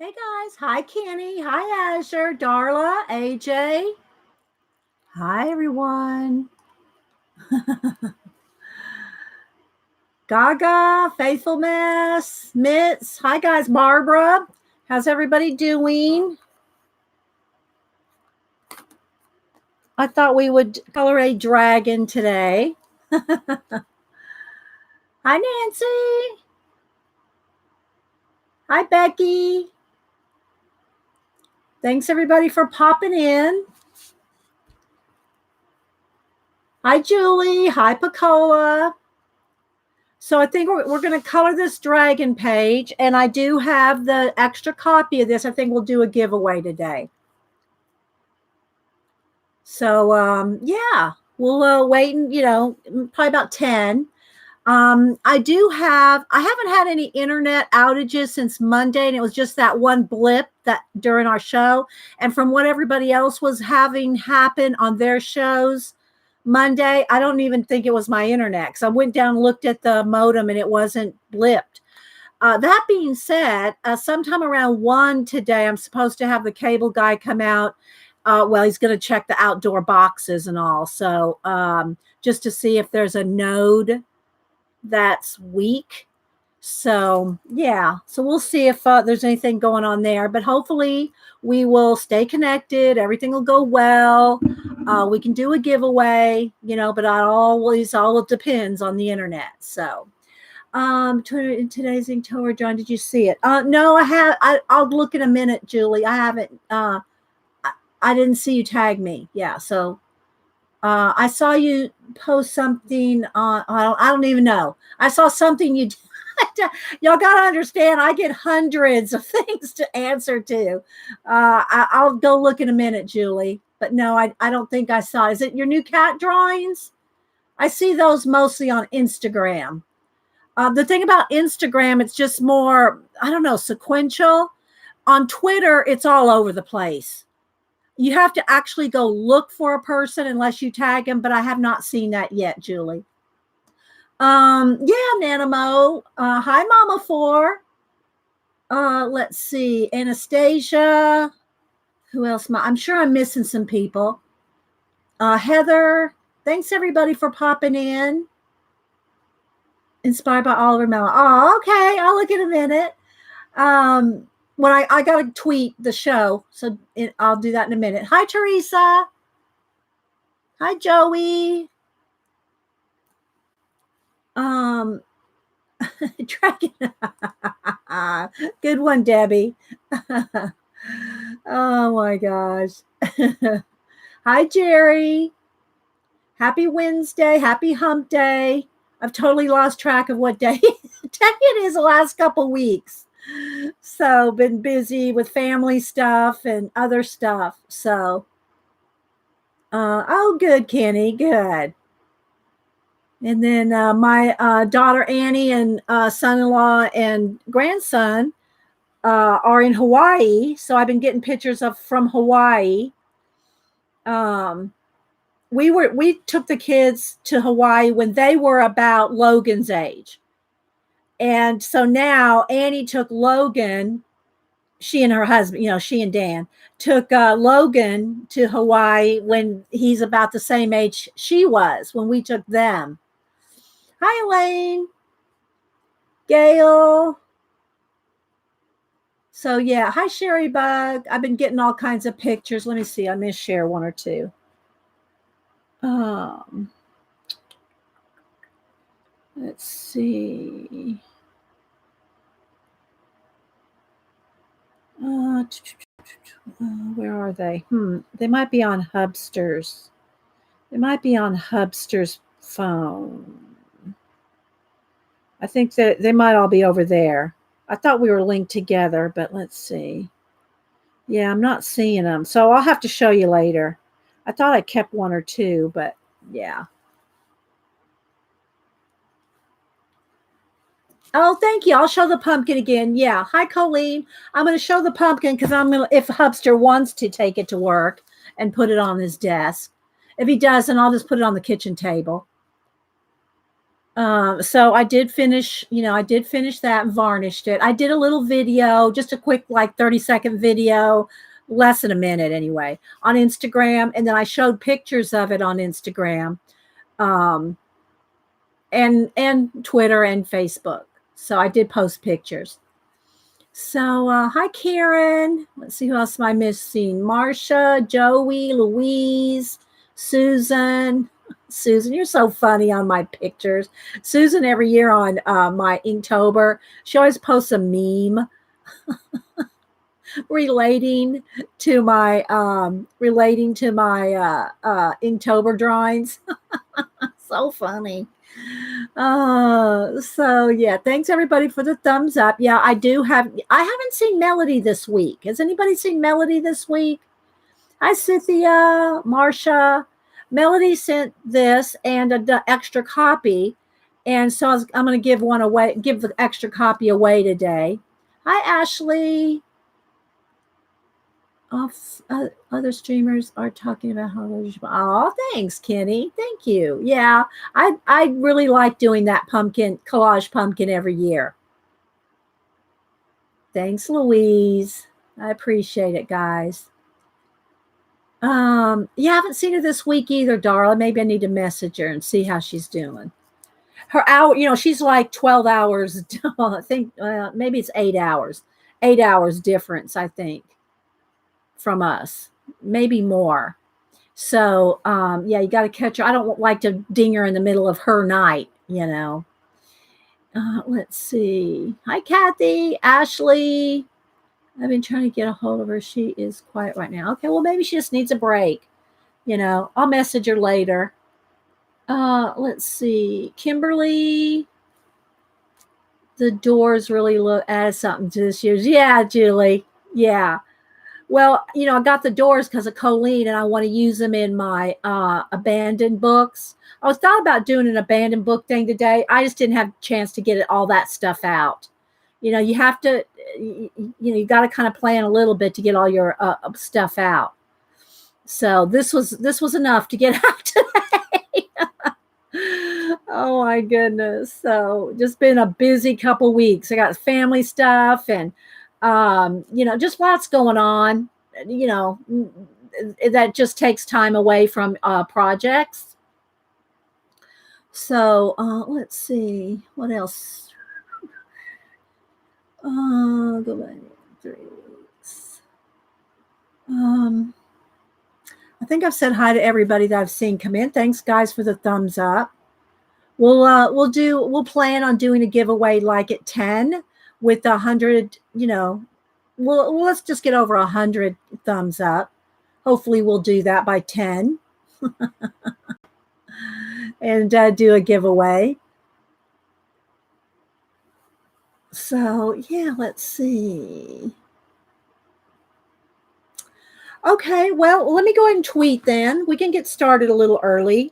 Hey guys, hi Kenny, hi Azure, Darla, AJ. Hi everyone. Gaga, Faithfulness, Mitz. Hi guys, Barbara. How's everybody doing? I thought we would color a dragon today. Hi Nancy. Hi Becky. Thanks everybody for popping in. Hi Julie. Hi Pacola. So I think we're going to color this dragon page, and I do have the extra copy of this. I think we'll do a giveaway today. So yeah, we'll wait and probably about 10. I haven't had any internet outages since Monday, and it was just that one blip that during our show. And from what everybody else was having happen on their shows Monday, I don't even think it was my internet, because I went down and looked at the modem and it wasn't blipped. That being said, sometime around 1 today, I'm supposed to have the cable guy come out. He's going to check the outdoor boxes and all. So just to see if there's a node that's weak. So yeah, so we'll see if there's anything going on there, but hopefully we will stay connected. Everything will go well. We can do a giveaway, but all depends on the internet. So today's Inktober, John, did you see it? No, I'll look in a minute, Julie. I haven't. I didn't see you tag me. Yeah, so I saw you post something on. I don't even know. I saw something you. Y'all gotta understand. I get hundreds of things to answer to. I'll go look in a minute, Julie. But no, I don't think I saw. Is it your new cat drawings? I see those mostly on Instagram. The thing about Instagram, it's just more, I don't know, sequential. On Twitter, it's all over the place. You have to actually go look for a person unless you tag them, but I have not seen that yet, Julie. Yeah, Nanamo. Hi, Mama 4. Let's see. Anastasia. Who else? I'm sure I'm missing some people. Heather. Thanks everybody for popping in. Inspired by Oliver Mellon. Oh, okay. I'll look in a minute. When I got to tweet the show, so I'll do that in a minute. Hi, Teresa. Hi, Joey. Dragon. Good one, Debbie. Oh my gosh. Hi, Jerry. Happy Wednesday. Happy hump day. I've totally lost track of what day it is the last couple weeks. So been busy with family stuff and other stuff. So oh, good, Kenny. Good. And then my daughter Annie and son-in-law and grandson are in Hawaii. So I've been getting pictures from Hawaii. We took the kids to Hawaii when they were about Logan's age. And so now Annie took Logan, she and her husband, she and Dan took Logan to Hawaii when he's about the same age she was when we took them. Hi, Elaine. Gail. So yeah, hi, Sherry Bug. I've been getting all kinds of pictures. Let me see. I may share one or two. Let's see. Where are they? They might be on Hubster's. They might be on Hubster's phone. I think that they might all be over there. I thought we were linked together, but let's see. Yeah, I'm not seeing them. So I'll have to show you later. I thought I kept one or two, but yeah. Oh, thank you. I'll show the pumpkin again. Yeah. Hi, Colleen. I'm going to show the pumpkin because if Hubster wants to take it to work and put it on his desk. If he doesn't, I'll just put it on the kitchen table. So I did finish, I did finish that and varnished it. I did a little video, just a quick, like 30-second video, less than a minute anyway, on Instagram. And then I showed pictures of it on Instagram, um, and Twitter and Facebook. So I did post pictures. So, hi, Karen. Let's see who else am I missing. Marcia, Joey, Louise, Susan. Susan, you're so funny on my pictures. Susan, every year on my Inktober, she always posts a meme relating to my Inktober drawings. So funny. So yeah, thanks everybody for the thumbs up. Yeah, I haven't seen Melody this week. Has anybody seen Melody this week? Hi, Cynthia, Marcia. Melody sent this and an extra copy. And so I'm going to give one away, give the extra copy away today. Hi, Ashley. Other streamers are talking about how. Oh, thanks, Kenny. Thank you. Yeah, I really like doing that collage pumpkin every year. Thanks, Louise. I appreciate it, guys. You haven't seen her this week either, Darla. Maybe I need to message her and see how she's doing. Her hour, she's like 12 hours. I think maybe it's 8 hours. 8 hours difference, I think, from us, maybe more. So yeah, you got to catch her. I don't like to ding her in the middle of her night. Let's see. Hi, Kathy, Ashley. I've been trying to get a hold of her. She is quiet right now. Okay, well, maybe she just needs a break. I'll message her later. Let's see. Kimberly, the doors really added something to this year's. Yeah, Julie. Yeah. Well, I got the doors because of Colleen, and I want to use them in my abandoned books. I was thought about doing an abandoned book thing today. I just didn't have a chance to get all that stuff out. You have to, you got to kind of plan a little bit to get all your stuff out. So this was enough to get out today. Oh my goodness. So just been a busy couple weeks. I got family stuff and just lots going on, that just takes time away from projects. So let's see what else. Go back 3 weeks. I think I've said hi to everybody that I've seen come in. Thanks, guys, for the thumbs up. We'll plan on doing a giveaway like at 10 with 100. Let's just get over 100 thumbs up. Hopefully, we'll do that by 10, and do a giveaway. So yeah, let's see. Okay, well, let me go ahead and tweet then. We can get started a little early,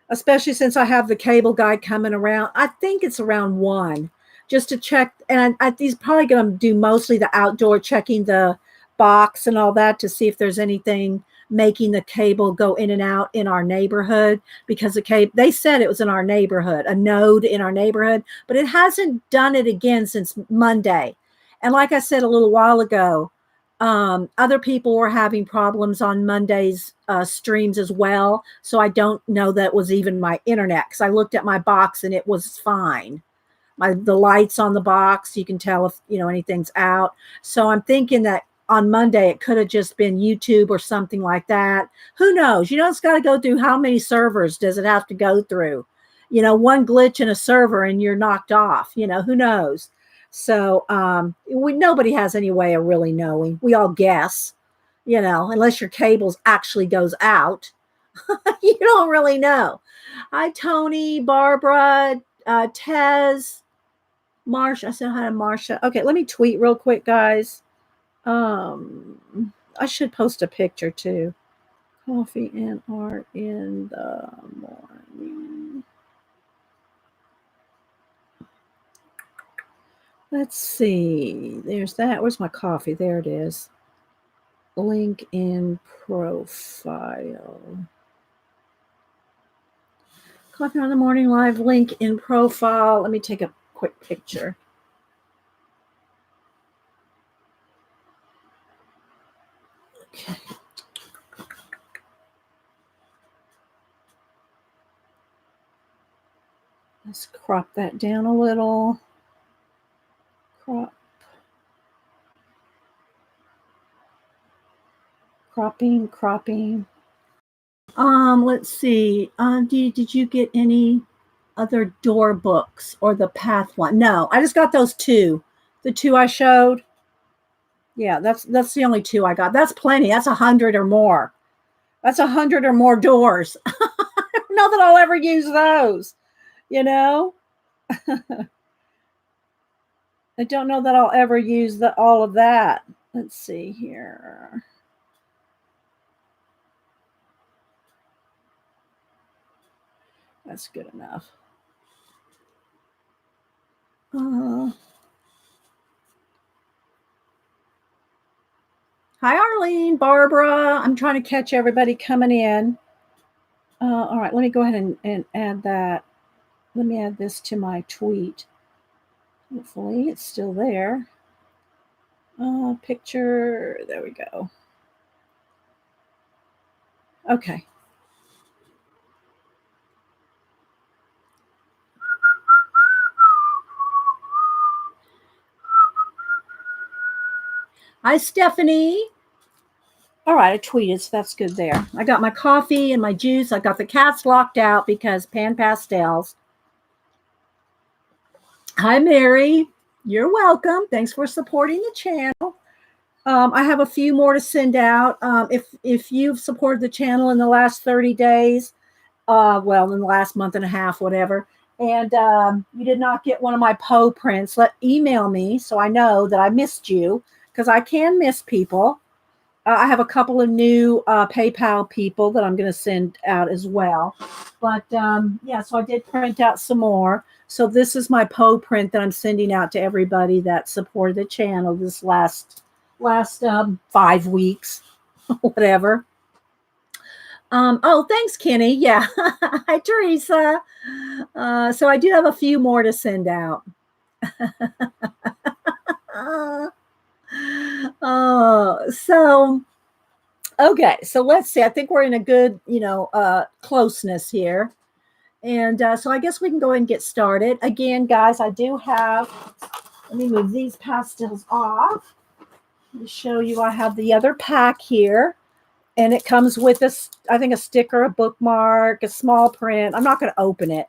especially since I have the cable guy coming around. I think it's around 1, just to check. And he's probably going to do mostly the outdoor, checking the box and all that to see if there's anything making the cable go in and out in our neighborhood, because they said it was in our neighborhood, a node in our neighborhood, but it hasn't done it again since Monday. And like I said a little while ago, other people were having problems on Monday's streams as well. So I don't know that was even my internet, because I looked at my box and it was fine. The lights on the box, you can tell if anything's out. So I'm thinking that on Monday it could have just been YouTube or something like that. Who knows? It's got to go through, how many servers does it have to go through? One glitch in a server and you're knocked off. Who knows? So nobody has any way of really knowing. We all guess, unless your cables actually goes out. You don't really know. Hi, Tony, Barbara, Tez, Marsha. I said hi to Marsha. Okay, let me tweet real quick, guys. I should post a picture too. Coffee and art in the morning. Let's see. There's that. Where's my coffee? There it is. Link in profile. Coffee on the Morning Live link in profile. Let me take a quick picture. Okay. Let's crop that down a little. Cropping. Let's see. Did you get any other door books or the path one? No, I just got those two. The two I showed. Yeah, that's the only two I got. That's plenty. That's 100 or more. That's 100 or more doors. I don't know that I'll ever use those. You know, I don't know that I'll ever use all of that. Let's see here. That's good enough. Hi, Arlene, Barbara. I'm trying to catch everybody coming in. All right, let me go ahead and add that. Let me add this to my tweet. Hopefully it's still there. Picture. There we go. Okay. Hi, Stephanie. All right, I tweeted, so that's good there. I got my coffee and my juice. I got the cats locked out because pan pastels. Hi, Mary. You're welcome. Thanks for supporting the channel. I have a few more to send out. If you've supported the channel in the last 30 days, well, in the last month and a half, whatever, and you did not get one of my Poe prints, email me so I know that I missed you, because I can miss people. I have a couple of new PayPal people that I'm going to send out as well. But yeah, so I did print out some more. So this is my Poe print that I'm sending out to everybody that supported the channel this last 5 weeks, whatever. Oh, thanks, Kenny. Yeah. Hi, Teresa. So I do have a few more to send out. So okay, so let's see. I think we're in a good, closeness here. And so I guess we can go ahead and get started. Again, guys, I do have, let me move these pastels off. Let me show you, I have the other pack here. And it comes with I think a sticker, a bookmark, a small print. I'm not going to open it.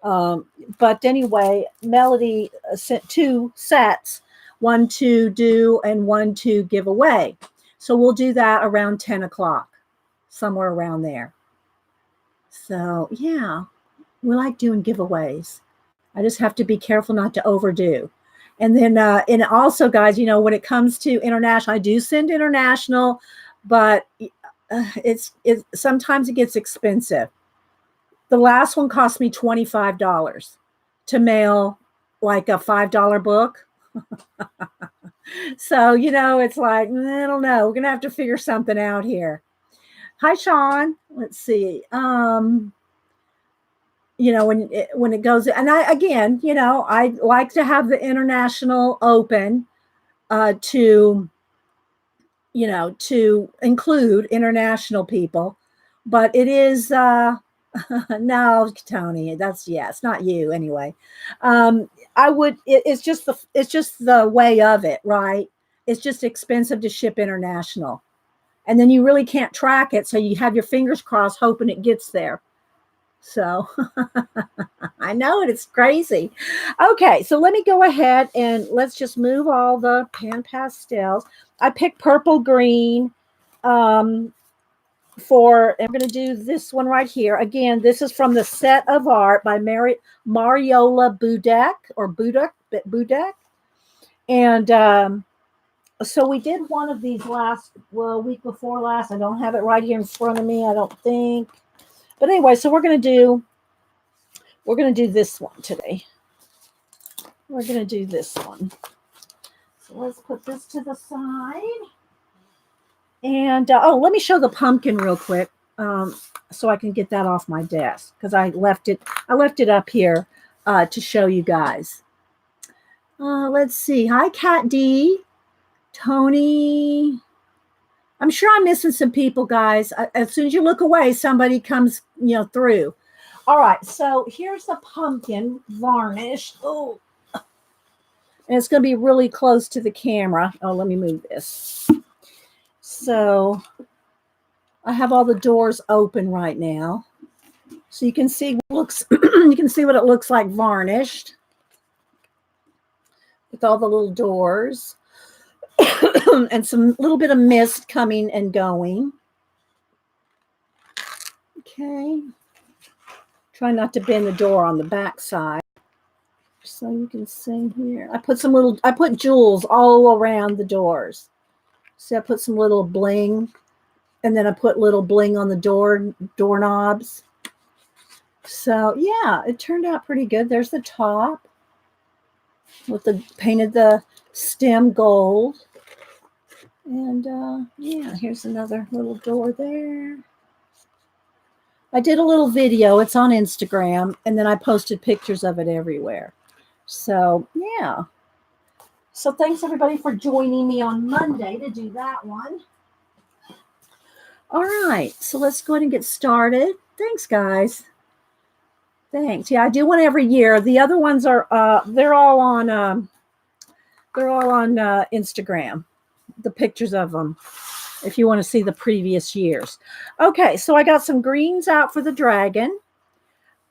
But anyway, Melody sent 2 sets, one to do and one to give away. So we'll do that around 10 o'clock, somewhere around there. So yeah, we like doing giveaways. I just have to be careful not to overdo. And then, and also, guys, when it comes to international, I do send international, but it's sometimes it gets expensive. The last one cost me $25 to mail, like a $5 book. So, it's like, I don't know. We're going to have to figure something out here. Hi, Sean. Let's see. When it goes, and I like to have the international open to include international people, but it is, no, Tony, it's not you anyway. It's just the way of it, right? It's just expensive to ship international. And then you really can't track it. So you have your fingers crossed, hoping it gets there. So I know it. It's crazy. Okay, so let me go ahead and let's just move all the pan pastels. I picked purple green I'm going to do this one right here. Again, this is from the Set of Art by Mariola Budek. And so we did one of these week before last. I don't have it right here in front of me, I don't think. But anyway, so we're going to do this one today. We're going to do this one. So let's put this to the side. And let me show the pumpkin real quick. so I can get that off my desk because I left it up here to show you guys. Let's see. Hi, Kat D. Tony. I'm sure I'm missing some people, guys. As soon as you look away, somebody comes, through. All right. So here's the pumpkin varnish. Oh, and it's going to be really close to the camera. Oh, let me move this. So I have all the doors open right now, so you can see you can see what it looks like varnished with all the little doors and some little bit of mist coming and going. Okay, try not to bend the door on the back side, so you can see here. I put jewels all around the doors. See, I put some little bling. And then I put little bling on the doorknobs. So yeah, it turned out pretty good. There's the top with painted the stem gold. And yeah, here's another little door there. I did a little video. It's on Instagram, and then I posted pictures of it everywhere. So yeah. So thanks everybody for joining me on Monday to do that one. All right, so let's go ahead and get started. Thanks, guys. Thanks. Yeah, I do one every year. The other ones are they're all on Instagram. The pictures of them, if you want to see the previous years. Okay, so I got some greens out for the dragon.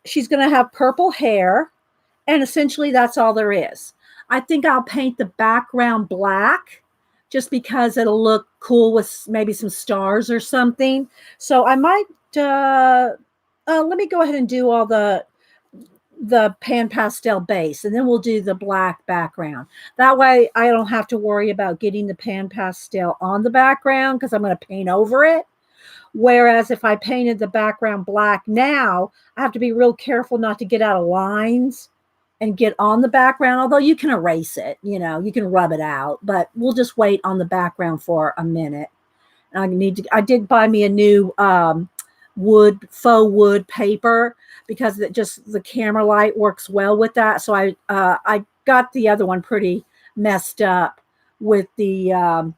She's going to have purple hair, and essentially that's all there is. I think I'll paint the background black, just because it'll look cool with maybe some stars or something. So I might, let me go ahead and do all the pan pastel base, and then we'll do the black background. That way I don't have to worry about getting the pan pastel on the background because I'm going to paint over it. Whereas if I painted the background black now, I have to be real careful not to get out of lines and get on the background, although you can erase it, you can rub it out, but we'll just wait on the background for a minute. I did buy me a new faux wood paper because the camera light works well with that. So I got the other one pretty messed up with the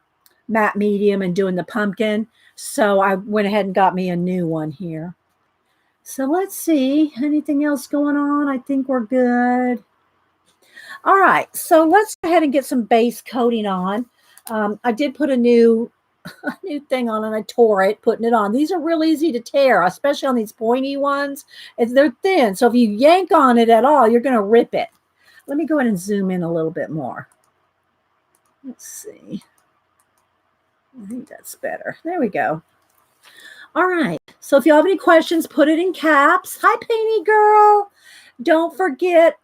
matte medium and doing the pumpkin. So I went ahead and got me a new one here. So let's see, anything else going on? I think we're good. All right, so let's go ahead and get some base coating on. I did put a new thing on, and I tore it putting it on. These are real easy to tear, especially on these pointy ones. They're thin, so if you yank on it at all, you're going to rip it. Let me go ahead and zoom in a little bit more. Let's see. I think that's better. There we go. All right. So if you have any questions, put it in caps. Hi, Painty Girl. Don't forget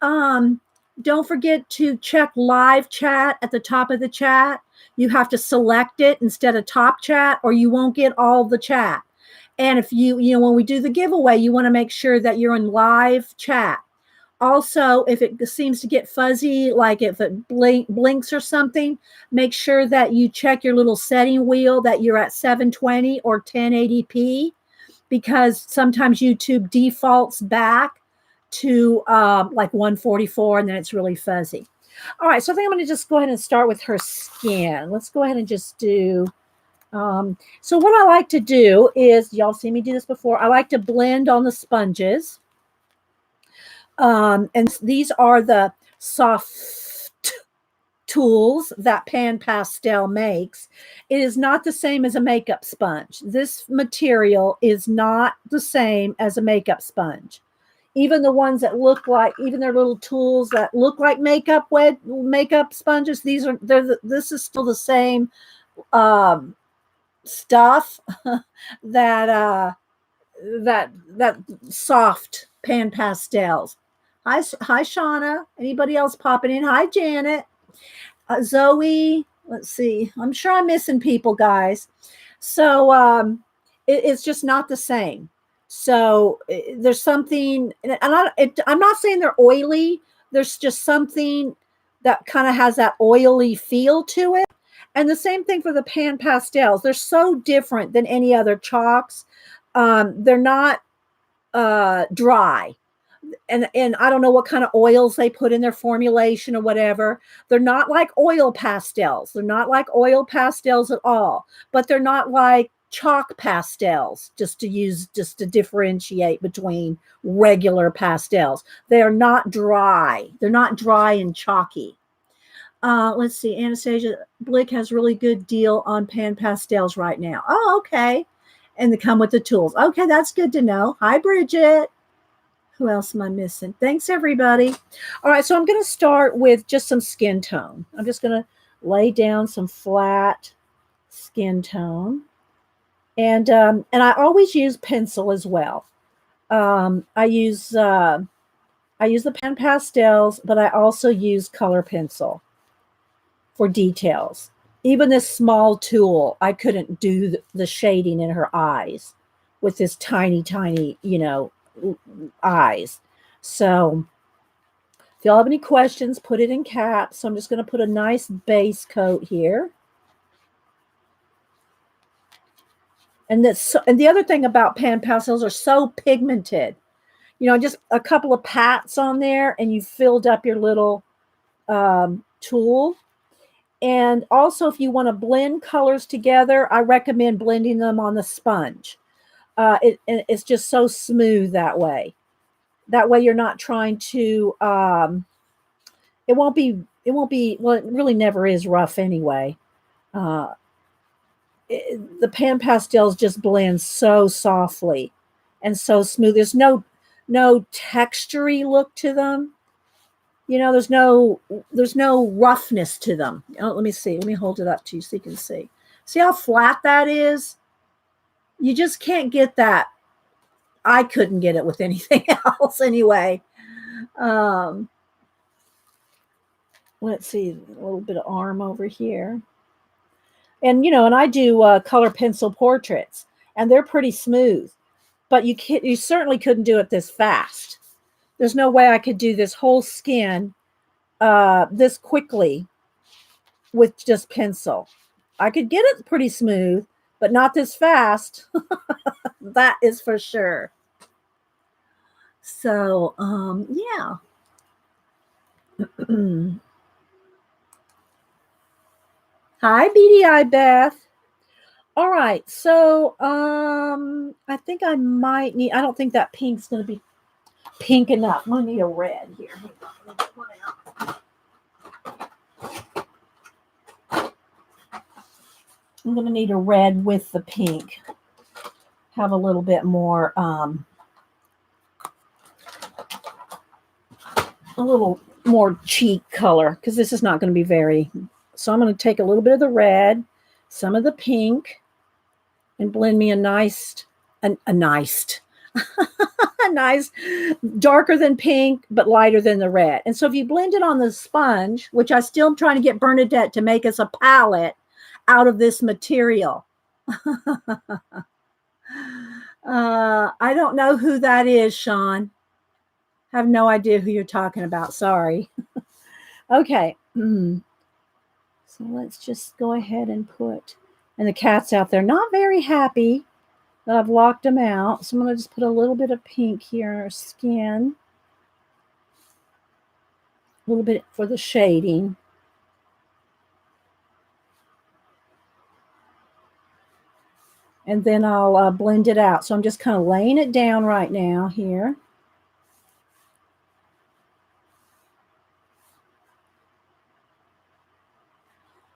to check live chat at the top of the chat. You have to select it instead of top chat, or you won't get all the chat. And if when we do the giveaway, you want to make sure that you're in live chat. Also, if it seems to get fuzzy, like if it blinks or something, make sure that you check your little setting wheel that you're at 720 or 1080p, because sometimes YouTube defaults back to like 144, and then it's really fuzzy. All right, so I think I'm going to just go ahead and start with her skin. Let's go ahead and just do. So what I like to do is, y'all seen me do this before, I like to blend on the sponges. And these are the soft tools that Pan Pastel makes. It is not the same as a makeup sponge. This material is not the same as a makeup sponge. Even the ones that look like, even their little tools that look like makeup sponges, this is still the same stuff that soft Pan Pastels. Hi, Shauna. Anybody else popping in? Hi, Janet. Zoe. Let's see. I'm sure I'm missing people, guys. So it's just not the same. So there's something, and I'm not saying they're oily. There's just something that kind of has that oily feel to it. And the same thing for the Pan Pastels. They're so different than any other chalks. They're not dry. And I don't know what kind of oils they put in their formulation or whatever. They're not like oil pastels. They're not like oil pastels at all, but they're not like chalk pastels, just to differentiate between regular pastels. They are not dry. They're not dry and chalky. Let's see. Anastasia Blick has really good deal on pan pastels right now. Oh, okay. And they come with the tools. Okay, that's good to know. Hi, Bridget. Who else am I missing? Thanks, everybody. All right, so I'm going to start with just some skin tone. I'm just going to lay down some flat skin tone. And I always use pencil as well. I use the pan pastels, but I also use color pencil for details. Even this small tool, I couldn't do the shading in her eyes with this tiny, tiny, eyes. So if y'all have any questions, put it in caps. So I'm just going to put a nice base coat here. And the other thing about pan pastels are so pigmented. Just a couple of pats on there and you filled up your little tool. And also, if you want to blend colors together, I recommend blending them on the sponge. It's just so smooth that way. That way, you're not trying to. It won't be. Well, it really never is rough anyway. The pan pastels just blend so softly and so smooth. There's no textury look to them. There's no roughness to them. Let me see. Let me hold it up to you so you can see. See how flat that is? You just can't get that. I couldn't get it with anything else anyway. Let's see, a little bit of arm over here. And I do color pencil portraits, and they're pretty smooth. But you certainly couldn't do it this fast. There's no way I could do this whole skin this quickly with just pencil. I could get it pretty smooth, but not this fast. That is for sure. So, yeah. Hi, BDI Beth. All right, so I think I might need. I don't think that pink's going to be pink enough. I'm going to need a red here. I'm going to need a red with the pink. Have a little bit more, a little more cheek color, because this is not going to be very. So I'm going to take a little bit of the red, some of the pink, and blend me a nice, a nice, darker than pink, but lighter than the red. And so if you blend it on the sponge, which I still am trying to get Bernadette to make us a palette out of this material. I don't know who that is, Sean. I have no idea who you're talking about. Sorry. Okay. So let's just go ahead and put, and the cat's out there, not very happy that I've locked them out. So I'm going to just put a little bit of pink here in her skin. A little bit for the shading. And then I'll blend it out. So I'm just kind of laying it down right now here.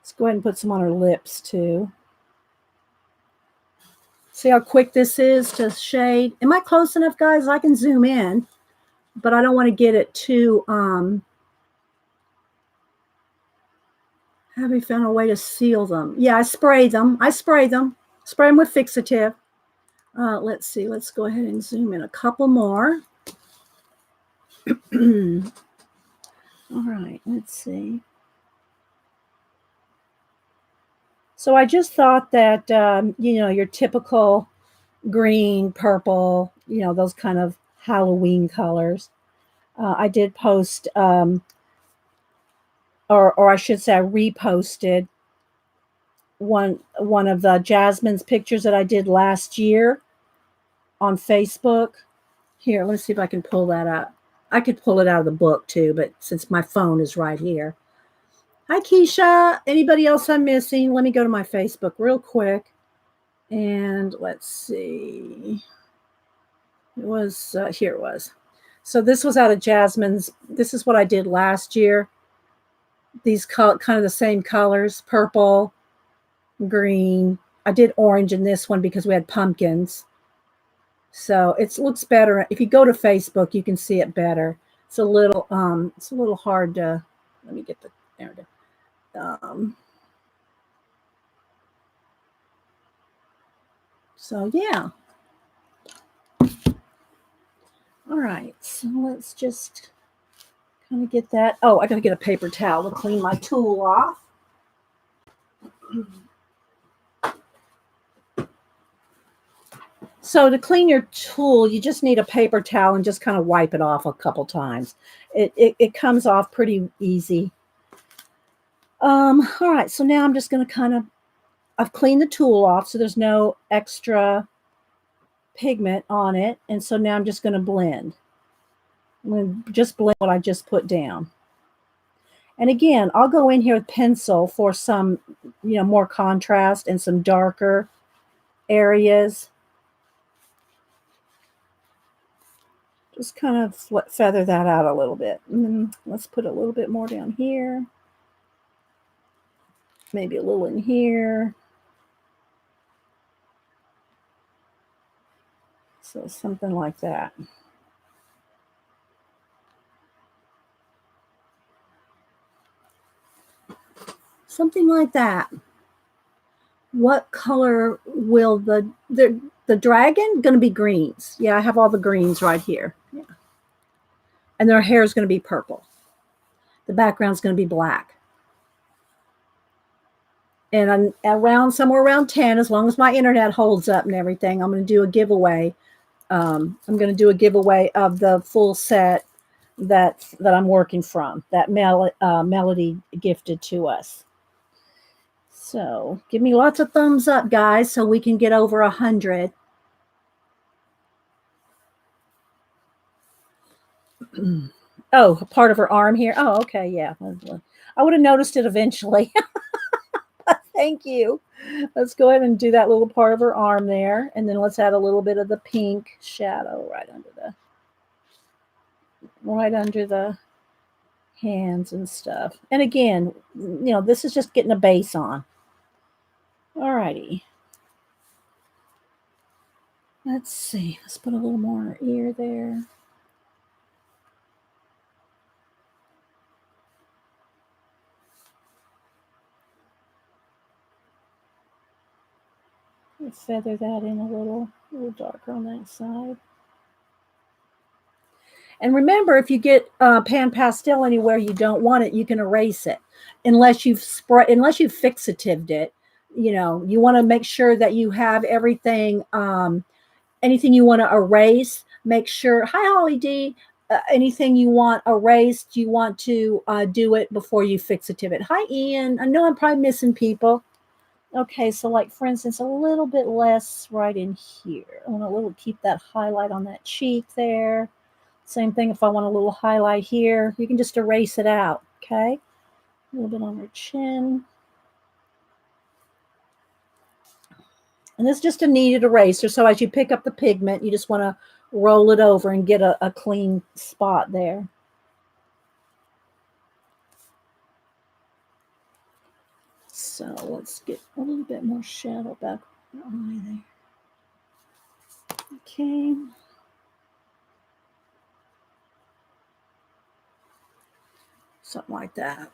Let's go ahead and put some on her lips too. See how quick this is to shade? Am I close enough, guys? I can zoom in, but I don't want to get it too, have we found a way to seal them? Yeah, I spray them. Spray them with fixative. Let's see. Let's go ahead and zoom in a couple more. All right, let's see. So I just thought that, your typical green, purple, those kind of Halloween colors. I did post, or I should say I reposted one of the Jasmine's pictures that I did last year on Facebook. Here, let me see if I can pull that up. I could pull it out of the book too, but since my phone is right here. Hi, Keisha. Anybody else I'm missing? Let me go to my Facebook real quick. And let's see. It was, here it was. So this was out of Jasmine's. This is what I did last year. These kind of the same colors, purple, green. I did orange in this one because we had pumpkins. So it looks better. If you go to Facebook, you can see it better. It's a little hard to, let me get the, there it is. So yeah. All right, so let's just kind of get that. Oh, I gotta get a paper towel to clean my tool off. So to clean your tool, you just need a paper towel and just kind of wipe it off a couple times. It comes off pretty easy. All right, so now I'm just going to I've cleaned the tool off so there's no extra pigment on it. And so now I'm just going to blend. I'm going to just blend what I just put down. And again, I'll go in here with pencil for some, more contrast and some darker areas. Just kind of feather that out a little bit. And then let's put a little bit more down here. Maybe a little in here. So something like that. Something like that. What color will the dragon going to be? Greens? Yeah, I have all the greens right here. Yeah. And their hair is going to be purple. The background is going to be black. And I'm somewhere around 10, as long as my internet holds up and everything, I'm going to do a giveaway. I'm going to do a giveaway of the full set that I'm working from, that Melody gifted to us. So give me lots of thumbs up, guys, so we can get over 100. Oh, part of her arm here. Oh, okay, yeah. I would have noticed it eventually. Thank you. Let's go ahead and do that little part of her arm there. And then let's add a little bit of the pink shadow right under the hands and stuff. And again, this is just getting a base on. All righty. Let's see. Let's put a little more in her ear there. Let's feather that in a little darker on that side. And remember, if you get pan pastel anywhere you don't want it, you can erase it, unless you've fixatived it. You want to make sure that you have everything. Anything you want to erase, make sure. Hi, Holly D. Anything you want erased, you want to do it before you fixative it. Hi, Ian. I know I'm probably missing people. Okay, so like for instance, a little bit less right in here. I want to keep that highlight on that cheek there. Same thing if I want a little highlight here. You can just erase it out, okay? A little bit on her chin. And this is just a kneaded eraser. So as you pick up the pigment, you just want to roll it over and get a clean spot there. So let's get a little bit more shadow back on the eye there. Okay. Something like that.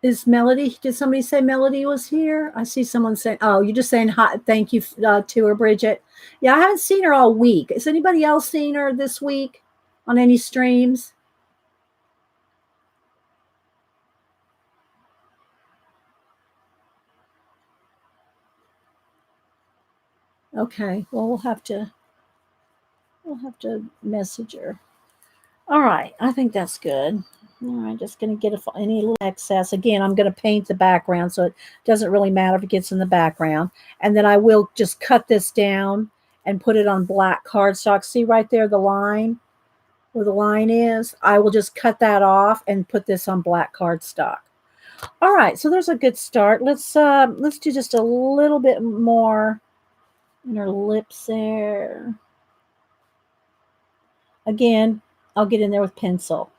Is Melody, did somebody say Melody was here? I see someone saying, oh, you're just saying hi, thank you to her, Bridget. Yeah, I haven't seen her all week. Has anybody else seen her this week on any streams? Okay, well, we'll have to message her. All right, I think that's good. All right, just going to get any little excess. Again, I'm going to paint the background, so it doesn't really matter if it gets in the background. And then I will just cut this down and put it on black cardstock. See right there, the line, where the line is? I will just cut that off and put this on black cardstock. All right, so there's a good start. Let's do just a little bit more in her lips there. Again, I'll get in there with pencil.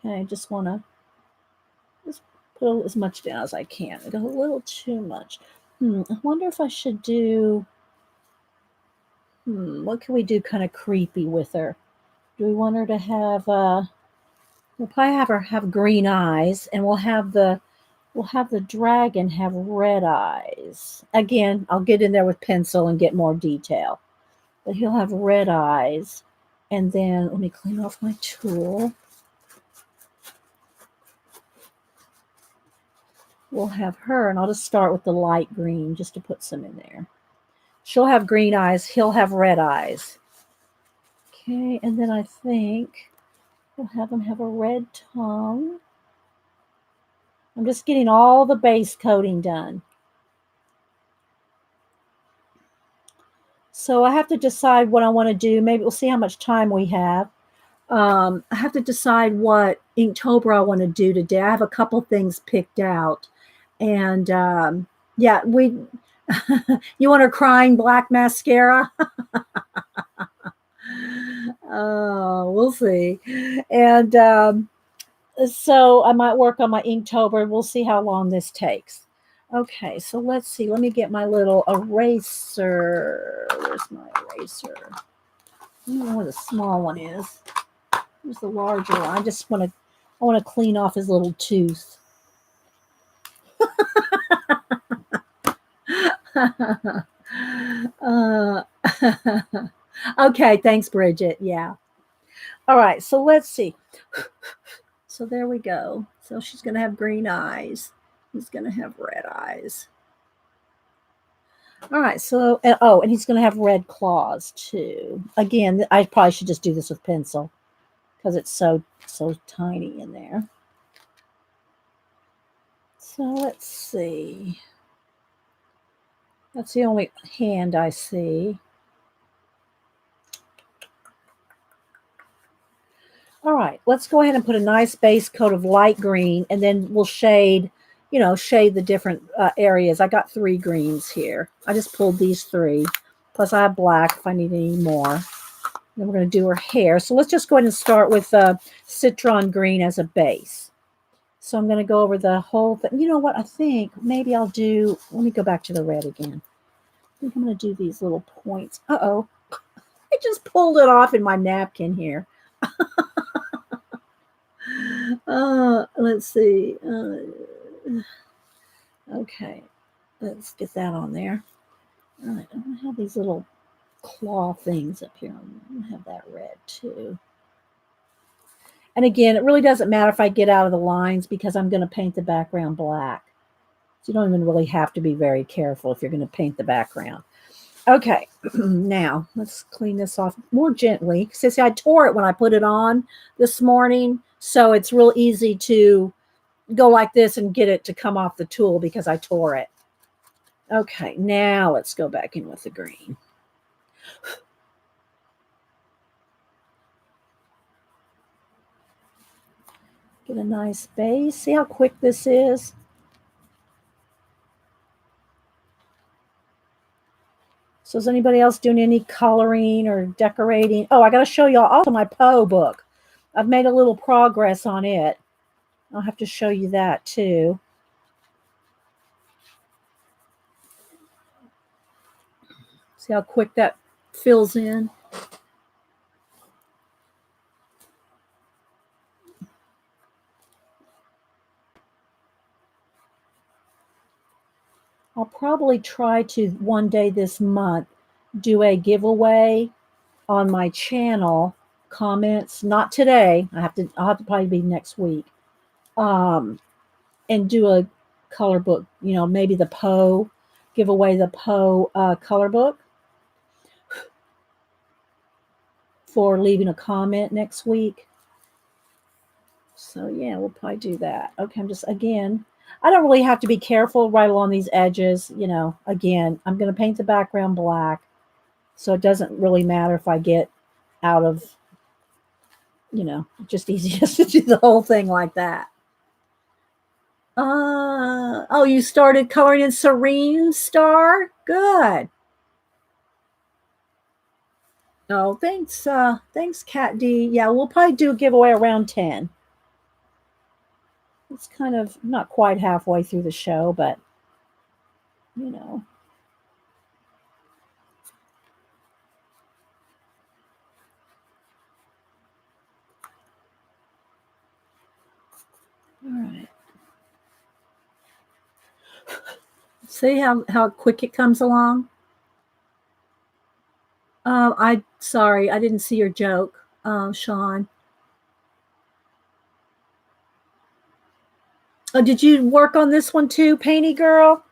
Okay, I just want to just put as much down as I can. I got a little too much. I wonder if I should do, what can we do kind of creepy with her? Do we want her to have, we'll probably have her have green eyes, and we'll have the dragon have red eyes. Again, I'll get in there with pencil and get more detail. But he'll have red eyes. And then let me clean off my tool. We'll have her, and I'll just start with the light green just to put some in there. She'll have green eyes. He'll have red eyes. Okay, and then I think we'll have him have a red tongue. I'm just getting all the base coating done. So I have to decide what I want to do. Maybe we'll see how much time we have. I have to decide what Inktober I want to do today. I have a couple things picked out. And yeah, you want her crying black mascara? Oh, we'll see. And so I might work on my Inktober. We'll see how long this takes. Okay, so let's see. Let me get my little eraser. Where's my eraser? I don't know where the small one is. Where's the larger one? I want to clean off his little tooth. Okay, thanks, Bridget. Yeah. All right, so let's see. So there we go. So she's going to have green eyes. He's going to have red eyes. All right, so, and he's going to have red claws too. Again, I probably should just do this with pencil because it's so tiny in there. So let's see. That's the only hand I see. All right, let's go ahead and put a nice base coat of light green, and then we'll shade the different areas. I got 3 greens here. I just pulled these 3. Plus I have black if I need any more. Then we're going to do her hair. So let's just go ahead and start with citron green as a base. So I'm going to go over the whole thing. You know what? I think maybe I'll do, let me go back to the red again. I think I'm going to do these little points. Uh-oh. I just pulled it off in my napkin here. Let's see. Okay. Let's get that on there. All right. I'm going to have these little claw things up here. I'm going to have that red too. And again, it really doesn't matter if I get out of the lines because I'm going to paint the background black. So you don't even really have to be very careful if you're going to paint the background. Okay, now let's clean this off more gently. See, I tore it when I put it on this morning, so it's real easy to go like this and get it to come off the tool because I tore it. Okay, now let's go back in with the green. Get a nice base. See how quick this is? So is anybody else doing any coloring or decorating? Oh, I got to show y'all also my Poe book. I've made a little progress on it. I'll have to show you that too. See how quick that fills in? I'll probably try to one day this month do a giveaway on my channel comments. Not today. I'll have to probably be next week. And do a color book. You know, maybe the Poe, give away the Poe color book for leaving a comment next week. So yeah, we'll probably do that. Okay, I'm just again, I don't really have to be careful right along these edges. Again, I'm going to paint the background black, so it doesn't really matter if I get out of, just easy just to do the whole thing like that. Oh, you started coloring in Serene Star? Good. Oh, thanks, Cat D. Yeah, we'll probably do a giveaway around 10. It's kind of not quite halfway through the show, but you know. All right. See how quick it comes along? I sorry, I didn't see your joke, Sean. Oh, did you work on this one too, Painty Girl?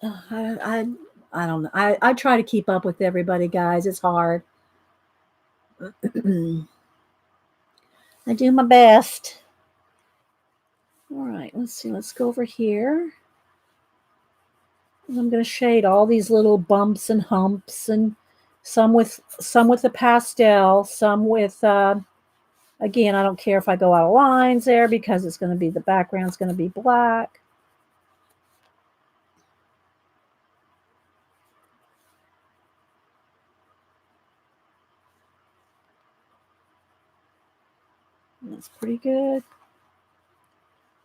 I don't know. I try to keep up with everybody, guys. It's hard. I do my best. All right, let's see. Let's go over here. I'm going to shade all these little bumps and humps, and some with the pastel, some with again, I don't care if I go out of lines there because it's going to be the background's going to be black. That's pretty good.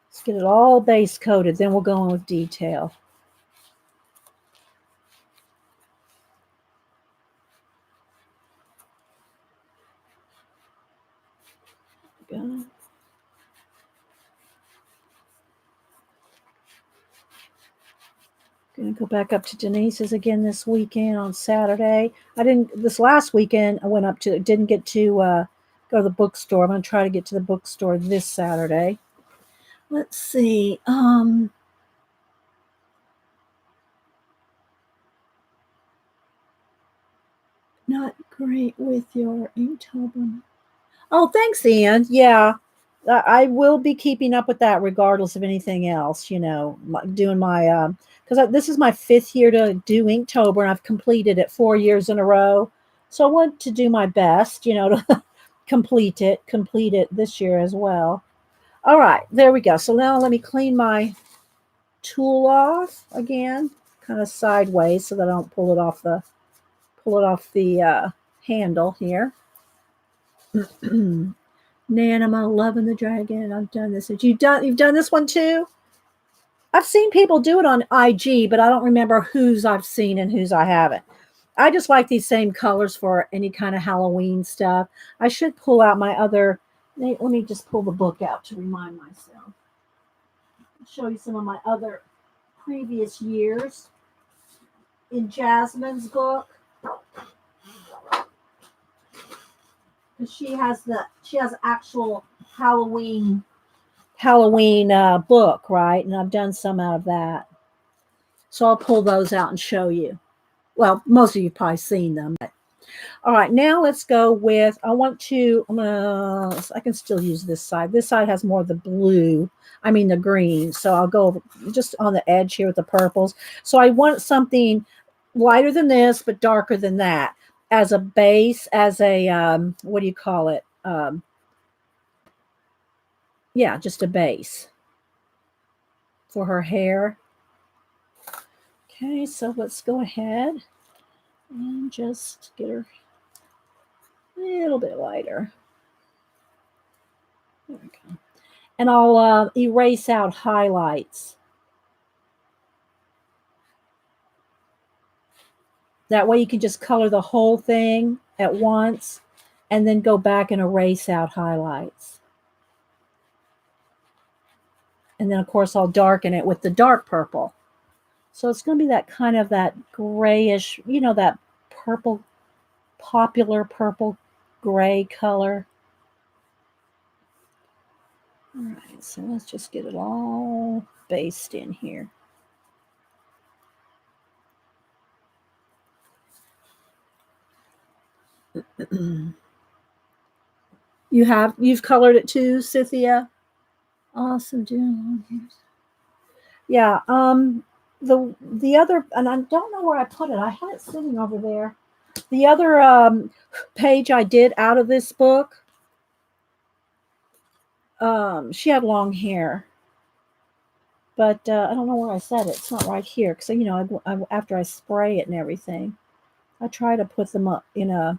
Let's get it all base coated, then we'll go in with detail. Go. Gonna go back up to Denise's again this weekend on Saturday. This last weekend I went up to, didn't get to go to the bookstore. I'm gonna try to get to the bookstore this Saturday. Let's see. Not great with your Inktober. Oh, thanks, Ian. Yeah, I will be keeping up with that regardless of anything else. Doing my because this is my 5th year to do Inktober, and I've completed it 4 years in a row. So I want to do my best, to complete it this year as well. All right, there we go. So now let me clean my tool off again, kind of sideways, so that I don't pull it off the handle here. Nanima, loving the dragon. I've done this. You've done this one too? I've seen people do it on IG, but I don't remember whose I've seen and whose I haven't. I just like these same colors for any kind of Halloween stuff. I should pull out my other. Let me just pull the book out to remind myself. I'll show you some of my other previous years. In Jasmine's book, because she has actual Halloween book, right? And I've done some out of that. So I'll pull those out and show you. Well, most of you probably seen them. But. All right, now let's go with, I can still use this side. This side has more of the the green. So I'll go just on the edge here with the purples. So I want something lighter than this, but darker than that as a base, as a, what do you call it? Yeah, just a base for her hair. Okay, so let's go ahead and just get her a little bit lighter. There we go. And I'll erase out highlights. That way you can just color the whole thing at once and then go back and erase out highlights. And then, of course, I'll darken it with the dark purple. So it's going to be that kind of that grayish, that purple, popular purple gray color. All right, so let's just get it all based in here. You've colored it too, Cynthia? Awesome, doing yeah. The other, and I don't know where I put it. I had it sitting over there. The other page I did out of this book, she had long hair, but I don't know where I set it. It's not right here because after I spray it and everything, I try to put them up in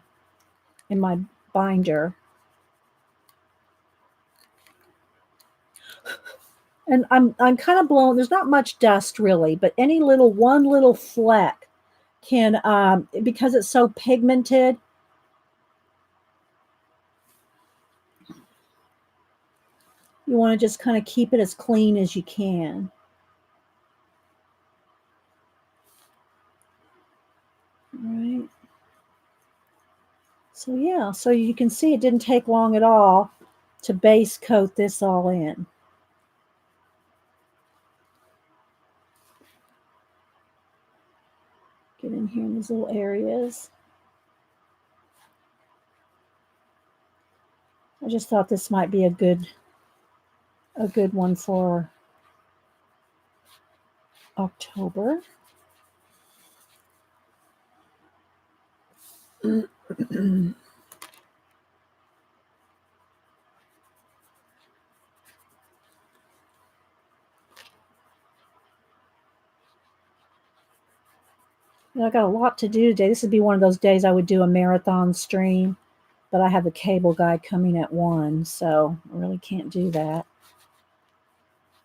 my binder. And I'm kind of blown. There's not much dust really, but any one little fleck can because it's so pigmented. You want to just kind of keep it as clean as you can. Right. So yeah, so you can see it didn't take long at all to base coat this all in. Get in here in these little areas. I just thought this might be a good one for October. I got a lot to do today. This would be one of those days I would do a marathon stream, but I have the cable guy coming at 1, so I really can't do that.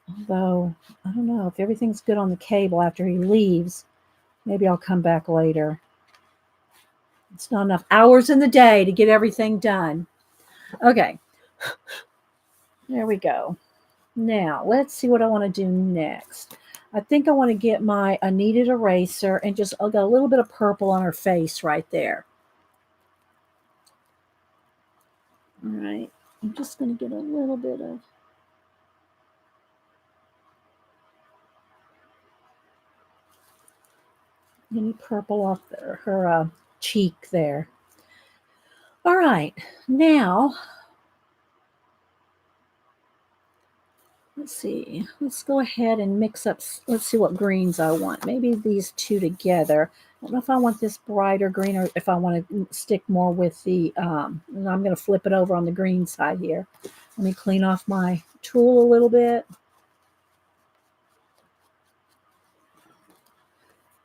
Although, I don't know, if everything's good on the cable after he leaves, maybe I'll come back later. It's not enough hours in the day to get everything done. Okay. There we go. Now, let's see what I want to do next. I think I want to get my a kneaded eraser and I'll get a little bit of purple on her face right there. All right. I'm just going to get a little bit of any purple off her cheek there. All right. Now, let's see. Let's go ahead and mix up. Let's see what greens I want. Maybe these two together. I don't know if I want this brighter green or if I want to stick more with the, and I'm going to flip it over on the green side here. Let me clean off my tool a little bit.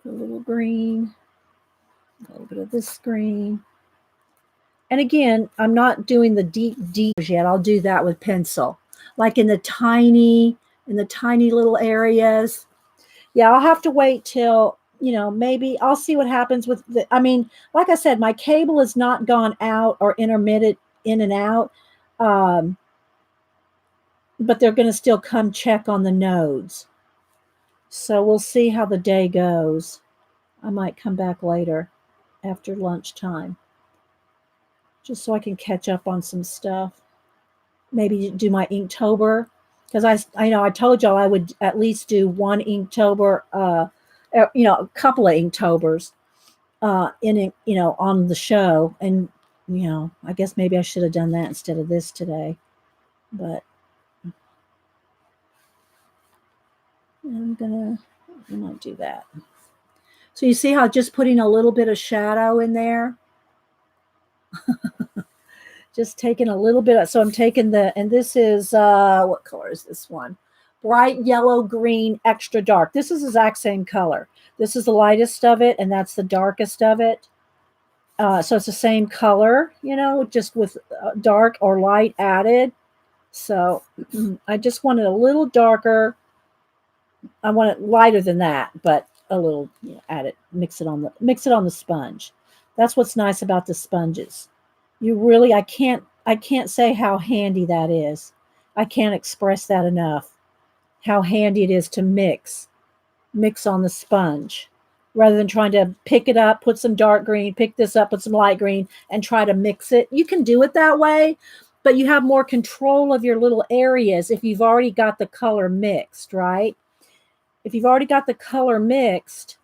Put a little green, a little bit of this green. And again, I'm not doing the deep yet. I'll do that with pencil, like in the tiny little areas. Yeah, I'll have to wait till, maybe I'll see what happens with like I said, my cable has not gone out or intermittent in and out. But they're going to still come check on the nodes. So we'll see how the day goes. I might come back later after lunchtime just so I can catch up on some stuff. Maybe do my Inktober because I told y'all I would at least do one Inktober, a couple of Inktobers on the show. And, I guess maybe I should have done that instead of this today. But I might do that. So you see how just putting a little bit of shadow in there, just taking a little bit. So I'm taking and this is, what color is this one? Bright yellow, green, extra dark. This is the exact same color. This is the lightest of it, and that's the darkest of it. So it's the same color, just with dark or light added. So I just want it a little darker. I want it lighter than that, but a little add it, mix it on the sponge. That's what's nice about the sponges. I can't say how handy that is. I can't express that enough. How handy it is to mix on the sponge rather than trying to pick it up, put some dark green, pick this up, put some light green, and try to mix it. You can do it that way, but you have more control of your little areas if you've already got the color mixed, right? If you've already got the color mixed,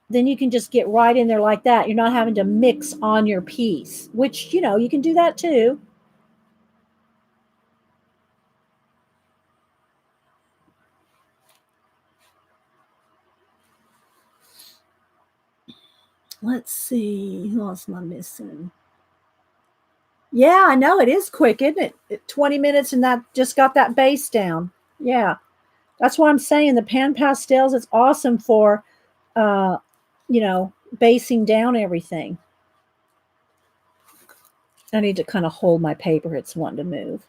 then you can just get right in there like that. You're not having to mix on your piece, which, you can do that too. Let's see. Who else am I missing? Yeah, I know it is quick, isn't it? 20 minutes and that just got that base down. Yeah. That's what I'm saying. The pan pastels, it's awesome for, uh, basing down everything. I need to kind of hold my paper. It's wanting to move.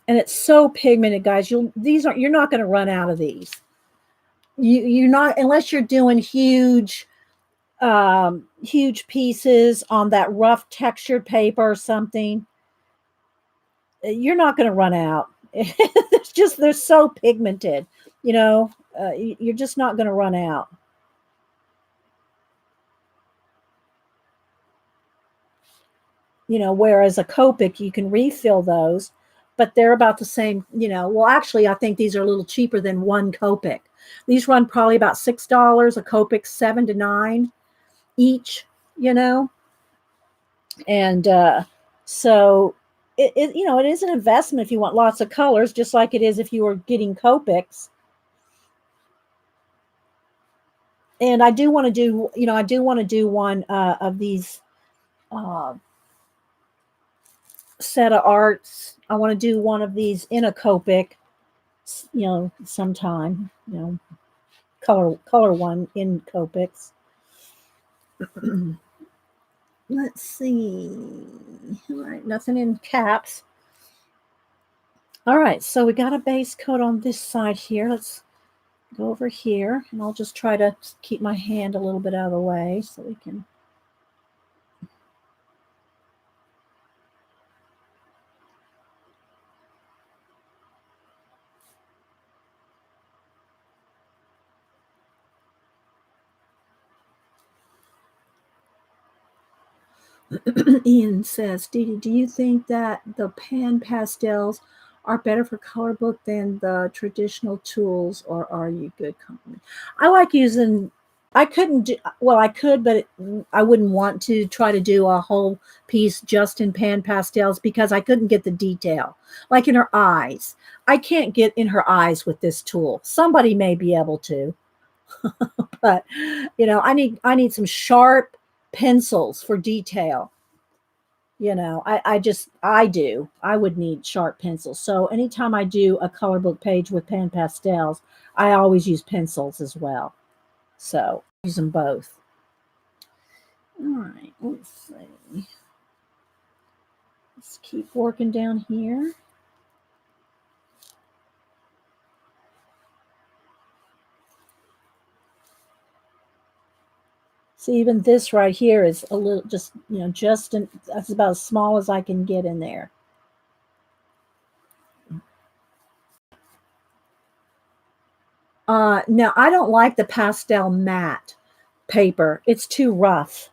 And it's so pigmented, guys. You're not going to run out of these. You're not, unless you're doing huge pieces on that rough textured paper or something. You're not going to run out. It's just they're so pigmented. You're just not going to run out. Whereas a Copic, you can refill those, but they're about the same. Well, actually, I think these are a little cheaper than one Copic. These run probably about $6. A Copic, 7 to 9 each. And so it is an investment if you want lots of colors, just like it is if you were getting Copics. And I do want to do one of these set of arts. I want to do one of these in a Copic, sometime, color one in Copics. Let's see. All right, nothing in caps. All right, so we got a base coat on this side here. Let's go over here, and I'll just try to keep my hand a little bit out of the way so we can. Ian says, Dee Dee, do you think that the pan pastels are better for color book than the traditional tools, or are you good company? I like using. I couldn't do well. I could, but I wouldn't want to try to do a whole piece just in pan pastels because I couldn't get the detail, like in her eyes. I can't get in her eyes with this tool. Somebody may be able to, but I need some sharp pencils for detail. I would need sharp pencils. So anytime I do a color book page with pan pastels, I always use pencils as well. So use them both. All right, let's see. Let's keep working down here. See, even this right here is a little, that's about as small as I can get in there. No, I don't like the pastel matte paper. It's too rough.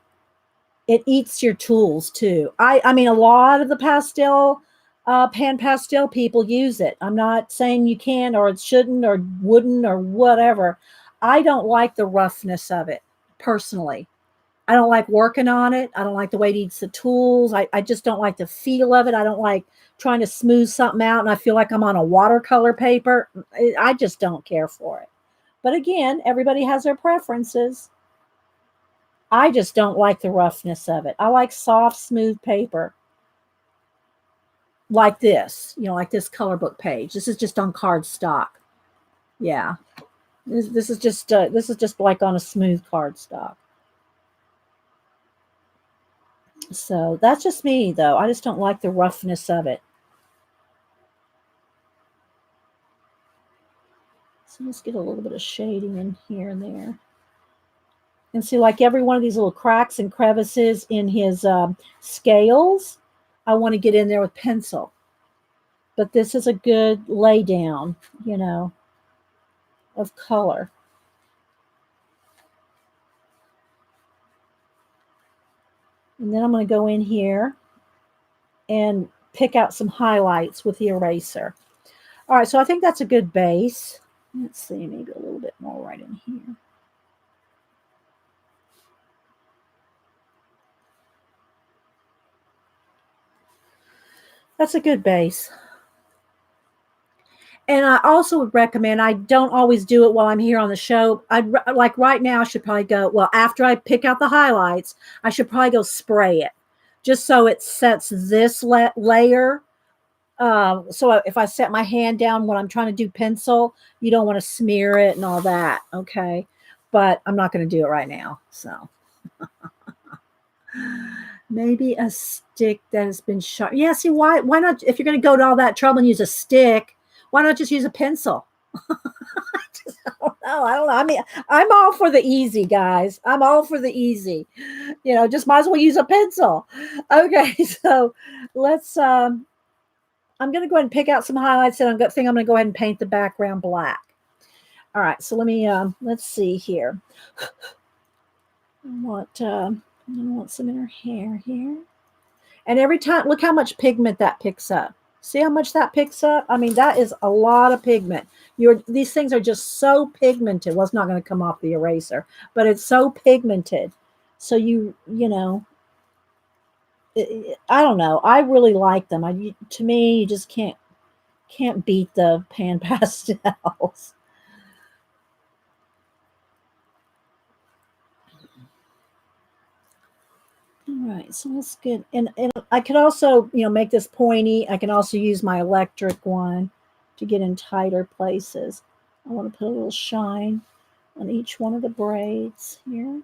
It eats your tools too. I mean, a lot of the pan pastel people use it. I'm not saying you can or it shouldn't or wouldn't or whatever. I don't like the roughness of it personally. I don't like working on it. I don't like the way it eats the tools. I just don't like the feel of it. I don't like trying to smooth something out and I feel like I'm on a watercolor paper. I just don't care for it. But again, everybody has their preferences. I just don't like the roughness of it. I like soft, smooth paper like this, like this color book page. This is just on cardstock. Yeah. This is just like on a smooth cardstock. So that's just me, though. I just don't like the roughness of it. So let's get a little bit of shading in here and there. And see, like every one of these little cracks and crevices in his scales, I want to get in there with pencil. But this is a good lay down, of color. And then I'm going to go in here and pick out some highlights with the eraser. All right, so I think that's a good base. Let's see, maybe a little bit more right in here. That's a good base. And I also would recommend, I don't always do it while I'm here on the show. Like right now, I should probably go, well, after I pick out the highlights, I should probably go spray it just so it sets this layer. So if I set my hand down when I'm trying to do pencil, you don't want to smear it and all that. Okay. But I'm not going to do it right now. So maybe a stick that has been sharp. Yeah. See, why not? If you're going to go to all that trouble and use a stick, why not just use a pencil? I don't know. I mean, I'm all for the easy, guys. I'm all for the easy. Just might as well use a pencil. Okay, so let's. I'm going to go ahead and pick out some highlights, and I'm going to go ahead and paint the background black. All right, so let's see here. I want some in her hair here, and every time, look how much pigment that picks up. See how much that picks up? I mean, that is a lot of pigment. These things are just so pigmented. Well, it's not going to come off the eraser, but it's so pigmented. So I don't know. I really like them. To me, you just can't beat the pan pastels. All right, so that's good. And I could also, make this pointy. I can also use my electric one to get in tighter places. I want to put a little shine on each one of the braids here.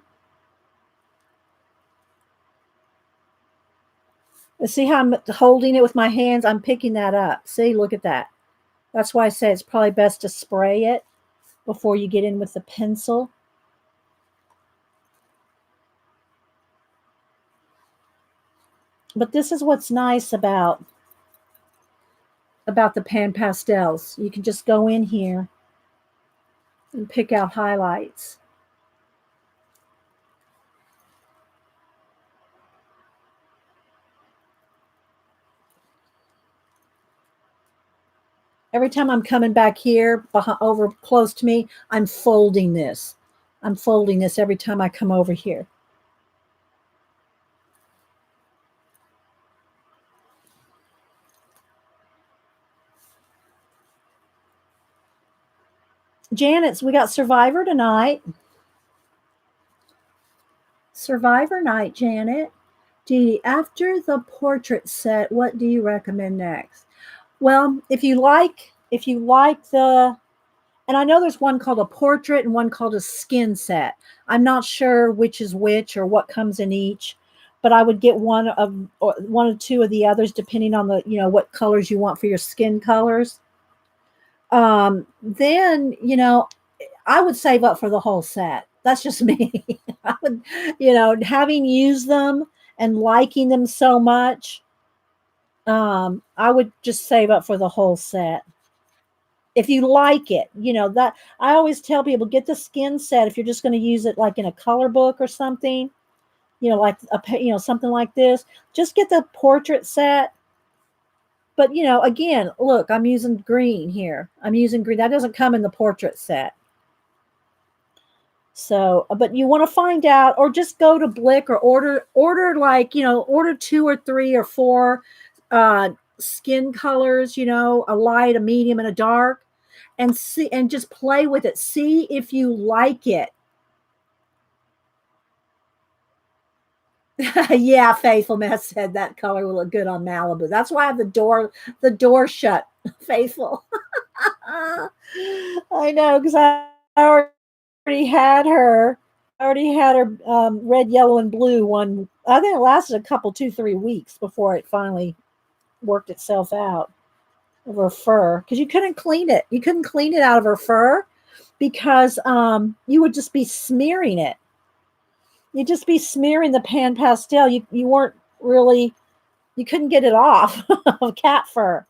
See how I'm holding it with my hands? I'm picking that up. See, look at that. That's why I say it's probably best to spray it before you get in with the pencil. But this is what's nice about the pan pastels. You can just go in here and pick out highlights. Every time I'm coming back here over close to me, I'm folding this. I'm folding this every time I come over here. Janet's, we got Survivor tonight. Survivor night, Janet. After the portrait set, what do you recommend next? Well, if you like the, and I know there's one called a portrait and one called a skin set. I'm not sure which is which or what comes in each, but I would get one or two of the others depending on the, what colors you want for your skin colors. Then, I would save up for the whole set. That's just me. I would, having used them and liking them so much, I would just save up for the whole set. If you like it, that I always tell people, get the skin set if you're just going to use it like in a color book or something, like something like this. Just get the portrait set. But again, look, I'm using green here. I'm using green. That doesn't come in the portrait set. So, but you want to find out, or just go to Blick or order like, order 2 or 3 or 4 skin colors, a light, a medium, and a dark, and see, and just play with it. See if you like it. Yeah, Faithful Matt said that color will look good on Malibu. That's why I have the door shut, Faithful. I know, because I already had her. Red, yellow, and blue one. I think it lasted a couple, 2-3 weeks before it finally worked itself out of her fur. Because you couldn't clean it. You couldn't clean it out of her fur because you would just be smearing it. You'd just be smearing the pan pastel. You weren't really, you couldn't get it off of cat fur.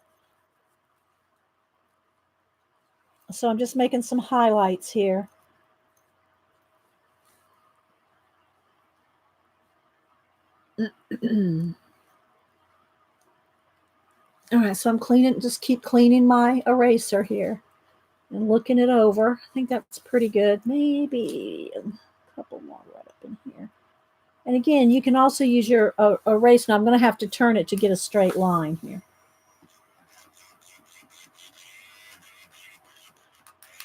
So I'm just making some highlights here. All right, so I'm cleaning, just keep cleaning my eraser here and looking it over. I think that's pretty good. Maybe a couple more right up in here. And again, you can also use your eraser. Now I'm going to have to turn it to get a straight line here.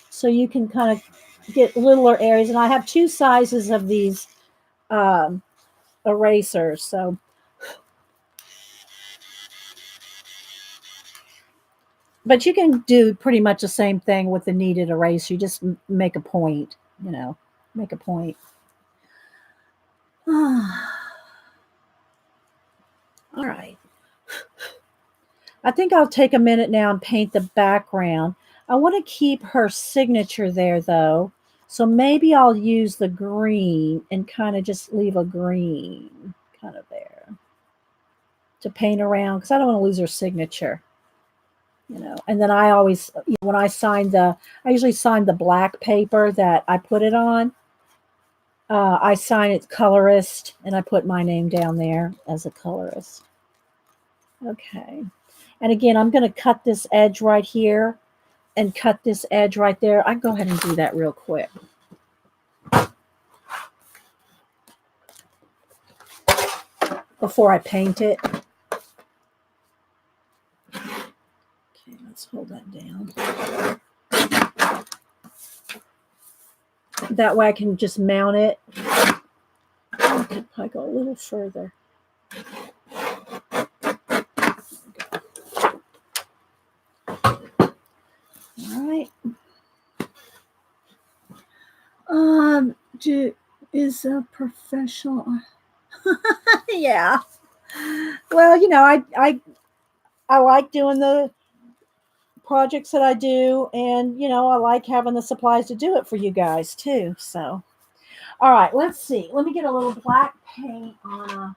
So you can kind of get littler areas. And I have two sizes of these erasers. So but you can do pretty much the same thing with the kneaded eraser. You just make a point, make a point. All right. I think I'll take a minute now and paint the background. I want to keep her signature there though. So maybe I'll use the green and kind of just leave a green kind of there to paint around because I don't want to lose her signature. And then I always, when I usually sign the black paper that I put it on. I sign it colorist and I put my name down there as a colorist. Okay. And again, I'm going to cut this edge right here and cut this edge right there. I can go ahead and do that real quick. Before I paint it. Okay, let's hold that down. That way I can just mount it. I could probably go a little further. All right. Is a professional. Yeah. Well, I like doing the projects that I do, and I like having the supplies to do it for you guys too. So, all right, let's see. Let me get a little black paint on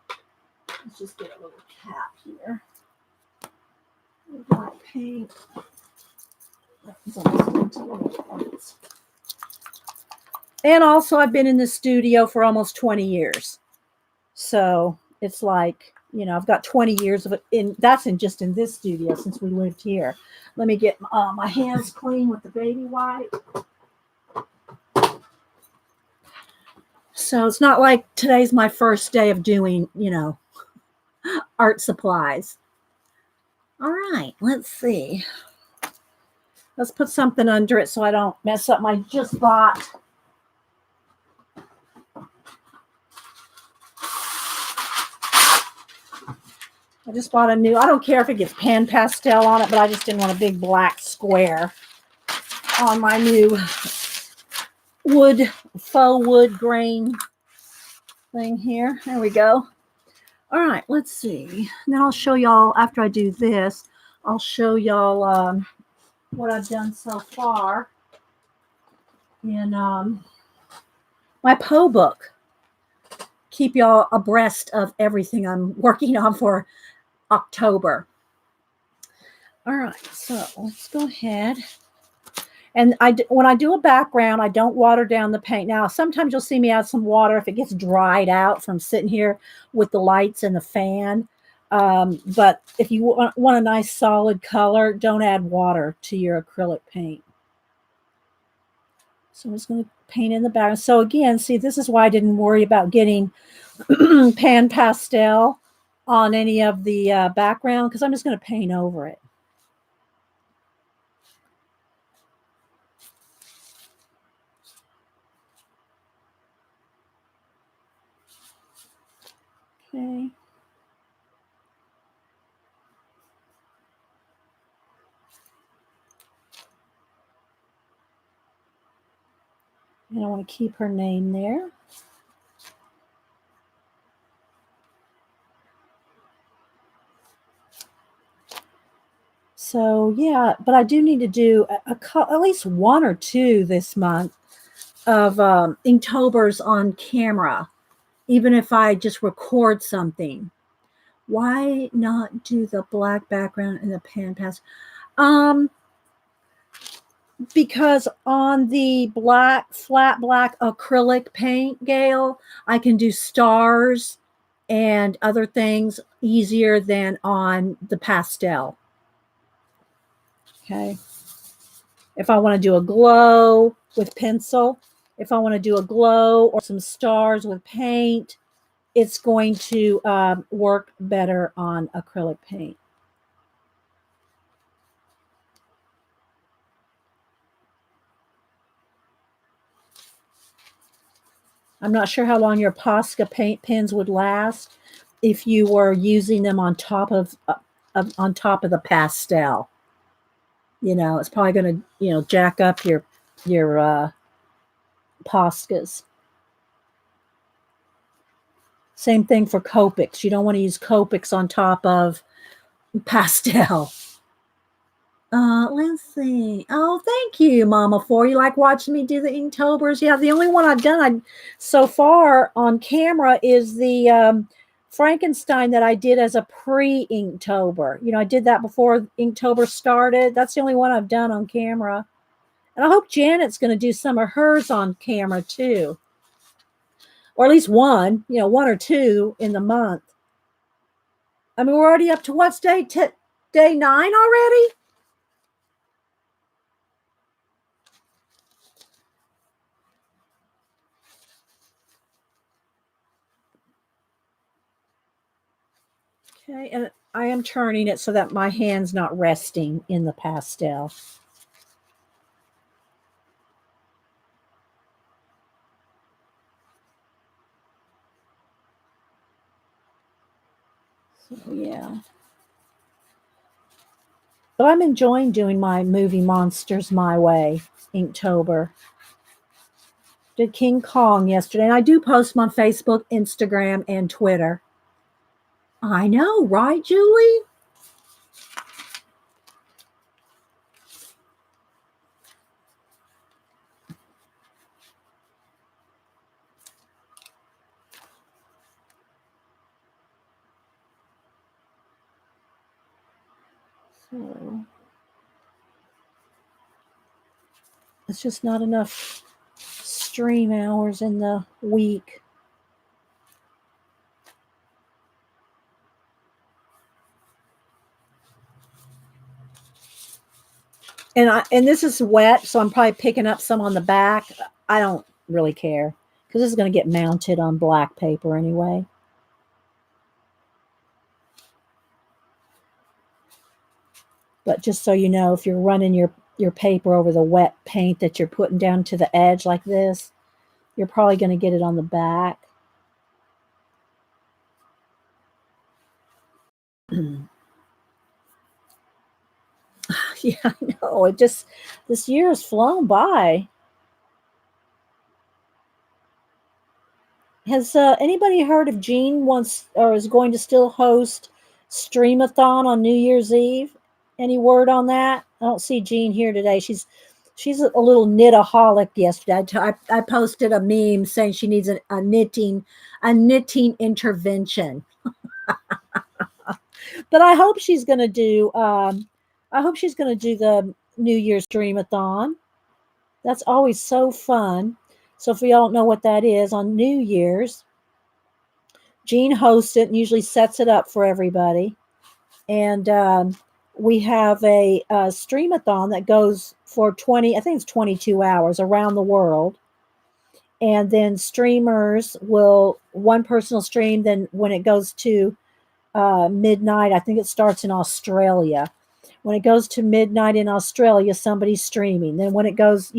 let's just get a little cap here. Black paint. And also, I've been in the studio for almost 20 years. So it's like, I've got 20 years of it. That's just in this studio since we lived here. Let me get my hands clean with the baby wipe. So it's not like today's my first day of doing, art supplies. All right, let's see. Let's put something under it so I don't mess up my just bought. I just bought a new, I don't care if it gets pan pastel on it, but I just didn't want a big black square on my new faux wood grain thing here. There we go. All right, let's see. Now I'll show y'all, after I do this, I'll show y'all what I've done so far in my Poe book. Keep y'all abreast of everything I'm working on for October. All right, so let's go ahead. And when I do a background, I don't water down the paint. Now, sometimes you'll see me add some water if it gets dried out from sitting here with the lights and the fan. But if you want a nice solid color, don't add water to your acrylic paint. So I'm just going to paint in the background. So again, see, this is why I didn't worry about getting pan pastel on any of the background, because I'm just going to paint over it. Okay. And I want to keep her name there. So yeah, but I do need to do at least one or two this month of Inktober's on camera, even if I just record something. Why not do the black background and the pan pastel? Because on the flat black acrylic paint, Gail, I can do stars and other things easier than on the pastel. Okay. If I want to do a glow with pencil, if I want to do a glow or some stars with paint, it's going to work better on acrylic paint. I'm not sure how long your Posca paint pens would last if you were using them on top of the pastel. It's probably going to jack up your Poscas. Same thing for Copics. You don't want to use Copics on top of pastel. Let's see. Oh, thank you, Mama, for you like watching me do the Inktober's. Yeah, the only one I've done so far on camera is the Frankenstein that I did as a pre-Inktober. I did that before Inktober started. That's the only one I've done on camera. And I hope Janet's going to do some of hers on camera too. Or at least one or two in the month. I mean, we're already up to what's day 9 already? Okay, and I am turning it so that my hand's not resting in the pastel. So, yeah. But I'm enjoying doing my movie monsters my way, Inktober. Did King Kong yesterday, and I do post them on Facebook, Instagram, and Twitter. I know, right, Julie? So it's just not enough stream hours in the week. And this is wet, so I'm probably picking up some on the back. I don't really care because this is going to get mounted on black paper anyway. But just so you know, if you're running your paper over the wet paint that you're putting down to the edge like this, you're probably going to get it on the back. Yeah, I know. This year has flown by. Has anybody heard if Jean wants or is going to still host Streamathon on New Year's Eve? Any word on that? I don't see Jean here today. She's a little knitaholic yesterday. I posted a meme saying she needs a knitting intervention. But I hope she's going to do. I hope she's going to do the New Year's Dreamathon. That's always so fun. So if y'all don't know what that is, on New Year's, Jean hosts it and usually sets it up for everybody. And we have a streamathon that goes for 22 hours around the world. And then streamers one person will stream. Then when it goes to midnight, I think it starts in Australia. When it goes to midnight in Australia, somebody's streaming. Then when it goes,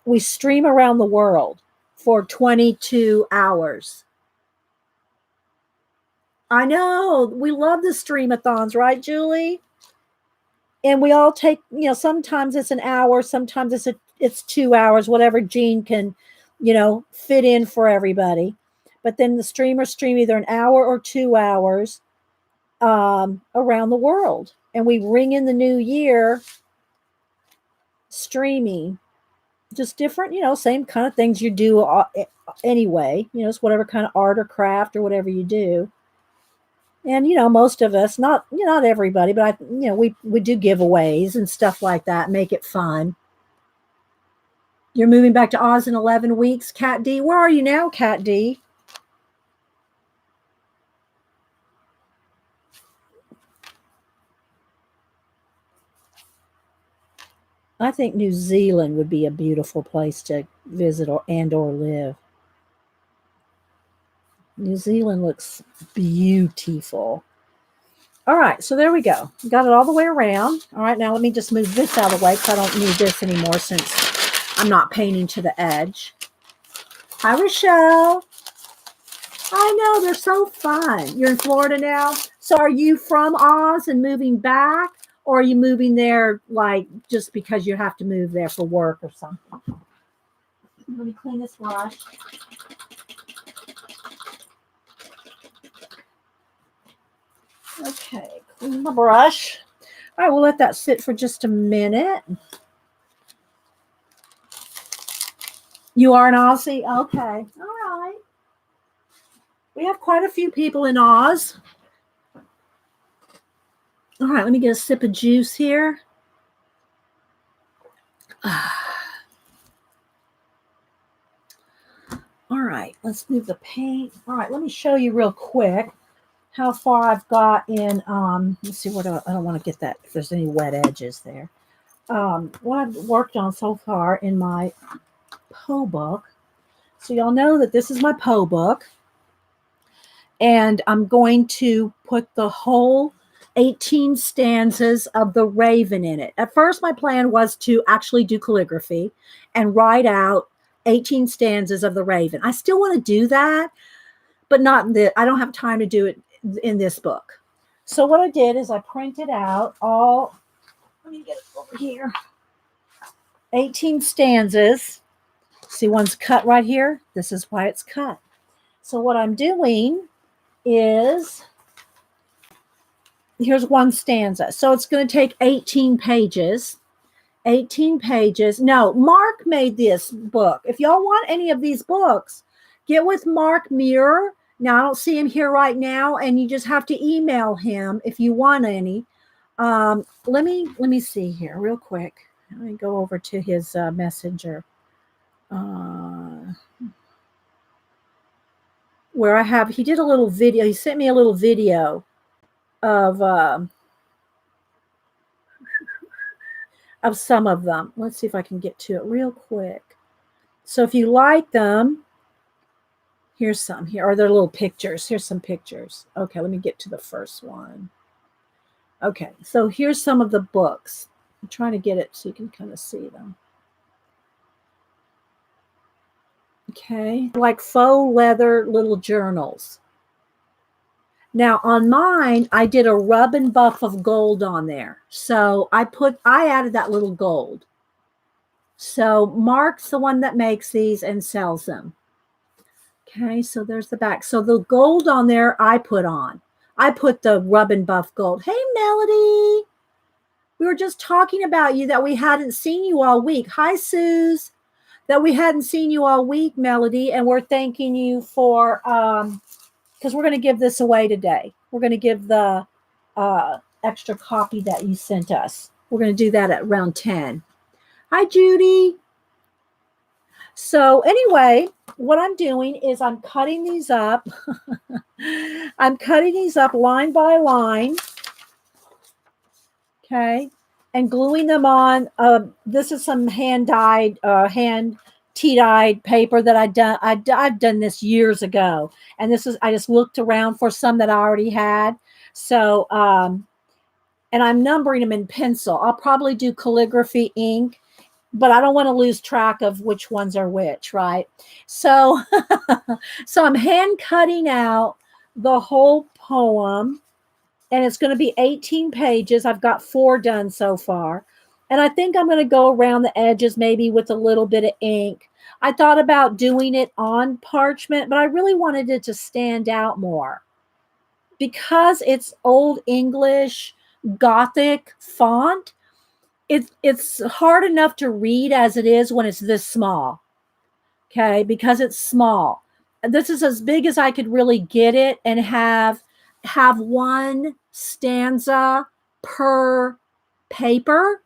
we stream around the world for 22 hours. I know. We love the streamathons, right, Julie? And we all take, sometimes it's an hour, sometimes it's 2 hours, whatever Jean can, fit in for everybody. But then the streamers stream either an hour or 2 hours around the world. And we ring in the new year streaming. Just different, same kind of things you do anyway. It's whatever kind of art or craft or whatever you do. And most of us, not everybody, but we do giveaways and stuff like that, make it fun. You're moving back to Oz in 11 weeks, Kat D. Where are you now, Kat D? I think New Zealand would be a beautiful place to visit or live. New Zealand looks beautiful. All right, so there we go. Got it all the way around. All right, now let me just move this out of the way because I don't need this anymore since I'm not painting to the edge. Hi, Rochelle. I know, they're so fun. You're in Florida now? So are you from Oz and moving back? Or are you moving there like just because you have to move there for work or something? Let me clean this brush. Okay, clean my brush. All right, we'll let that sit for just a minute. You are an Aussie? Okay, all right. We have quite a few people in Oz. All right, let me get a sip of juice here. All right, let's move the paint. All right, let me show you real quick how far I've got in, let's see, I don't want to get that, if there's any wet edges there. What I've worked on so far in my Poe book. So y'all know that this is my Poe book. And I'm going to put the whole 18 stanzas of The Raven in it. At first, my plan was to actually do calligraphy and write out 18 stanzas of The Raven. I still want to do that, but not in I don't have time to do it in this book. So what I did is I printed out all, let me get it over here, 18 stanzas. See, one's cut right here. This is why it's cut. So what I'm doing is, here's one stanza. So it's going to take 18 pages. 18 pages. No, Mark made this book. If y'all want any of these books, get with Mark Muir. Now, I don't see him here right now, and you just have to email him if you want any. Let me see here real quick. Let me go over to his messenger. Where he did a little video. He sent me a little video of some of them. Let's see if I can get to it real quick. So if you like them, here's some. Here are their little pictures. Here's some pictures. Okay, let me get to the first one. Okay, so here's some of the books. I'm trying to get it so you can kind of see them. Okay, like faux leather little journals. Now on mine, I did a rub and buff of gold on there. So I added that little gold. So Mark's the one that makes these and sells them. Okay, so there's the back. So the gold on there I put on. I put the rub and buff gold. Hey, Melody. We were just talking about you that we hadn't seen you all week. Hi, Suze. That we hadn't seen you all week, Melody, and we're thanking you for because we're going to give this away today. We're going to give the extra copy that you sent us. We're going to do that at around 10. Hi, Judy. So anyway, what I'm doing is I'm cutting these up. I'm cutting these up line by line. Okay. And gluing them on. This is some hand-dyed, hand tea-dyed paper that I've done this years ago. And this is, I just looked around for some that I already had. So, and I'm numbering them in pencil. I'll probably do calligraphy ink, but I don't want to lose track of which ones are which, right? So, so I'm hand cutting out the whole poem. And it's going to be 18 pages. I've got 4 done so far. And I think I'm going to go around the edges maybe with a little bit of ink. I thought about doing it on parchment, but I really wanted it to stand out more. Because it's Old English Gothic font, it's hard enough to read as it is when it's this small. Okay, because it's small. This is as big as I could really get it and have one stanza per paper.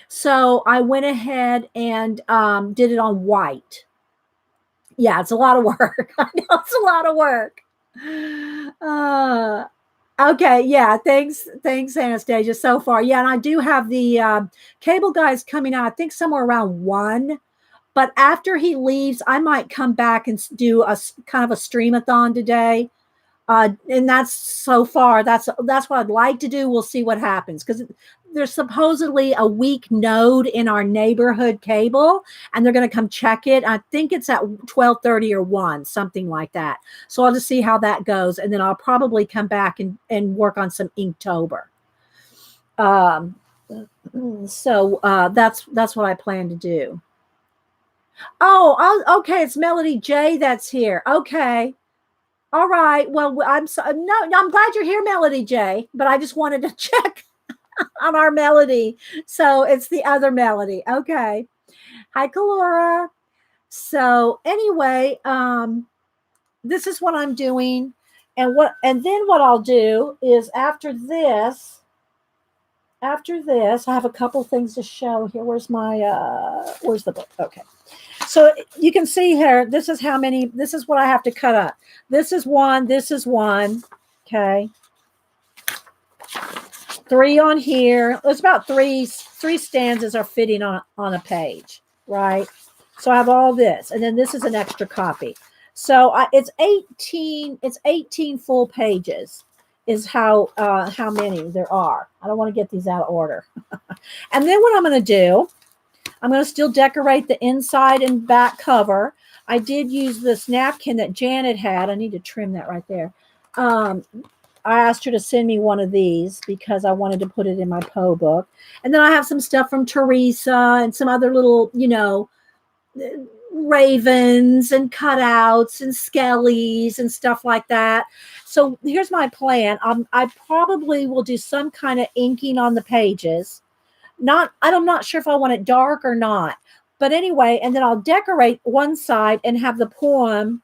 So I went ahead and did it on white. Yeah, it's a lot of work. I know it's a lot of work. Okay, yeah, thanks, Anastasia, so far. Yeah, and I do have the cable guys coming out, I think somewhere around 1. But after he leaves, I might come back and do a kind of a streamathon today. And that's so far, that's what I'd like to do. We'll see what happens because there's supposedly a weak node in our neighborhood cable, and they're going to come check it. I think it's at 12:30 or 1, something like that. So I'll just see how that goes, and then I'll probably come back and work on some Inktober. Um, so that's what I plan to do. Oh, okay. It's Melody J that's here. Okay. All right. Well, I'm so, no, I'm glad you're here, Melody J. But I just wanted to check on our Melody. So it's the other Melody. Okay. Hi, Kalora. So anyway, this is what I'm doing, and then what I'll do is after this, I have a couple things to show here. Where's the book? Okay. So you can see here, this is what I have to cut up. This is one, okay. 3 on here. There's about three stanzas are fitting on a page, right? So I have all this, and then this is an extra copy. So it's 18 full pages is how many there are. I don't want to get these out of order. And then what I'm going to do, I'm going to still decorate the inside and back cover. I did use this napkin that Janet had. I need to trim that right there. I asked her to send me one of these because I wanted to put it in my Poe book. And then I have some stuff from Teresa and some other little, ravens and cutouts and skellies and stuff like that. So here's my plan. I probably will do some kind of inking on the pages. I'm not sure if I want it dark or not. But anyway, and then I'll decorate one side and have the poem.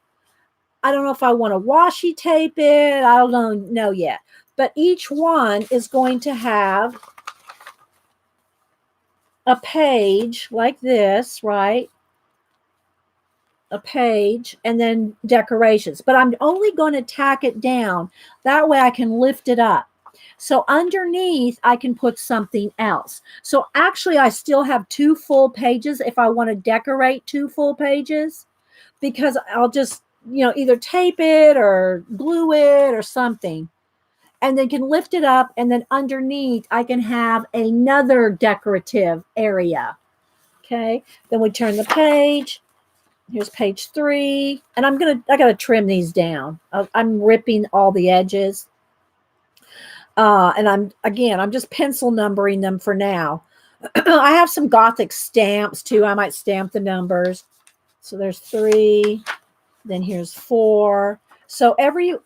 I don't know if I want to washi tape it. I don't know yet. But each one is going to have a page like this, right? A page and then decorations. But I'm only going to tack it down. That way I can lift it up. So underneath, I can put something else. So actually, I still have 2 full pages if I want to decorate 2 full pages, because I'll just, either tape it or glue it or something, and then can lift it up. And then underneath, I can have another decorative area. Okay. Then we turn the page. Here's page 3. And I got to trim these down. I'm ripping all the edges. And I'm just pencil numbering them for now. I have some Gothic stamps too. I might stamp the numbers. So there's 3, then here's 4. So every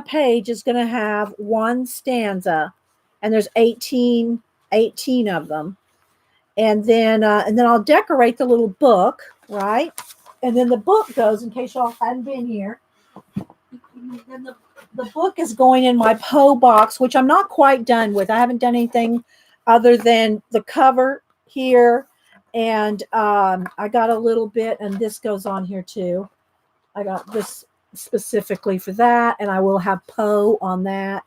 page is going to have 1 stanza, and there's 18 of them. And then I'll decorate the little book, right? And then the book goes, in case y'all hadn't been here. Then the book is going in my Poe box, which I'm not quite done with. I haven't done anything other than the cover here. And I got a little bit, and this goes on here too. I got this specifically for that, and I will have Poe on that.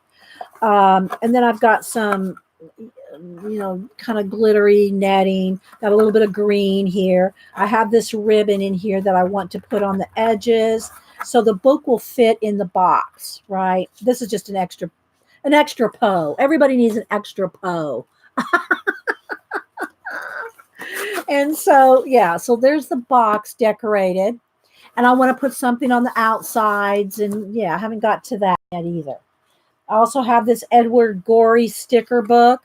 And then I've got some, kind of glittery netting. Got a little bit of green here. I have this ribbon in here that I want to put on the edges, so the book will fit in the box, right? This is just an extra Poe. Everybody needs an extra Poe. And so, so there's the box decorated. And I want to put something on the outsides. And I haven't got to that yet either. I also have this Edward Gorey sticker book.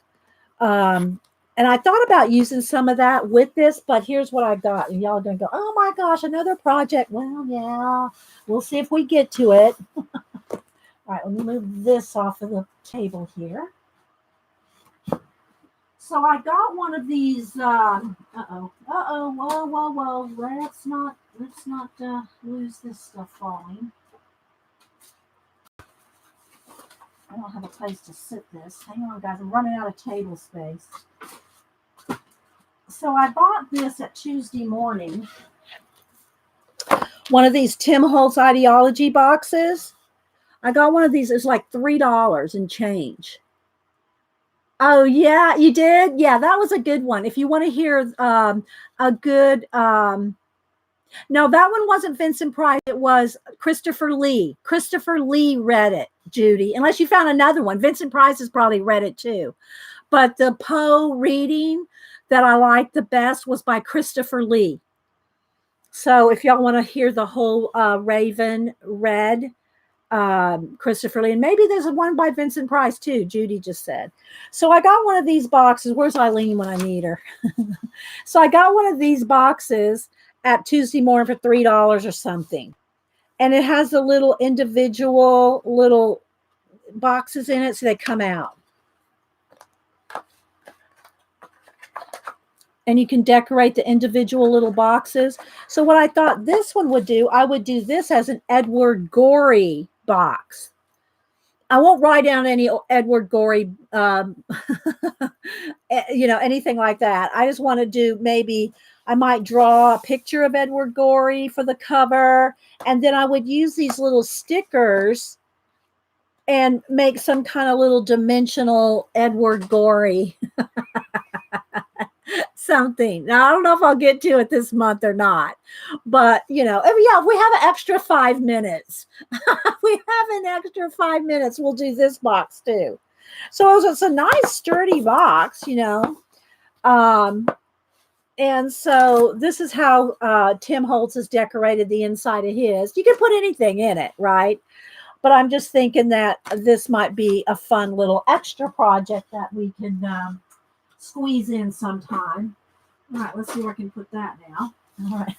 And I thought about using some of that with this, but here's what I got. And y'all are going to go, oh my gosh, another project. Well, yeah, we'll see if we get to it. All right, let me move this off of the table here. So I got one of these, whoa. Let's not lose this stuff falling. I don't have a place to sit this. Hang on, guys, I'm running out of table space. So I bought this at Tuesday morning. One of these Tim Holtz ideology boxes. I got one of these. It's like $3 and change. Oh yeah, you did? Yeah, that was a good one. If you want to hear a good no, that one wasn't Vincent Price. It was Christopher Lee. Christopher Lee read it, Judy. Unless you found another one. Vincent Price has probably read it too. But the Poe reading that I liked the best was by Christopher Lee. So if y'all want to hear the whole Raven read, Christopher Lee, and maybe there's one by Vincent Price too, Judy just said. So I got one of these boxes. Where's Eileen when I need her? So I got one of these boxes at Tuesday morning for $3 or something. And it has the little individual little boxes in it, so they come out. And you can decorate the individual little boxes. So what I thought this one would do, I would do this as an Edward Gorey box. I won't write down any Edward Gorey, anything like that. I just want to do maybe I might draw a picture of Edward Gorey for the cover. And then I would use these little stickers and make some kind of little dimensional Edward Gorey something. Now, I don't know if I'll get to it this month or not, but we have an extra 5 minutes. We have an extra 5 minutes. We'll do this box too. So it's a nice sturdy box, and so this is how Tim Holtz has decorated the inside of his. You can put anything in it, right? But I'm just thinking that this might be a fun little extra project that we can squeeze in sometime. All right, let's see where I can put that now. All right.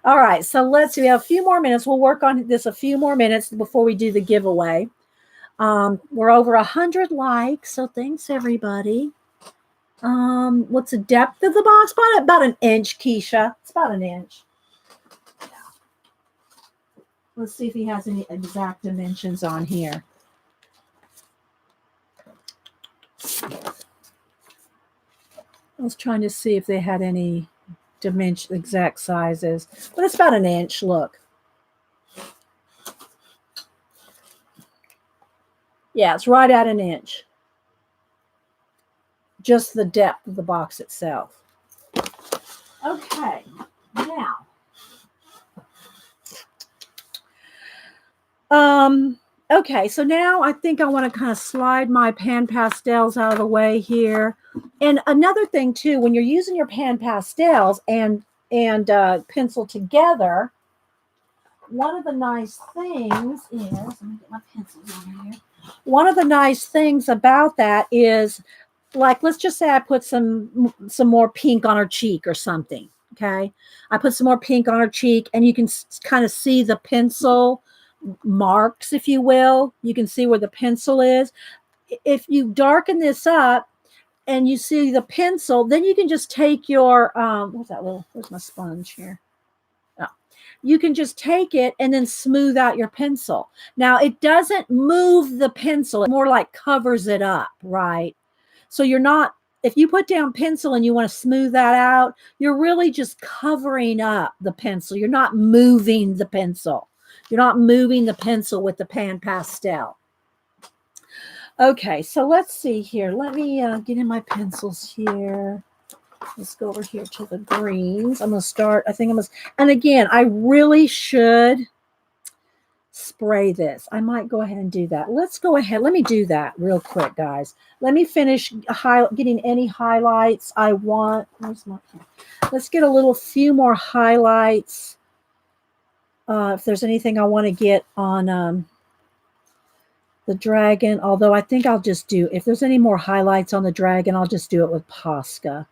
All right, so let's see. We have a few more minutes. We'll work on this a few more minutes before we do the giveaway. We're over 100 likes, so thanks everybody. What's the depth of the box? About an inch, Keisha. It's about an inch. Yeah. Let's see if he has any exact dimensions on here. I was trying to see if they had any exact sizes, but it's about an inch. Look. Yeah, it's right at an inch. Just the depth of the box itself. Okay, now. Okay, so now I think I want to kind of slide my pan pastels out of the way here. And another thing too, when you're using your pan pastels and pencil together, one of the nice things is, let me get my pencils over here. One of the nice things about that is, like, let's just say I put some more pink on her cheek or something. Okay, I put some more pink on her cheek, and you can kind of see the pencil marks, if you will. You can see where the pencil is. If you darken this up and you see the pencil, then you can just take your where's my sponge here? Oh. You can just take it and then smooth out your pencil. Now, it doesn't move the pencil. It more like covers it up, right? So you're not, if you put down pencil and you want to smooth that out, you're really just covering up the pencil. You're not moving the pencil. You're not moving the pencil with the pan pastel. Okay, so let's see here. Let me get in my pencils here. Let's go over here to the greens. I'm going to start. And again, I really should spray this. I might go ahead and do that. Let's go ahead. Let me do that real quick, guys. Let me finish getting any highlights I want. Where's my pen? Let's get a few more highlights. If there's anything I want to get on the dragon, although I think I'll just do, if there's any more highlights on the dragon, I'll just do it with Posca.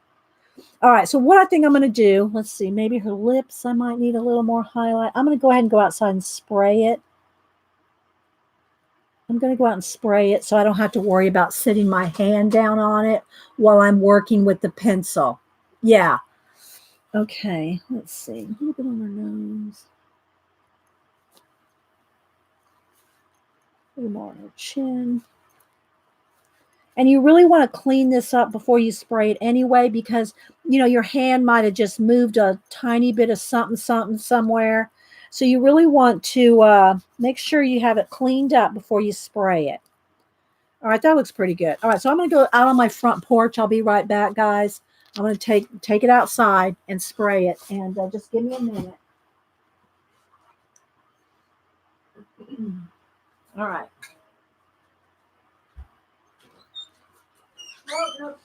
All right, so what I think I'm going to do, let's see, maybe her lips, I might need a little more highlight. I'm going to go ahead and go outside and spray it. I'm going to go out and spray it so I don't have to worry about sitting my hand down on it while I'm working with the pencil. Yeah. Okay, let's see. A little bit on her nose. A little more on her chin. And you really want to clean this up before you spray it anyway, because, your hand might have just moved a tiny bit of something somewhere. So you really want to make sure you have it cleaned up before you spray it. All right, that looks pretty good. All right, so I'm going to go out on my front porch. I'll be right back, guys. I'm going to take it outside and spray it, and just give me a minute. All right. No, no,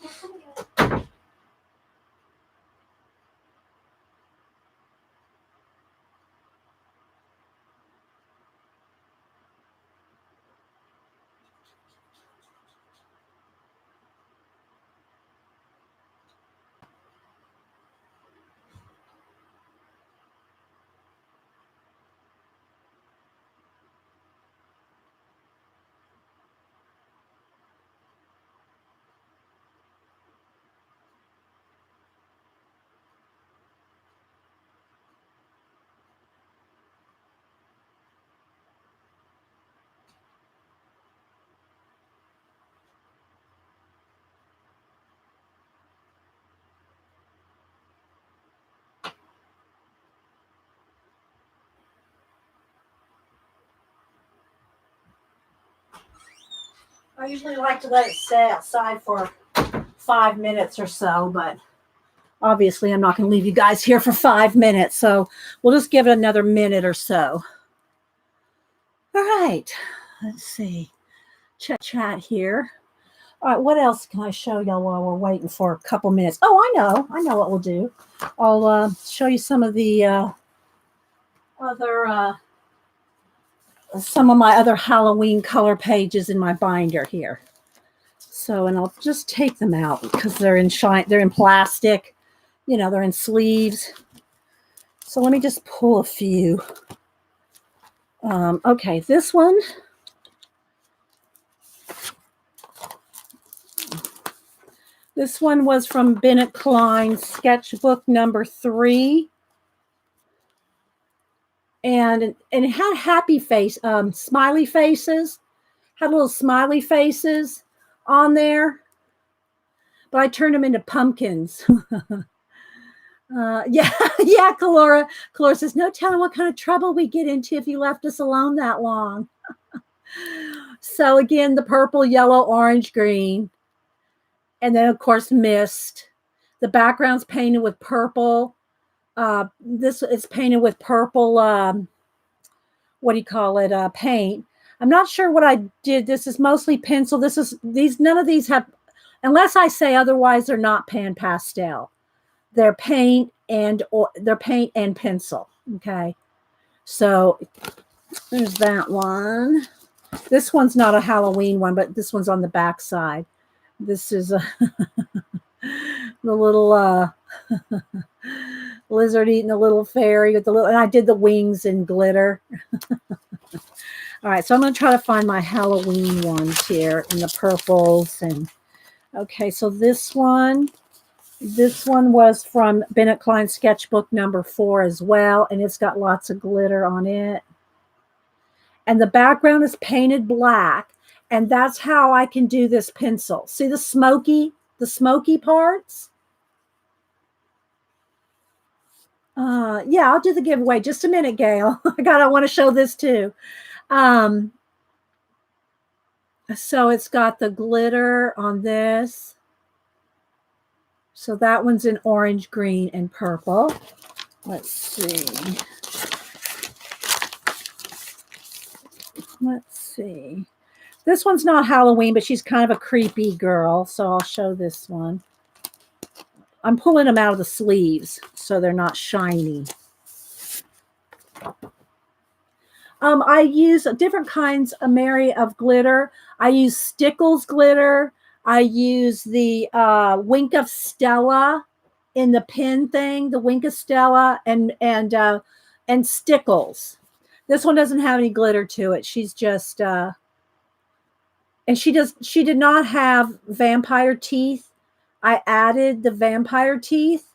I usually like to let it stay outside for 5 minutes or so, but obviously I'm not going to leave you guys here for 5 minutes, so we'll just give it another minute or so. All right, let's see. Chat here. All right, what else can I show y'all while we're waiting for a couple minutes? Oh, I know what we'll do. I'll show you some of the some of my other Halloween color pages in my binder here. So, and I'll just take them out because they're in plastic, they're in sleeves. So let me just pull a few. Okay, this one. This one was from Bennett Klein sketchbook number 3. And it had happy face, smiley faces, had little smiley faces on there, but I turned them into pumpkins. Yeah, Kalora says, no telling what kind of trouble we get into if you left us alone that long. So again, the purple, yellow, orange, green, and then of course mist. The background's painted with purple. This is painted with purple, paint. I'm not sure what I did. This is mostly pencil. None of these have, unless I say otherwise, they're not pan pastel. They're paint and pencil. Okay. So there's that one. This one's not a Halloween one, but this one's on the back side. This is the little lizard eating the little fairy with and I did the wings in glitter. All right, so I'm going to try to find my Halloween ones here in the purples. And okay, so this one was from Bennett Klein sketchbook number 4 as well, and it's got lots of glitter on it. And the background is painted black, and that's how I can do this pencil. See the smoky parts? Yeah, I'll do the giveaway. Just a minute, Gail. I want to show this too. So it's got the glitter on this. So that one's in orange, green, and purple. Let's see. This one's not Halloween, but she's kind of a creepy girl. So I'll show this one. I'm pulling them out of the sleeves so they're not shiny. I use different kinds of glitter. I use Stickles glitter. I use the Wink of Stella in the pin thing, the Wink of Stella, and Stickles. This one doesn't have any glitter to it. She's just and she did not have vampire teeth. I added the vampire teeth.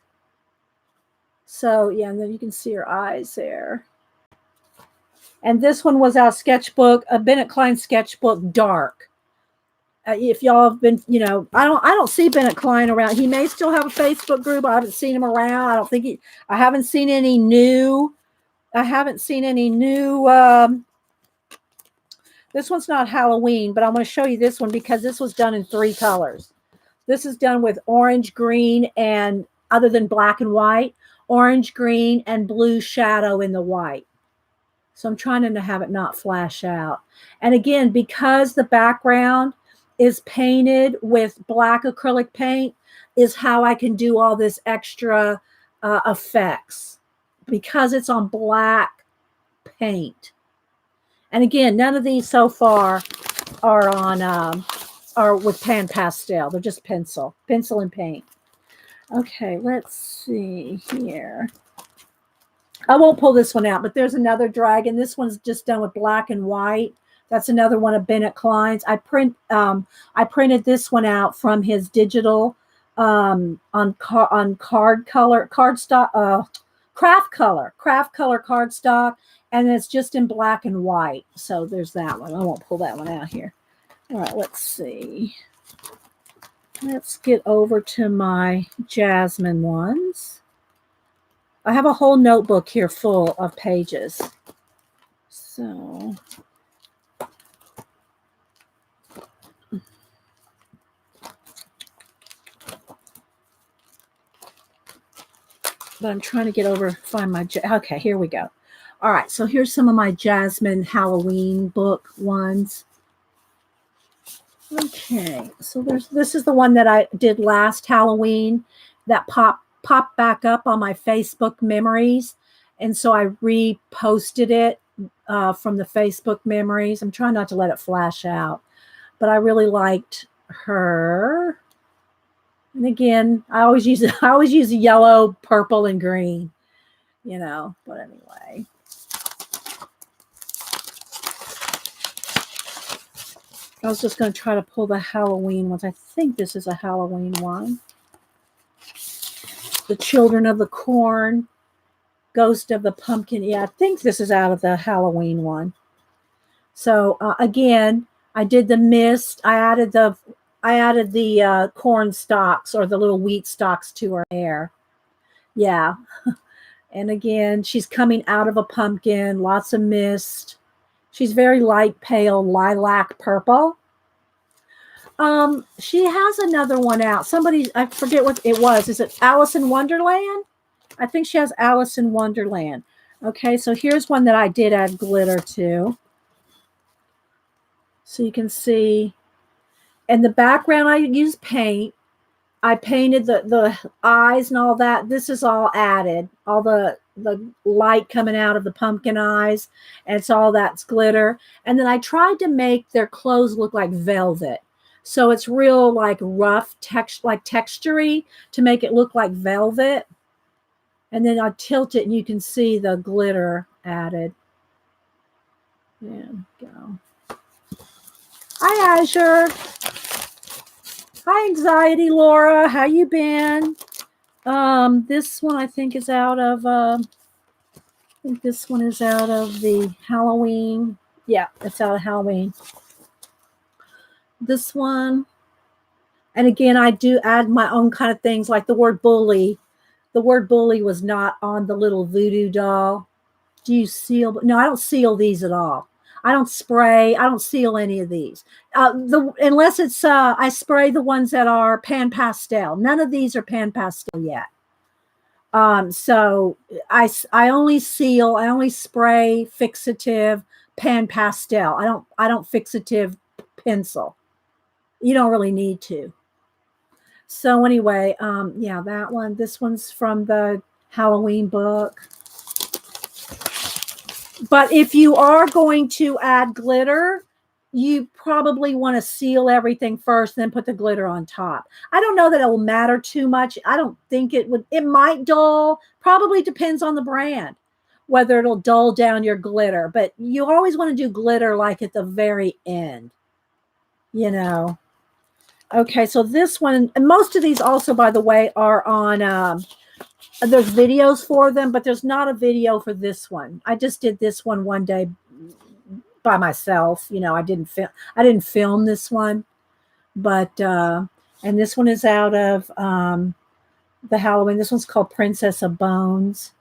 So yeah, and then you can see her eyes there. And this one was our sketchbook, a Bennett Klein sketchbook dark. If y'all have been, I don't see Bennett Klein around. He may still have a Facebook group. I haven't seen him around. I haven't seen any new I haven't seen any new, this one's not Halloween, but I'm going to show you this one because this was done in 3 colors. This is done with orange, green, and other than black and white, orange, green, and blue shadow in the white. So I'm trying to have it not flash out. And again, because the background is painted with black acrylic paint, is how I can do all this extra effects because it's on black paint. And again, none of these so far are on are with pan pastel. They're just pencil and paint. Okay, let's see here. I won't pull this one out, but there's another dragon. This one's just done with black and white. That's another one of Bennett Klein's. I printed this one out from his digital on card color, cardstock, craft color cardstock, and it's just in black and white. So there's that one. I won't pull that one out here. All right, let's see. Let's get over to my Jasmine ones. I have a whole notebook here full of pages. So but I'm trying to get over, find my, okay, here we go. All right, so here's some of my Jasmine Halloween book ones. Okay, so this is the one that I did last Halloween that popped back up on my Facebook memories. And so I reposted it from the Facebook memories. I'm trying not to let it flash out, but I really liked her. And again, I always use yellow, purple, and green, you know, but anyway. I was just going to try to pull the Halloween ones. I think this is a Halloween one. The Children of the Corn, Ghost of the Pumpkin. Yeah, I think this is out of the Halloween one. So again, I did the mist. I added the corn stalks or the little wheat stalks to her hair. Yeah. And again, she's coming out of a pumpkin, lots of mist. She's very light, pale, lilac purple. She has another one out. Somebody, I forget what it was. Is it Alice in Wonderland? I think she has Alice in Wonderland. Okay, so here's one that I did add glitter to. So you can see. In the background, I used paint. I painted the eyes and all that. This is all added. All the light coming out of the pumpkin eyes. And it's all that's glitter. And then I tried to make their clothes look like velvet. So it's real like rough, textury to make it look like velvet. And then I tilt it and you can see the glitter added. There we go. Hi, Azure. Hi, Anxiety Laura. How you been? This one I think is out of this one is out of the Halloween. Yeah, it's out of Halloween. This one. And again, I do add my own kind of things like the word bully. The word bully was not on the little voodoo doll. Do you seal? No, I don't seal these at all. I don't spray. I don't seal any of these. Unless it's I spray the ones that are pan pastel. None of these are pan pastel yet. So I only seal. I only spray fixative pan pastel. I don't fixative pencil. You don't really need to. So anyway, yeah, that one. This one's from the Halloween book. But if you are going to add glitter, you probably want to seal everything first, then put the glitter on top. I don't know that it will matter too much. I don't think it would. It might dull. Probably depends on the brand, whether it'll dull down your glitter. But you always want to do glitter like at the very end, you know. Okay, so this one, and most of these also, by the way, are on there's videos for them, but there's not a video for this one. I just did this one day by myself. You know, I didn't film this one, but and this one is out of the Halloween. This one's called Princess of Bones.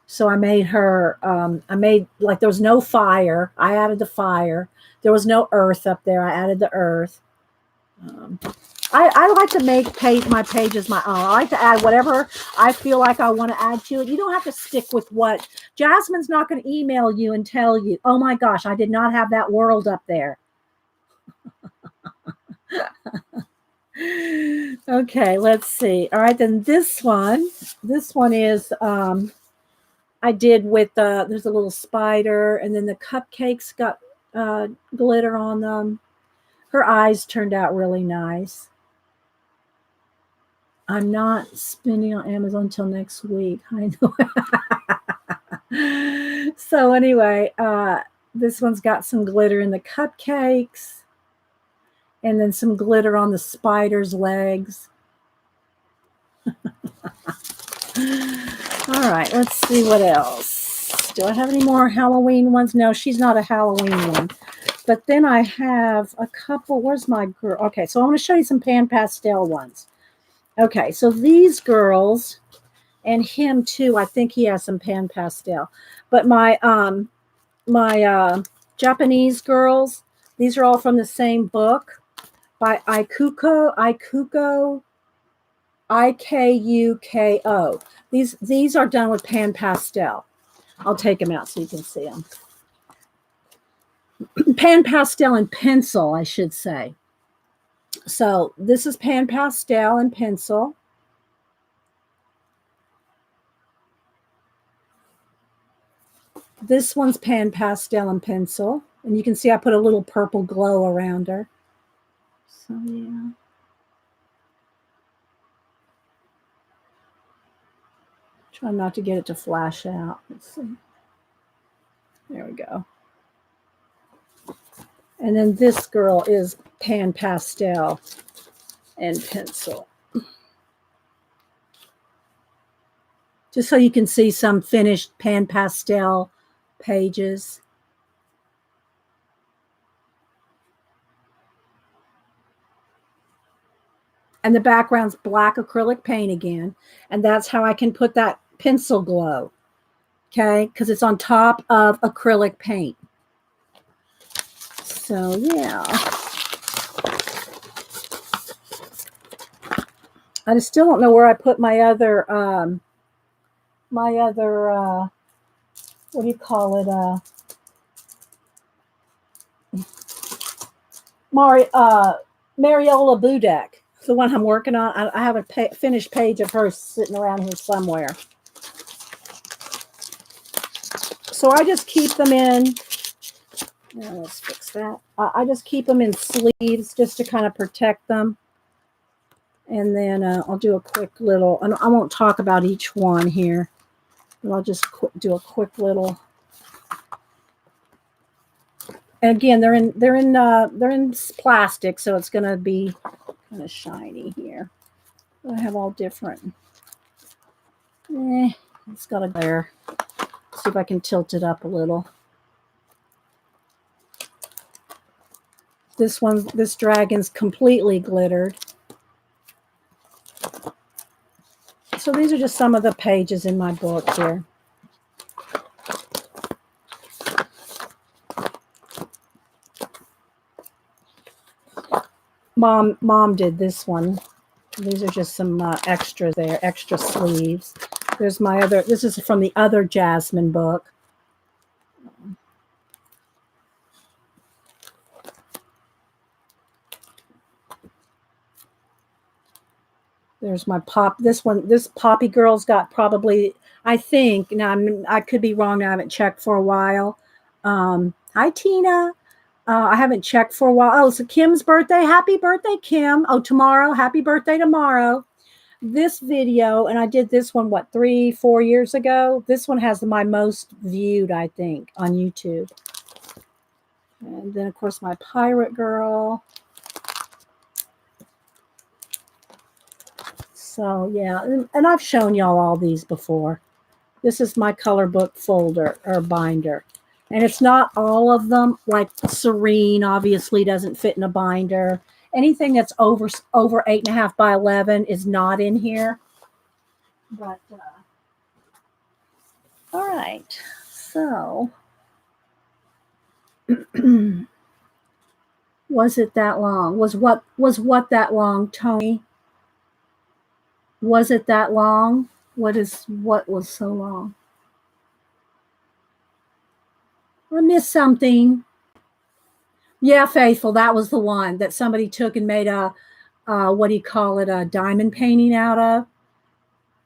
So I made her, I made like there was no fire. I added the fire. There was no earth up there. I added the earth. Um, I like to make my pages my own. I like to add whatever I feel like I want to add to it. You don't have to stick with what Jasmine's not going to email you and tell you, oh my gosh, I did not have that world up there. Okay, let's see. All right, then this one is I did with there's a little spider, and then the cupcakes got glitter on them. Her eyes turned out really nice. I'm not spending on Amazon until next week. I know. So anyway, this one's got some glitter in the cupcakes, and then some glitter on the spider's legs. All right, let's see what else. Do I have any more Halloween ones? No, she's not a Halloween one. But then I have a couple. Where's my girl? Okay, so I want to show you some pan pastel ones. Okay, so these girls and him too. I think he has some pan pastel. But my Japanese girls, these are all from the same book by Ikuko. Ikuko. These are done with pan pastel. I'll take them out so you can see them. Pan pastel and pencil, I should say. So this is pan pastel and pencil. This one's pan pastel and pencil. And you can see I put a little purple glow around her. So yeah. Try not to get it to flash out. Let's see. There we go. And then this girl is pan pastel and pencil. Just so you can see some finished pan pastel pages. And the background's black acrylic paint again. And that's how I can put that pencil glow. Okay, because it's on top of acrylic paint. So yeah. I just still don't know where I put my other what do you call it? Mariola Budek, the one I'm working on. I have a finished page of her sitting around here somewhere. So I just keep them in. Now let's fix that. I just keep them in sleeves just to kind of protect them. And then I'll do a quick little, I won't talk about each one here, but I'll just do a quick little. And again, they're in plastic, so it's going to be kind of shiny here. I have all different. It's got a glare. See if I can tilt it up a little. This dragon's completely glittered. So these are just some of the pages in my book here. Mom did this one. These are just some extras there, extra sleeves. There's my other, this is from the other Jasmine book. There's my this Poppy Girl's got probably, I think, now I could be wrong, I haven't checked for a while. Hi, Tina. I haven't checked for a while. Oh, so Kim's birthday. Happy birthday, Kim. Oh, tomorrow. Happy birthday tomorrow. This video, and I did this one, 3-4 years ago. This one has my most viewed, I think, on YouTube. And then, of course, my Pirate Girl. So, yeah, and I've shown y'all all these before. This is my color book folder or binder. And it's not all of them. Like Serene obviously doesn't fit in a binder. Anything that's over 8.5 by 11 is not in here. But All right. So, was it that long? Was what that long, Tony? Was it that long? What was so long? I missed something. Yeah, Faithful. That was the one that somebody took and made a what do you call it? A diamond painting out of.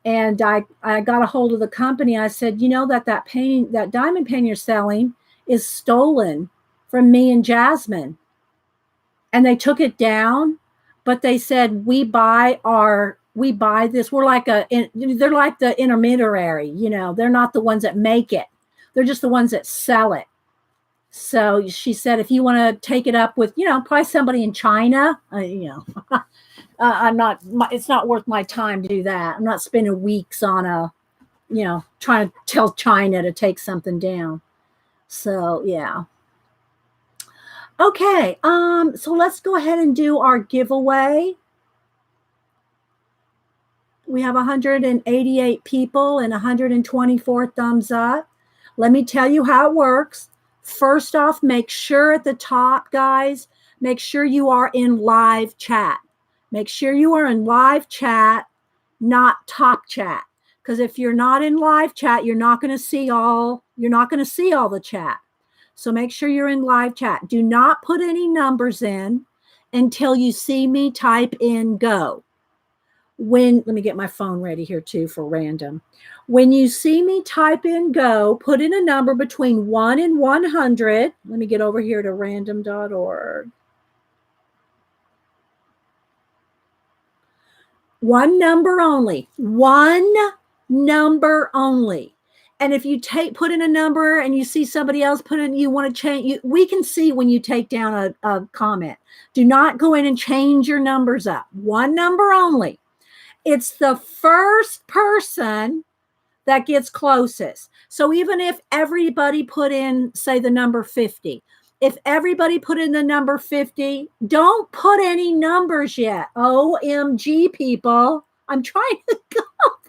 And I got a hold of the company. I said, you know that painting, that diamond painting you're selling, is stolen from me and Jasmine. And they took it down, but they said we buy this. We're like they're like the intermediary. They're not the ones that make it. They're just the ones that sell it. So she said, if you want to take it up with, probably somebody in China, I'm not, it's not worth my time to do that. I'm not spending weeks on trying to tell China to take something down. So, yeah. Okay. So let's go ahead and do our giveaway. We have 188 people and 124 thumbs up. Let me tell you how it works. First off, make sure at the top, guys, make sure you are in live chat. Make sure you are in live chat, not top chat. Because if you're not in live chat, you're not going to see all the chat. So make sure you're in live chat. Do not put any numbers in until you see me type in go. Let me get my phone ready here too for random. When you see me type in go, put in a number between 1 and 100. Let me get over here to random.org. One number only. One number only. And if you put in a number and you see somebody else put in, you want to change, we can see when you take down a comment. Do not go in and change your numbers up. One number only. It's the first person that gets closest. So even if everybody put in, say, the number 50, if everybody put in the number 50, don't put any numbers yet. OMG, people. I'm trying to go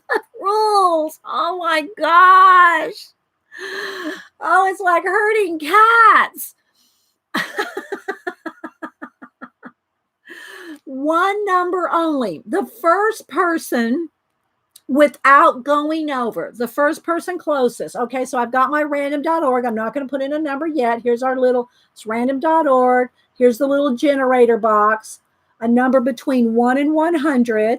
the rules. Oh my gosh. Oh, it's like herding cats. One number only. The first person without going over, the first person closest. Okay, so I've got my random.org. I'm not going to put in a number yet. Here's our it's random.org. Here's the little generator box. A number between 1 and 100.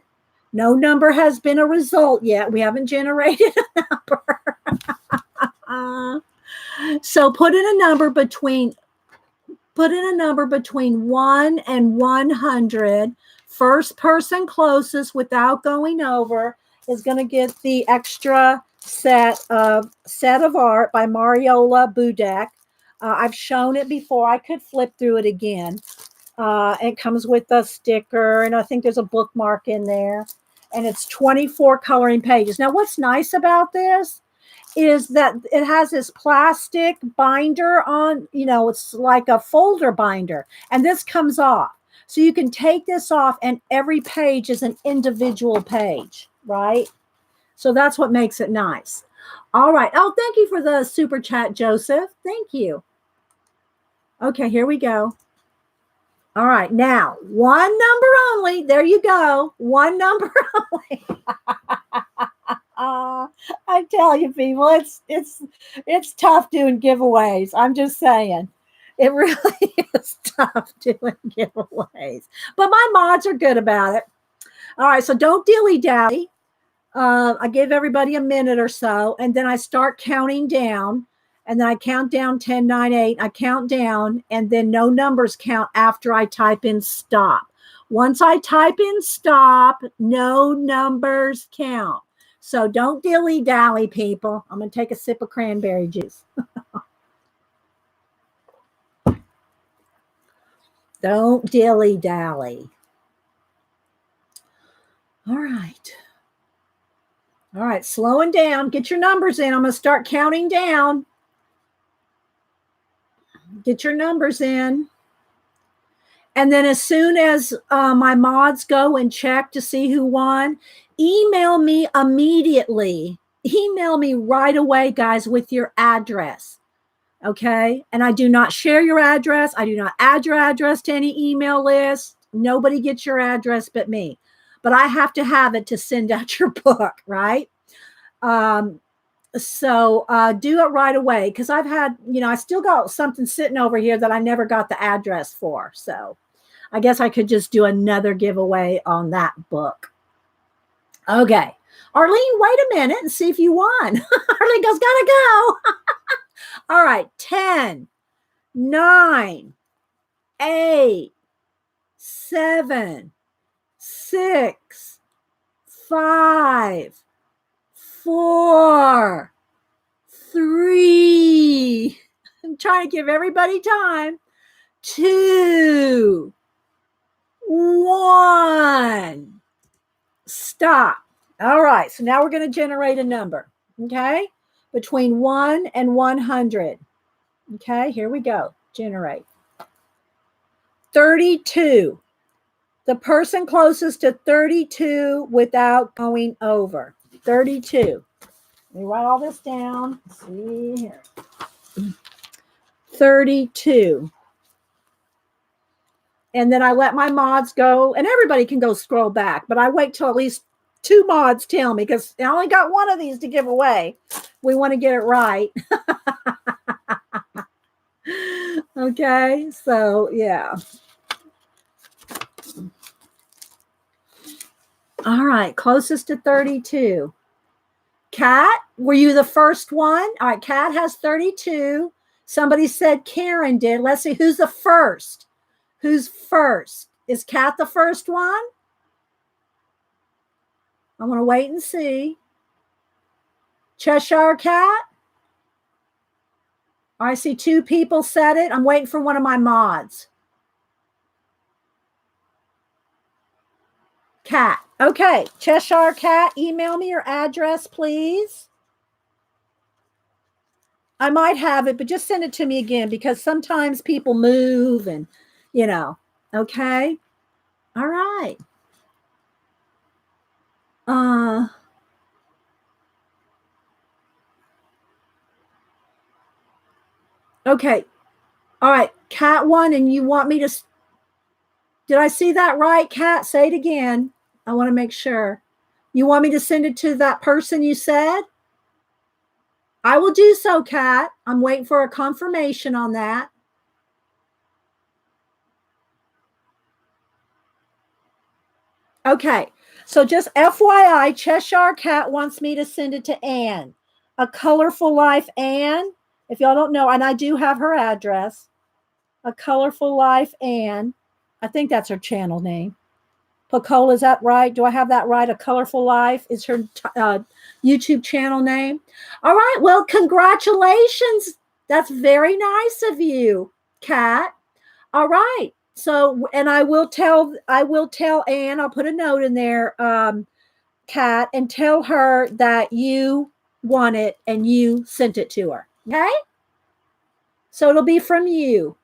No number has been a result yet. We haven't generated a number. So put in a number between 1 and 100. First person closest without going over is going to get the extra set of art by Mariola Budek. I've shown it before. I could flip through it again. It comes with a sticker, and I think there's a bookmark in there. And it's 24 coloring pages. Now, what's nice about this is that it has this plastic binder on, it's like a folder binder, and this comes off. So you can take this off, and every page is an individual page, right? So that's what makes it nice. All right. Oh, thank you for the super chat, Joseph. Thank you. Okay, here we go. All right. Now, one number only. There you go. One number only. I tell you, people, it's tough doing giveaways. I'm just saying. It really is tough doing giveaways. But my mods are good about it. All right, so don't dilly-dally. I give everybody a minute or so, and then I start counting down. And then I count down 10, 9, 8. I count down, and then no numbers count after I type in stop. Once I type in stop, no numbers count. So don't dilly-dally, people. I'm going to take a sip of cranberry juice. Don't dilly-dally. All right. All right, slowing down. Get your numbers in. I'm going to start counting down. Get your numbers in. And then as soon as my mods go and check to see who won, email me immediately email me right away, guys, with your address. Okay. And I do not share your address. I do not add your address to any email list. Nobody gets your address but me. But I have to have it to send out your book, right? So do it right away, because I've had, I still got something sitting over here that I never got the address for. So I guess I could just do another giveaway on that book. Okay. Arlene, wait a minute and see if you won. Arlene goes, gotta go. All right. 10, 9, 8, 7, 6, 5, 4, 3. I'm trying to give everybody time. 2, 1. Stop. All right. So now we're going to generate a number. Okay. Between 1 and 100. Okay. Here we go. Generate. 32. The person closest to 32 without going over. 32. Let me write all this down. Let's see here. 32. And then I let my mods go, and everybody can go scroll back, but I wait till at least 2 mods tell me, because I only got one of these to give away. We want to get it right. Okay, so yeah. All right, closest to 32. Kat, were you the first one? All right, Kat has 32. Somebody said Karen did. Let's see, who's the first? Who's first? Is Kat the first one? I want to wait and see. Cheshire Cat? I see 2 people said it. I'm waiting for one of my mods. Cat. Okay. Cheshire Cat, email me your address, please. I might have it, but just send it to me again, because sometimes people move and, okay. All right. Okay. All right. Cat 1, and you want me to, did I see that right, Cat? Say it again. I want to make sure. You want me to send it to that person you said? I will do so, Kat. I'm waiting for a confirmation on that. Okay. So just FYI, Cheshire Cat wants me to send it to Anne. A Colorful Life Anne. If y'all don't know, and I do have her address. A Colorful Life Anne. I think that's her channel name. Pacola, is that right? Do I have that right? A Colorful Life is her YouTube channel name. All right. Well, congratulations. That's very nice of you, Kat. All right. So, and I will tell Anne, I'll put a note in there, Kat, and tell her that you want it and you sent it to her. Okay. So it'll be from you.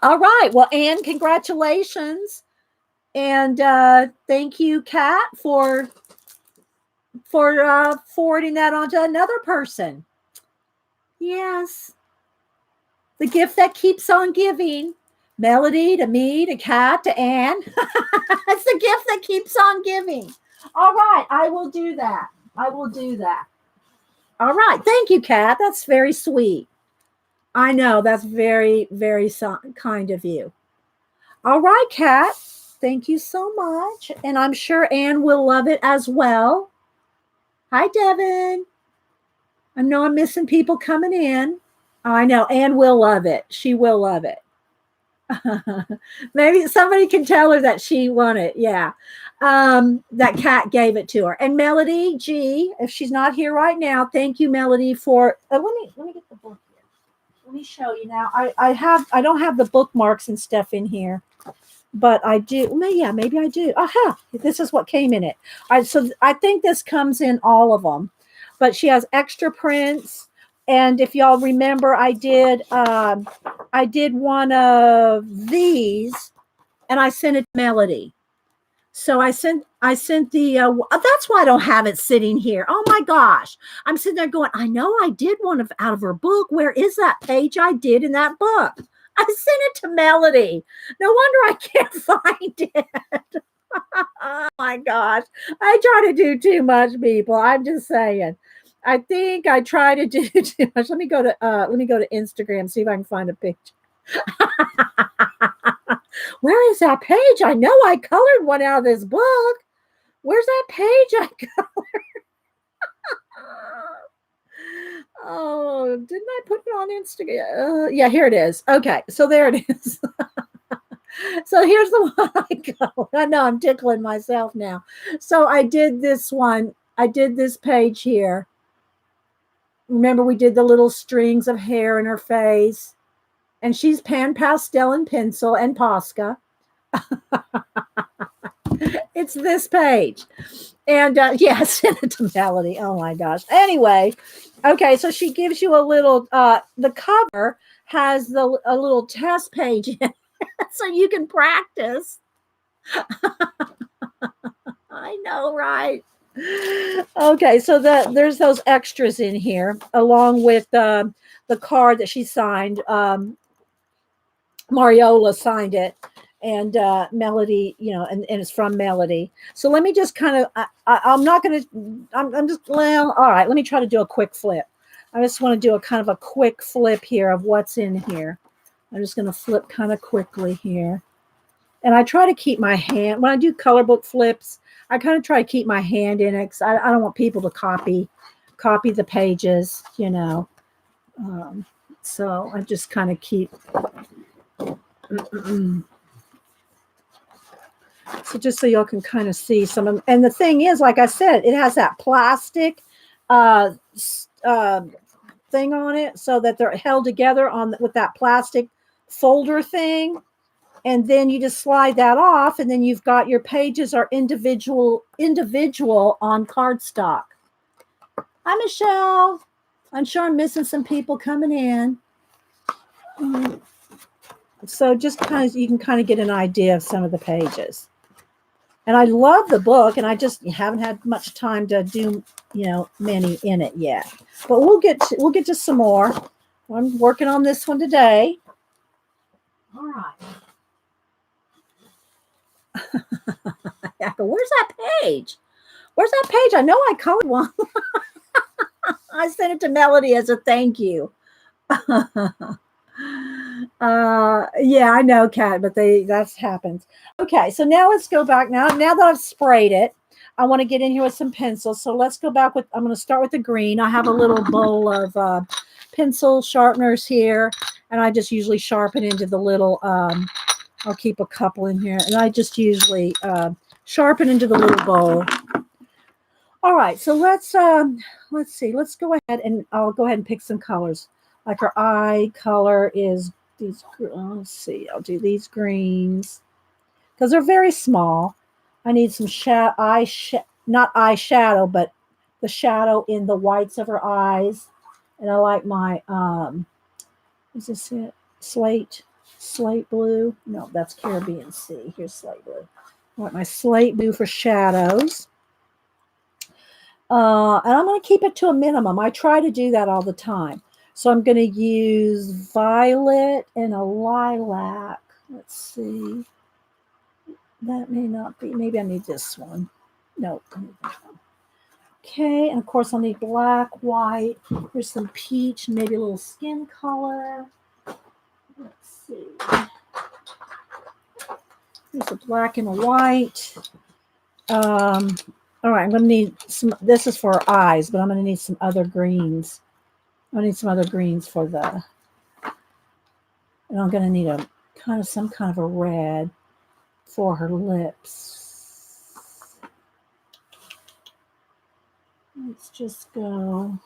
All right. Well, Anne, congratulations. And thank you, Kat, for forwarding that on to another person. Yes. The gift that keeps on giving. Melody, to me, to Kat, to Anne. It's the gift that keeps on giving. All right. I will do that. I will do that. All right. Thank you, Kat. That's very sweet. I know. That's very, very kind of you. All right, Kat. Thank you so much. And I'm sure Anne will love it as well. Hi, Devin. I know I'm missing people coming in. I know. Anne will love it. She will love it. Maybe somebody can tell her that she won it. Yeah. That Kat gave it to her. And Melody G, if she's not here right now, thank you, Melody, for let me get the book here. Let me show you now. I don't have the bookmarks and stuff in here, but I do. Yeah, maybe I do. Aha, this is what came in it. So I think this comes in all of them, but she has extra prints. And if y'all remember, I did one of these, and I sent it to Melody. So I sent the that's why I don't have it sitting here. Oh my gosh. I'm sitting there going, I know I did one of out of her book. Where is that page I did in that book? I sent it to Melody. No wonder I can't find it. Oh my gosh. I try to do too much, people. I'm just saying. I think I try to do too much. Let me go to Instagram, see if I can find a picture. Where is that page? I know I colored one out of this book. Where's that page I colored? Oh, didn't I put it on Instagram? Yeah, here it is. Okay, so there it is. So here's the one I colored. I know I'm tickling myself now. So I did this one. I did this page here. Remember, we did the little strings of hair in her face. And she's pan pastel and pencil and Posca. It's this page. And yeah, send it to Melody. Oh my gosh. Anyway, okay, so she gives you a little, the cover has a little test page in it, so you can practice. I know, right? Okay, so there's those extras in here, along with the card that she signed. Mariola signed it, and Melody, and it's from Melody. So let me just kind of, I'm not going to, I'm just, well, all right, let me try to do a quick flip. I just want to do a kind of a quick flip here of what's in here. I'm just going to flip kind of quickly here. And I try to keep my hand, when I do color book flips, I kind of try to keep my hand in it, because I don't want people to copy the pages, so I just kind of keep. So just so y'all can kind of see some of them. And the thing is, like I said, it has that plastic thing on it, so that they're held together with that plastic folder thing. And then you just slide that off, and then you've got your pages are individual on cardstock. Hi, Michelle. I'm sure I'm missing some people coming in. So just kind of, you can kind of get an idea of some of the pages. And I love the book, and I just haven't had much time to do, many in it yet. But we'll get to some more. I'm working on this one today. All right. Where's that page? Where's that page? I know I colored one. I sent it to Melody as a thank you. Yeah, I know, Kat, but that happens. Okay, so now let's go back. Now that I've sprayed it, I want to get in here with some pencils. So let's go back I'm going to start with the green. I have a little bowl of pencil sharpeners here, and I just usually sharpen into the little, I'll keep a couple in here, and I just usually sharpen into the little bowl. All right, so let's see. Let's go ahead, and I'll go ahead and pick some colors. Like her eye color is these. Let's see. I'll do these greens because they're very small. I need some not eyeshadow, but the shadow in the whites of her eyes. And I like my is this it? Slate blue. No, that's Caribbean Sea. Here's slate blue. I want my slate blue for shadows. And I'm going to keep it to a minimum. I try to do that all the time. So I'm going to use violet and a lilac. Let's see. That may not be. Maybe I need this one. No, I need that one. Okay, and of course I'll need black, white. There's some peach, maybe a little skin color. Let's see. There's a black and a white. All right, I'm going to need some. This is for eyes, but I'm going to need some other greens. I need some other greens for and I'm going to need some kind of a red for her lips. Let's just go.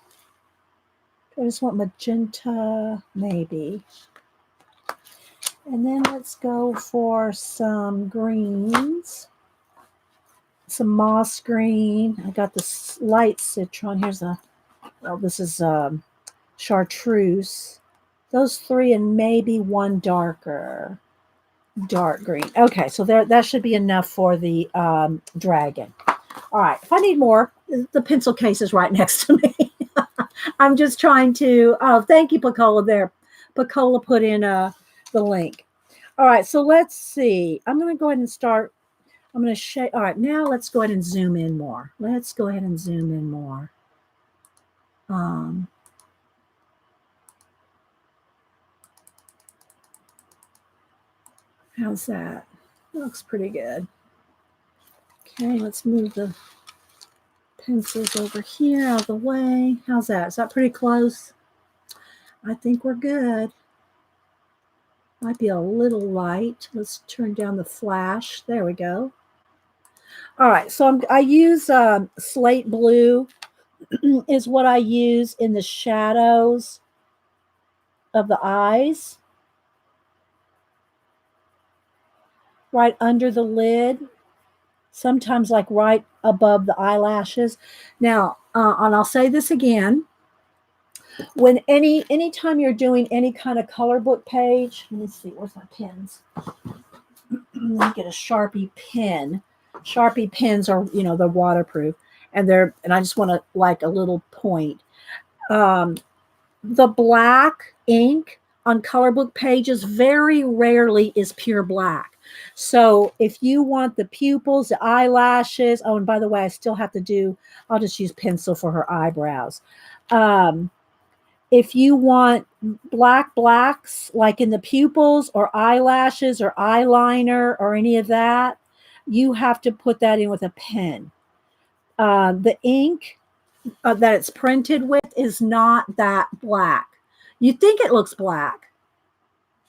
I just want magenta, maybe. And then let's go for some greens. Some moss green. I got this light citron. This is chartreuse. Those three and maybe one darker. dark green. Okay, so there that should be enough for the dragon. All right, if I need more, the pencil case is right next to me. I'm just trying to, oh, thank you, Pacola there. Pacola put in the link. All right, so let's see. I'm going to go ahead and start. I'm going to shake. All right, now let's go ahead and zoom in more. Let's go ahead and zoom in more. Um, how's that? Looks pretty good. Okay, let's move the pencils over here out of the way. How's that? Is that pretty close? I think we're good. Might be a little light. Let's turn down the flash. There we go. All right, so I use slate blue is what I use in the shadows of the eyes, right under the lid, sometimes like right above the eyelashes. Now, and I'll say this again, when anytime you're doing any kind of color book page, let me see, where's my pens? Let me get a Sharpie pen. Sharpie pens are, they're waterproof, and I just want to like a little point. The black ink on color book pages very rarely is pure black. So if you want the pupils, the eyelashes, oh, and by the way, I still have to do, I'll just use pencil for her eyebrows. If you want blacks like in the pupils or eyelashes or eyeliner or any of that, you have to put that in with a pen. The ink that it's printed with is not that black. You think it looks black.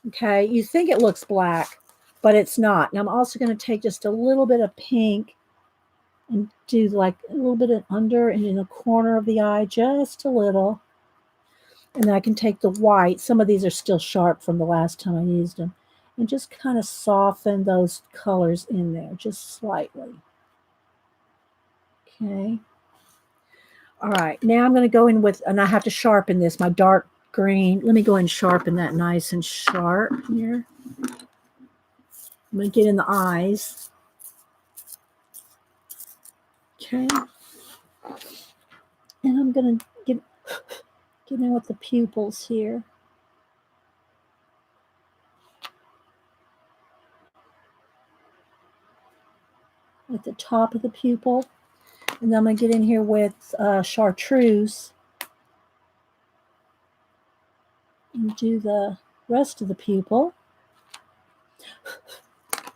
Okay, you think it looks black, but it's not. And I'm also going to take just a little bit of pink and do like a little bit of under and in the corner of the eye, just a little. And then I can take the white. Some of these are still sharp from the last time I used them. And just kind of soften those colors in there, just slightly. Okay. All right, now I'm going to go in with, and I have to sharpen this, my dark green. Let me go and sharpen that nice and sharp here. I'm going to get in the eyes. Okay. And I'm going to get in with the pupils here. At the top of the pupil. And then I'm going to get in here with chartreuse and do the rest of the pupil.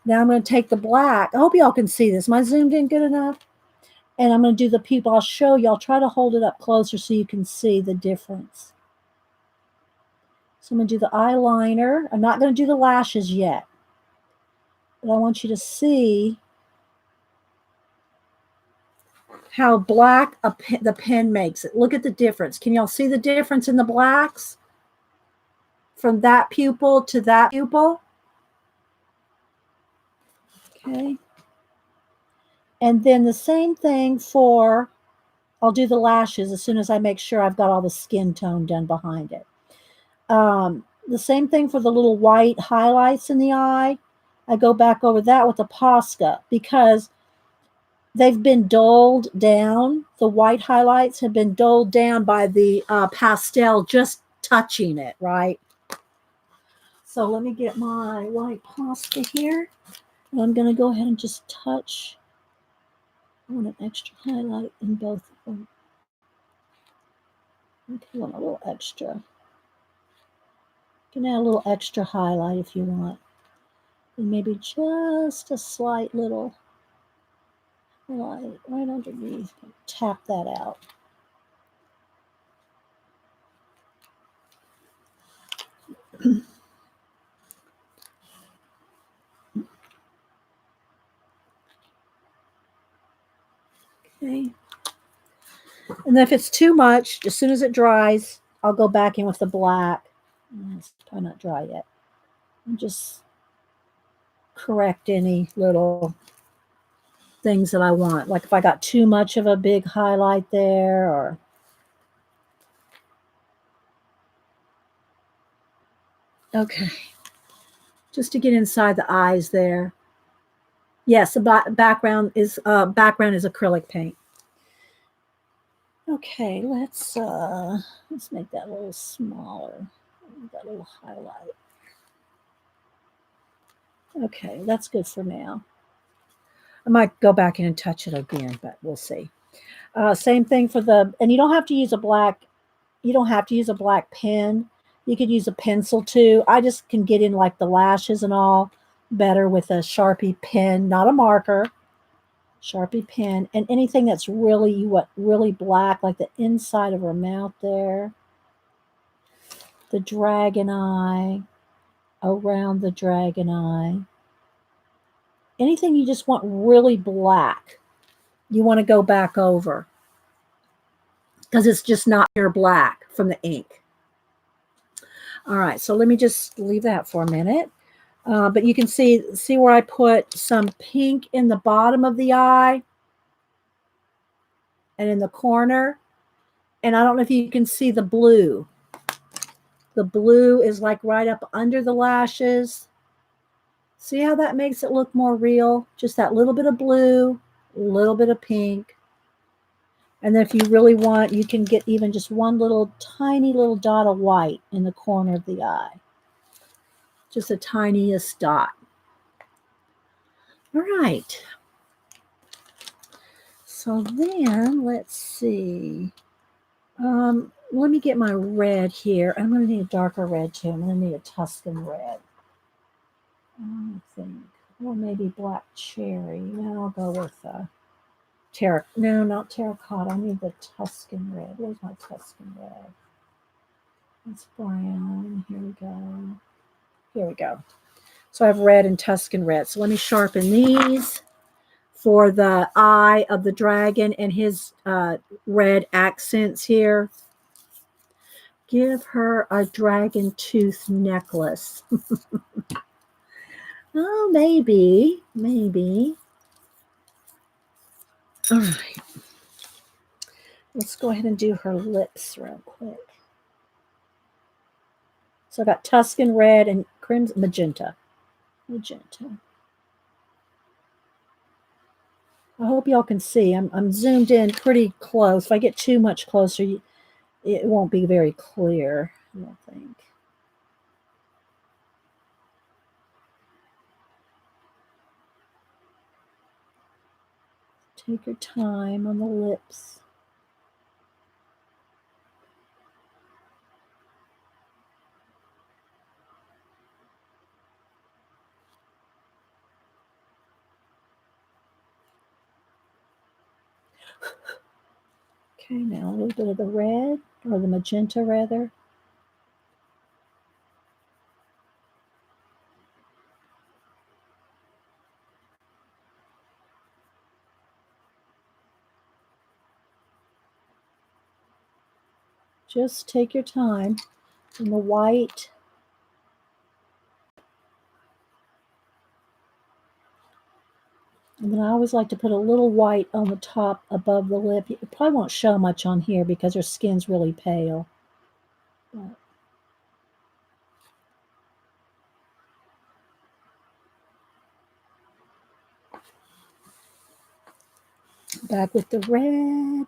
Now I'm going to take the black. I hope y'all can see this. Am I zoomed in good enough? And I'm going to do the pupil. I'll show you. I'll try to hold it up closer so you can see the difference. So I'm going to do the eyeliner. I'm not going to do the lashes yet. But I want you to see how black the pen makes it. Look at the difference. Can y'all see the difference in the blacks? From that pupil to that pupil? Okay. And then the same thing for, I'll do the lashes as soon as I make sure I've got all the skin tone done behind it. The same thing for the little white highlights in the eye. I go back over that with a Posca because they've been dulled down. The white highlights have been dulled down by the pastel just touching it, right? So let me get my white Posca here. And I'm going to go ahead and just touch. I want an extra highlight in both of them. Okay, I want a little extra. You can add a little extra highlight if you want. And maybe just a slight little highlight right underneath. Tap that out. Okay. And then if it's too much, as soon as it dries, I'll go back in with the black. It's probably not dry yet. And just correct any little things that I want. Like if I got too much of a big highlight there or okay. just to get inside the eyes there. Yes, the background is acrylic paint. Okay, let's make that a little smaller. That little highlight. Okay, that's good for now. I might go back in and touch it again, but we'll see. Same thing for and you don't have to use a black. You don't have to use a black pen. You could use a pencil too. I just can get in like the lashes and all better with a Sharpie pen, not a marker. Sharpie pen, and anything that's really black, like the inside of her mouth there, the dragon eye, around the dragon eye. Anything you just want really black, you want to go back over because it's just not pure black from the ink. All right, so let me just leave that for a minute. But you can see where I put some pink in the bottom of the eye and in the corner. And I don't know if you can see the blue. The blue is like right up under the lashes. See how that makes it look more real? Just that little bit of blue, a little bit of pink. And then if you really want, you can get even just one little tiny little dot of white in the corner of the eye. Just the tiniest dot. All right. So then let's see. Let me get my red here. I'm going to need a darker red too. I'm going to need a Tuscan red. I think. Or maybe black cherry. No, I'll go with no, not terracotta. I need the Tuscan red. Where's my Tuscan red? It's brown. Here we go. Here we go. So I have red and Tuscan red. So let me sharpen these for the eye of the dragon and his red accents here. Give her a dragon tooth necklace. Oh, maybe. All right. Let's go ahead and do her lips real quick. So I got Tuscan red and crimson magenta. I hope y'all can see. I'm zoomed in pretty close. If I get too much closer, it won't be very clear, I don't think. Take your time on the lips. Okay, now a little bit of the red, or the magenta rather. Just take your time in the white. And then I always like to put a little white on the top above the lip. It probably won't show much on here because her skin's really pale. But back with the red.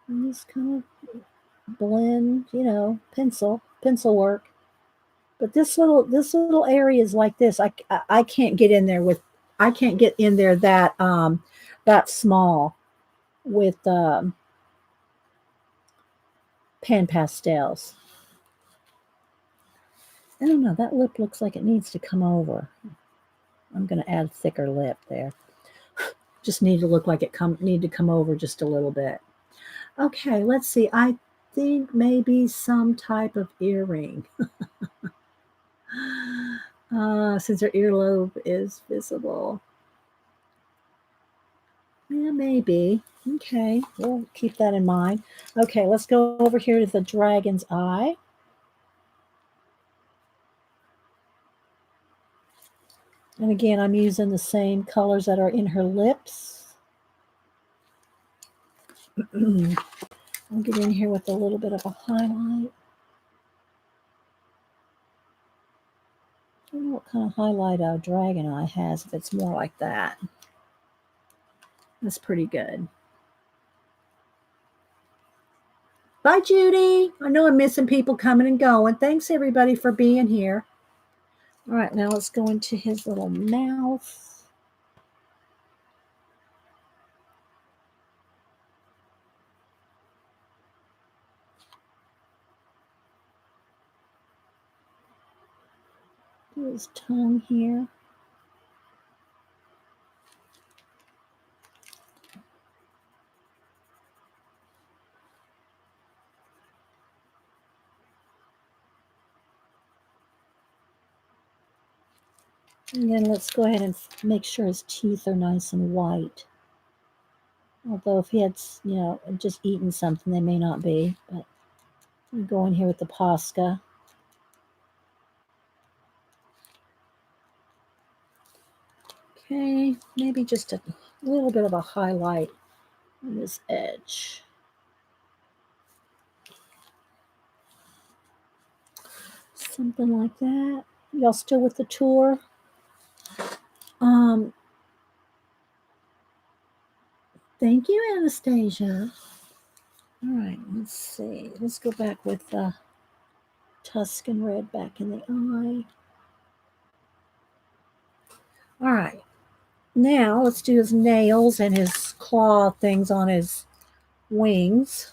And just kind of blend, pencil work. But this little area is like this. I can't get in there that small with pan pastels. I don't know. That lip looks like it needs to come over. I'm going to add a thicker lip there. Just need to look like need to come over just a little bit. Okay, let's see. I think maybe some type of earring. Since her earlobe is visible. Yeah, maybe. Okay, we'll keep that in mind. Okay, let's go over here to the dragon's eye. And again, I'm using the same colors that are in her lips. I'll get in here with a little bit of a highlight. don't know what kind of highlight Dragon Eye has, if it's more like that. That's pretty good. Bye, Judy. I know I'm missing people coming and going. Thanks, everybody, for being here. All right, now let's go into his little mouth. Do his tongue here. And then let's go ahead and make sure his teeth are nice and white. Although if he had, just eaten something, they may not be. But I'm going here with the Posca. Okay, maybe just a little bit of a highlight on this edge. Something like that. Y'all still with the tour? Thank you, Anastasia. All right, let's see. Let's go back with the Tuscan red back in the eye. All right. Now let's do his nails and his claw things on his wings.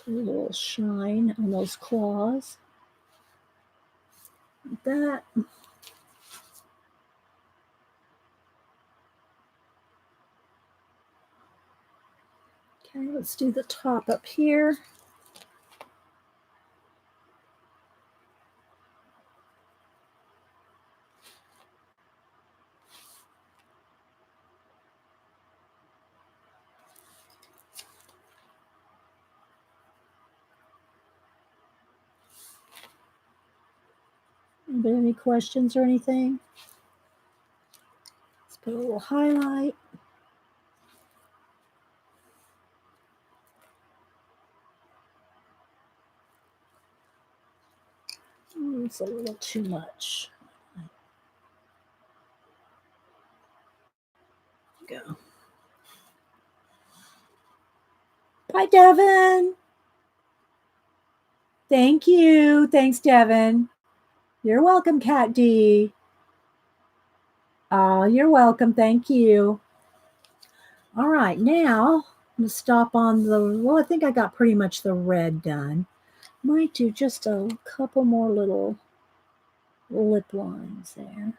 Put a little shine on those claws. Like that. Okay, let's do the top up here. Anybody any questions or anything? Let's put a little highlight. It's a little too much. Go. Bye, Devin. Thank you. Thanks, Devin. You're welcome, Cat D. Oh, you're welcome. Thank you. All right, now I'm going to stop on well, I think I got pretty much the red done. Might do just a couple more little lip lines there.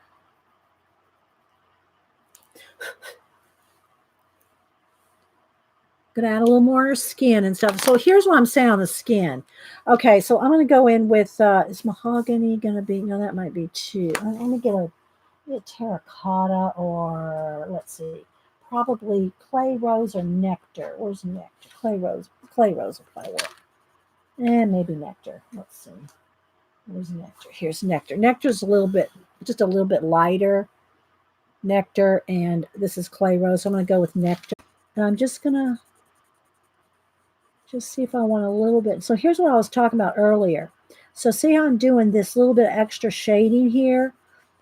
Gonna add a little more on her skin and stuff. So here's what I'm saying on the skin. Okay, so I'm gonna go in with is mahogany gonna be, no, that might be too. I'm gonna get a terracotta, or let's see, probably clay rose or nectar. Where's nectar? Clay rose will probably work. And maybe nectar. Let's see. Where's nectar? Here's nectar. Nectar's just a little bit lighter. Nectar, and this is clay rose. So I'm gonna go with nectar. And I'm just gonna see if I want a little bit. So here's what I was talking about earlier. So see how I'm doing this little bit of extra shading here?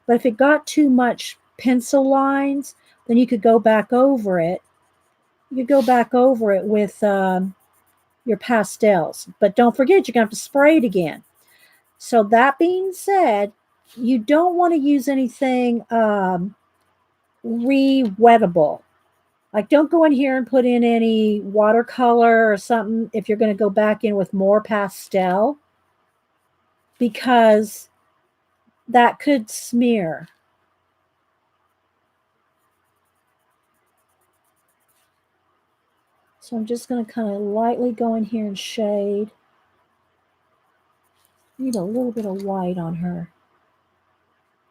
But if it got too much pencil lines, then you could go back over it. You could go back over it with your pastels. But don't forget, you're going to have to spray it again. So that being said, you don't want to use anything re-wettable. Like, don't go in here and put in any watercolor or something if you're going to go back in with more pastel, because that could smear. So I'm just going to kind of lightly go in here and shade. Need a little bit of white on her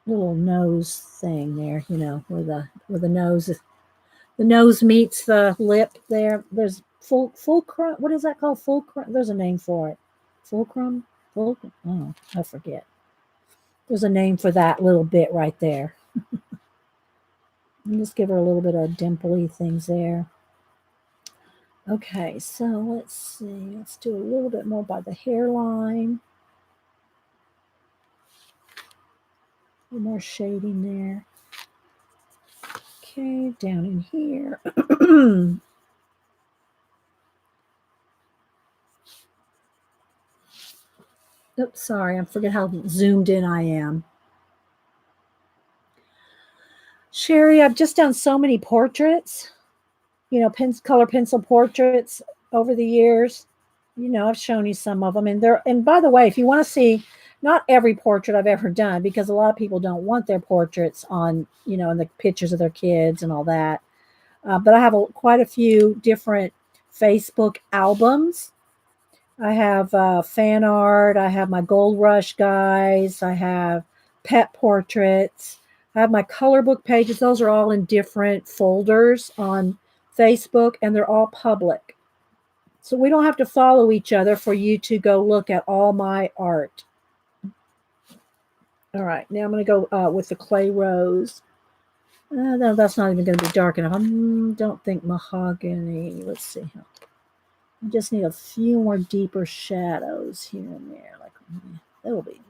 little nose thing there, where the nose meets the lip there. There's fulcrum. What is that called? Fulcrum. There's a name for it. Fulcrum. Fulcrum. Oh, I forget. There's a name for that little bit right there. And just give her a little bit of dimply things there. Okay, so let's see. Let's do a little bit more by the hairline. A little more shading there. Okay, down in here. Oops, sorry, I forget how zoomed in I am. Sherry, I've just done so many portraits, color pencil portraits over the years. I've shown you some of them, and by the way, if you want to see, not every portrait I've ever done, because a lot of people don't want their portraits on, in the pictures of their kids and all that. But I have quite a few different Facebook albums. I have fan art. I have my Gold Rush guys. I have pet portraits. I have my color book pages. Those are all in different folders on Facebook, and they're all public. So we don't have to follow each other for you to go look at all my art. All right, now I'm going to go with the clay rose. No, that's not even going to be dark enough. I don't think mahogany. Let's see. I just need a few more deeper shadows here and there.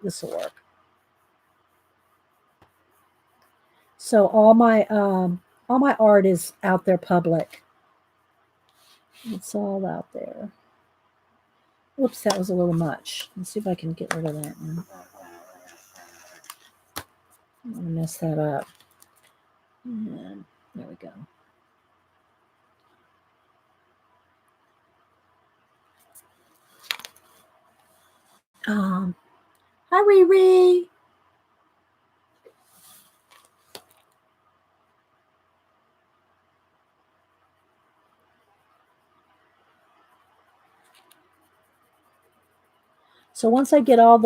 This will work. So all my art is out there public. It's all out there. Whoops, that was a little much. Let's see if I can get rid of that now. I'm going to mess that up. And there we go. Hi, Riri. So once I get all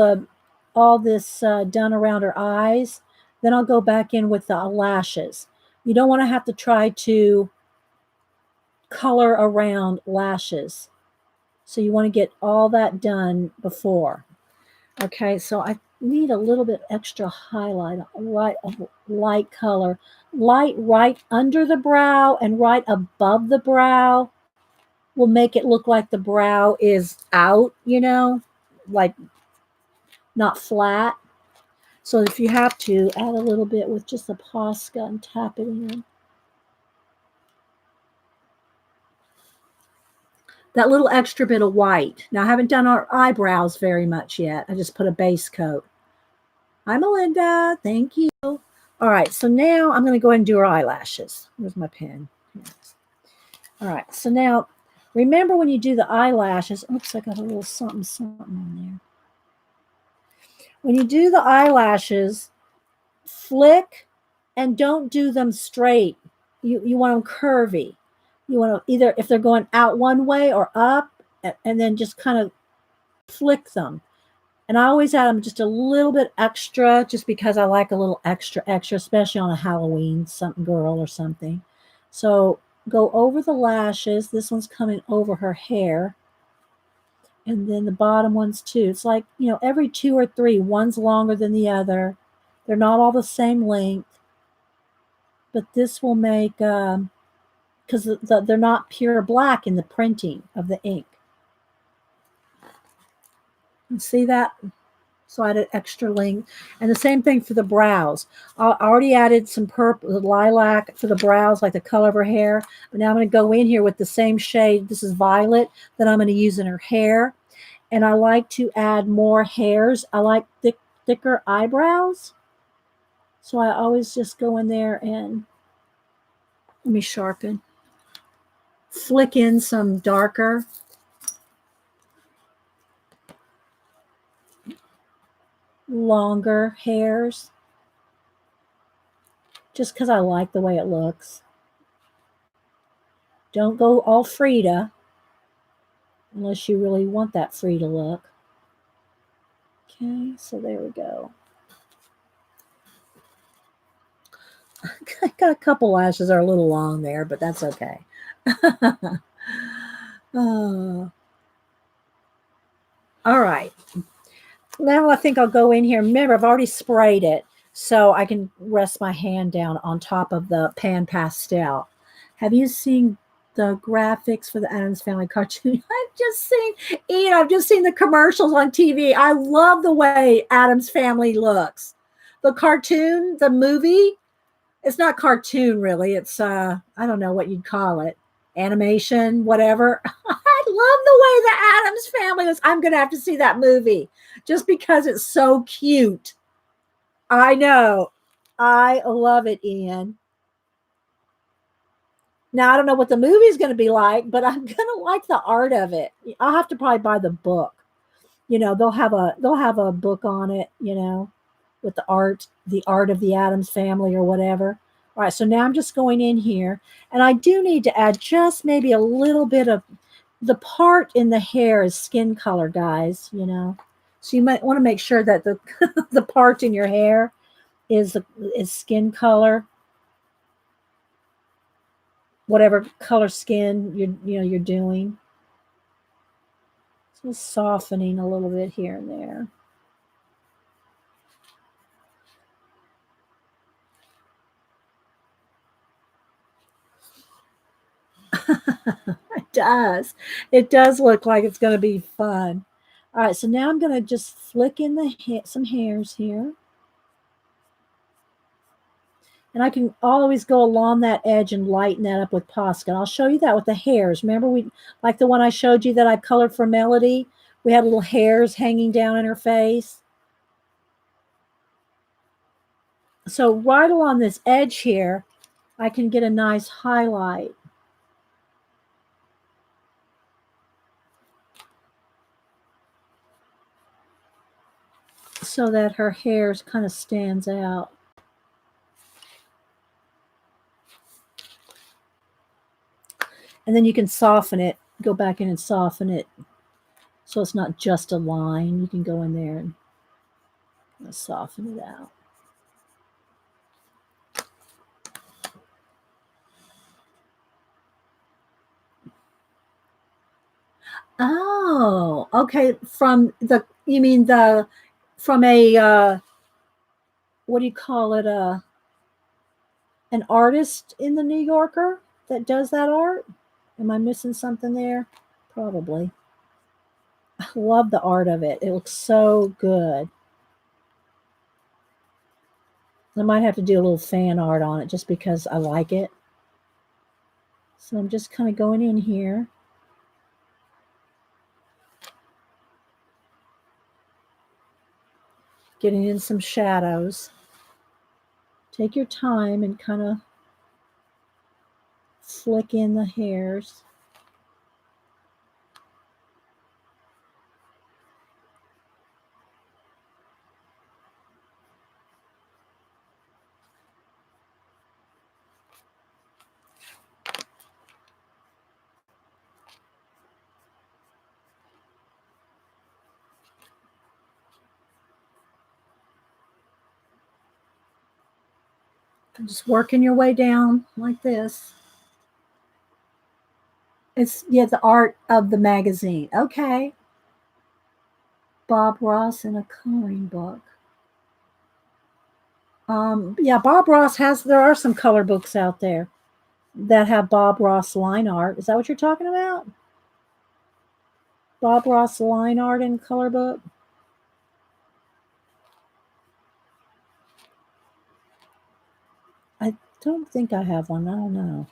this done around her eyes, then I'll go back in with the lashes. You don't want to have to try to color around lashes. So you want to get all that done before. Okay, so I need a little bit extra highlight, light color, light right under the brow and right above the brow will make it look like the brow is out, like not flat. So if you have to, add a little bit with just a Posca and tap it in. That little extra bit of white. Now, I haven't done our eyebrows very much yet. I just put a base coat. Hi, Melinda. Thank you. All right, so now I'm going to go ahead and do her eyelashes. Where's my pen? Yes. All right, so now remember when you do the eyelashes, oops, I got a little something on there. When you do the eyelashes, flick and don't do them straight. You want them curvy. You want to either, if they're going out one way or up, and then just kind of flick them. And I always add them just a little bit extra, just because I like a little extra, especially on a Halloween girl or something. So go over the lashes. This one's coming over her hair. And then the bottom ones too. It's like, every 2 or 3, one's longer than the other. They're not all the same length. But this will make, because they're not pure black in the printing of the ink. You see that? So I added extra length. And the same thing for the brows. I already added some purple, lilac for the brows, like the color of her hair. But now I'm going to go in here with the same shade. This is violet that I'm going to use in her hair. And I like to add more hairs. I like thicker eyebrows. So I always just go in there and let me sharpen. Flick in some darker. Longer hairs. Just because I like the way it looks. Don't go all Frida. Unless you really want that Frida look. Okay, so there we go. I got a couple lashes that are a little long there, but that's okay. Uh, all right. Now I think I'll go in here. Remember, I've already sprayed it, so I can rest my hand down on top of the pan pastel. Have you seen the graphics for the Addams Family cartoon? I've just seen the commercials on TV. I love the way Addams Family looks. The cartoon, the movie, it's not cartoon really. It's I don't know what you'd call it. Animation, whatever. I love the way the Addams Family looks. I'm gonna have to see that movie just because it's so cute. I know. I love it, Ian. Now I don't know what the movie's going to be like, but I'm going to like the art of it. I'll have to probably buy the book. They'll have a book on it, with the art of the Addams Family or whatever. All right, so now I'm just going in here, and I do need to add just maybe a little bit of the part in the hair is skin color, guys. So you might want to make sure that the the part in your hair is skin color, whatever color skin you're doing. Just softening a little bit here and there. It does. It does look like it's going to be fun. All right, so now I'm going to just flick in some hairs here. And I can always go along that edge and lighten that up with Posca. And I'll show you that with the hairs. Remember, like the one I showed you that I colored for Melody? We had little hairs hanging down in her face. So right along this edge here, I can get a nice highlight. So that her hair kind of stands out. And then you can soften it, go back in and soften it so it's not just a line. You can go in there and soften it out. Oh, okay. You mean from a, what do you call it? An artist in the New Yorker that does that art? Am I missing something there? Probably. I love the art of it. It looks so good. I might have to do a little fan art on it just because I like it. So I'm just kind of going in here. Getting in some shadows. Take your time and kind of flick in the hairs. And just working your way down like this. It's the art of the magazine. Okay. Bob Ross in a coloring book. Yeah, Bob Ross there are some color books out there that have Bob Ross line art. Is that what you're talking about? Bob Ross line art in color book? I don't think I have one. I don't know.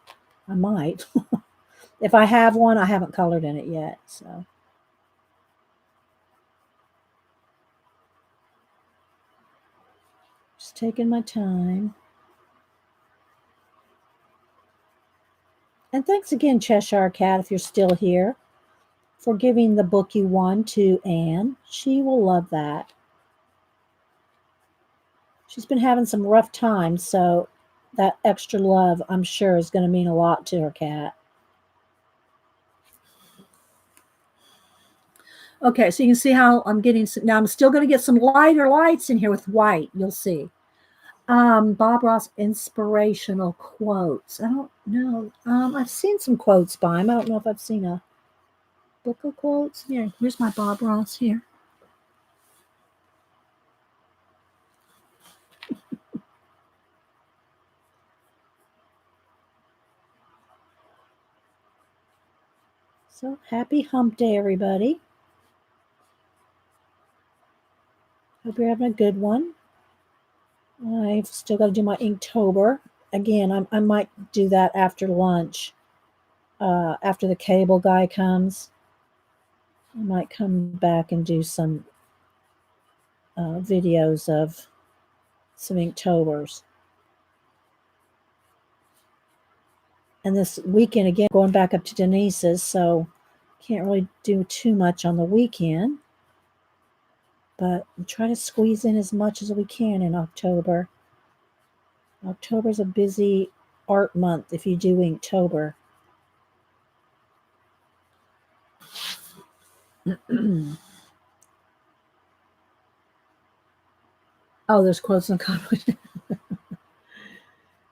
I might. If I have one, I haven't colored in it yet. So just taking my time. And thanks again, Cheshire Cat, if you're still here, for giving the book you won to Anne. She will love that. She's been having some rough times, so that extra love, I'm sure, is going to mean a lot to her cat. Okay, so you can see how I'm getting now. I'm still going to get some lighter lights in here with white. You'll see. Bob Ross inspirational quotes. I don't know. I've seen some quotes by him. I don't know if I've seen a Book of quotes. Here, here's my Bob Ross here. So happy hump day, everybody. Hope you're having a good one. I've still got to do my Inktober. Again, I might do that after lunch. After the cable guy comes, I might come back and do some videos of some Inktobers. And this weekend, again, going back up to Denise's, so can't really do too much on the weekend. But we try to squeeze in as much as we can in October. October's a busy art month if you do Inktober. Oh, there's quotes and comments.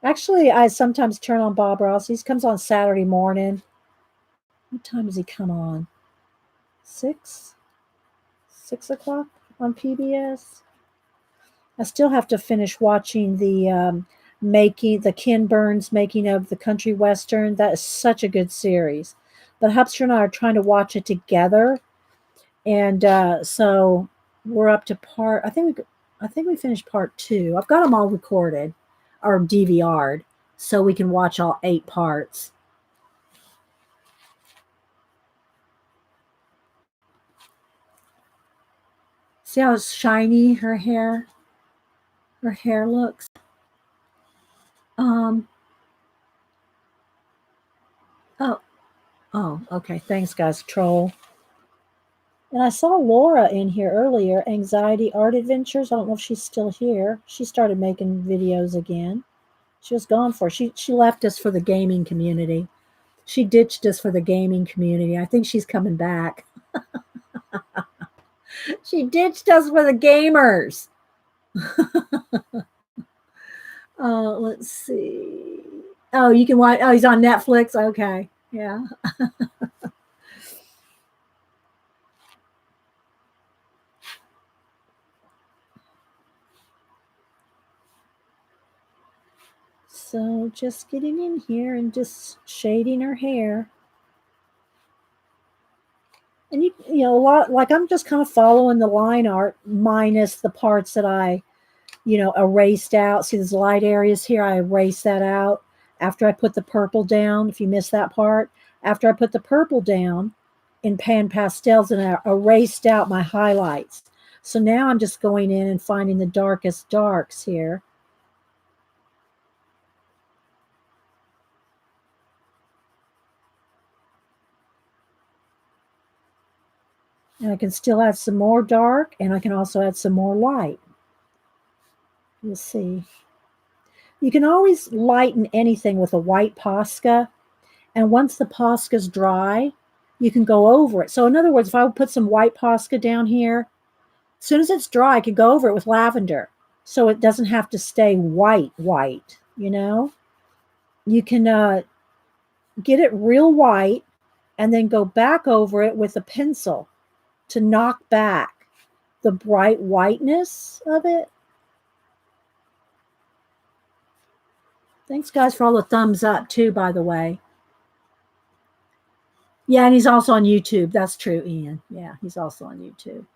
Actually, I sometimes turn on Bob Ross. He comes on Saturday morning. What time does he come on? 6 o'clock on PBS. I still have to finish watching the Ken Burns making of the country western. That is such a good series. But Hubster and I are trying to watch it together, and so we're up to part. I think we finished part 2. I've got them all recorded or DVR'd, so we can watch all 8 parts. See how shiny her hair looks. Oh, okay. Thanks, guys. Troll. And I saw Laura in here earlier, Anxiety Art Adventures. I don't know if she's still here. She started making videos again. She was gone for she left us for the gaming community. She ditched us for the gaming community. I think she's coming back. She ditched us for the gamers. Let's see. Oh, you can watch. Oh, he's on Netflix. Okay. Yeah. So just getting in here and just shading her hair. And you know, a lot, like I'm just kind of following the line art minus the parts that I, erased out. See these light areas here? I erased that out after I put the purple down. If you missed that part, after I put the purple down in pan pastels, and I erased out my highlights. So now I'm just going in and finding the darkest darks here. And I can still add some more dark, and I can also add some more light. Let's see. You can always lighten anything with a white Posca. And once the Posca's dry, you can go over it. So in other words, if I would put some white Posca down here, as soon as it's dry, I could go over it with lavender. So it doesn't have to stay white, You can get it real white and then go back over it with a pencil to knock back the bright whiteness of it. Thanks, guys, for all the thumbs up, too, by the way. Yeah, and he's also on YouTube. That's true, Ian. Yeah, he's also on YouTube.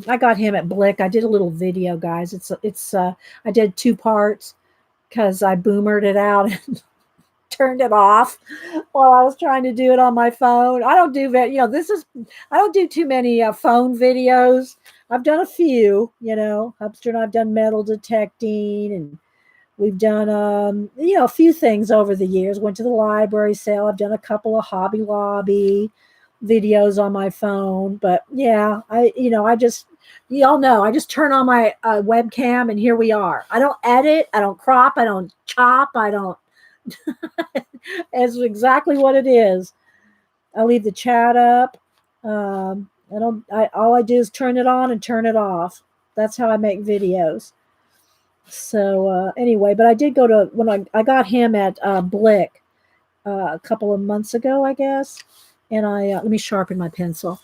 I got him at Blick. I did a little video, guys. I did 2 parts because I boomered it out and turned it off while I was trying to do it on my phone. I don't do I don't do too many phone videos. I've done a few, Hubster and I've done metal detecting, and we've done, a few things over the years. Went to the library sale. I've done a couple of Hobby Lobby videos on my phone. But yeah, I just turn on my webcam and here we are. I don't edit. I don't crop. I don't chop. I don't. It's exactly what it is. I leave the chat up. All I do is turn it on and turn it off. That's how I make videos. So anyway, but I did go to I got him at Blick a couple of months ago, I guess, And I let me sharpen my pencil.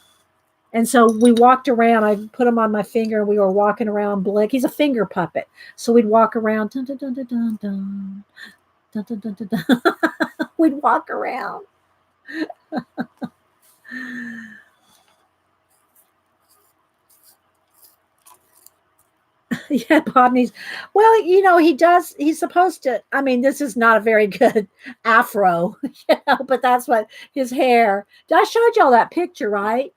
And so we walked around. I put him on my finger. We were walking around Blick. He's a finger puppet. So we'd walk around. Dun, dun, dun, dun, dun, dun, dun, dun, dun, dun, dun. We'd walk around. Yeah, Bob needs. Well, he does. He's supposed to. I mean, this is not a very good afro, but that's what his hair. I showed y'all that picture, right?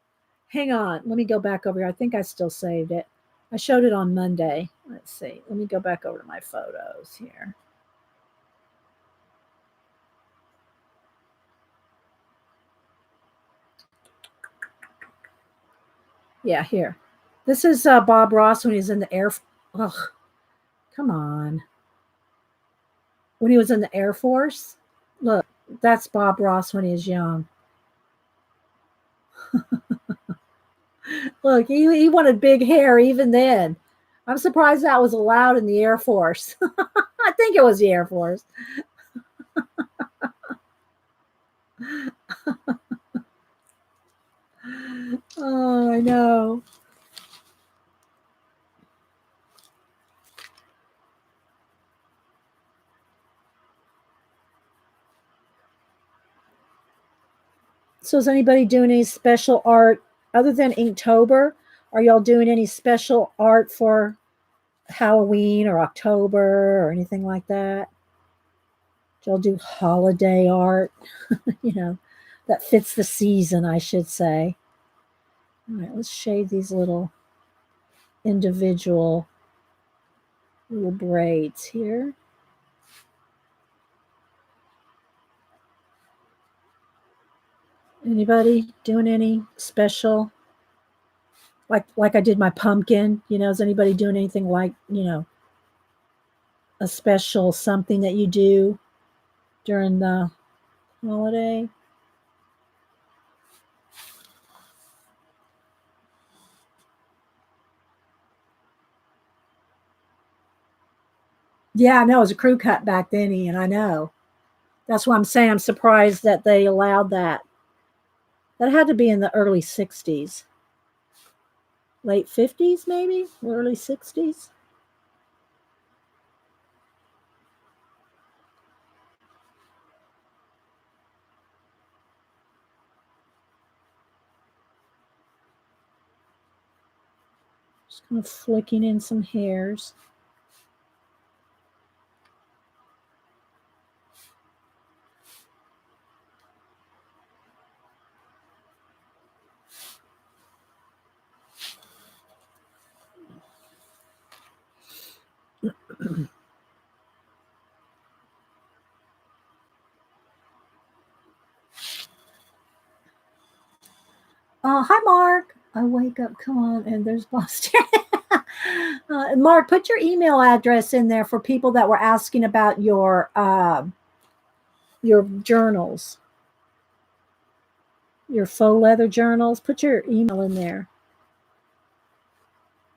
Hang on. Let me go back over here. I think I still saved it. I showed it on Monday. Let's see. Let me go back over to my photos here. Yeah, here. This is Bob Ross when he's in the air. Ugh, come on. When he was in the Air Force. Look, that's Bob Ross when he was young. Look, he wanted big hair even then. I'm surprised that was allowed in the Air Force. I think it was the Air Force. Oh, I know. So is anybody doing any special art other than Inktober? Are y'all doing any special art for Halloween or October or anything like that? Do y'all do holiday art? you know, that fits the season, I should say. All right, let's shade these individual little braids here. Anybody doing any special? Like I did my pumpkin. Is anybody doing anything like a special something that you do during the holiday? Yeah, I know it was a crew cut back then, Ian. I know. That's why I'm saying I'm surprised that they allowed that. That had to be in the early '60s, late '50s, maybe early '60s. Just kind of flicking in some hairs. Hi, Mark. I wake up. Come on, and there's Boston. Mark, put your email address in there for people that were asking about your journals, your faux leather journals. Put your email in there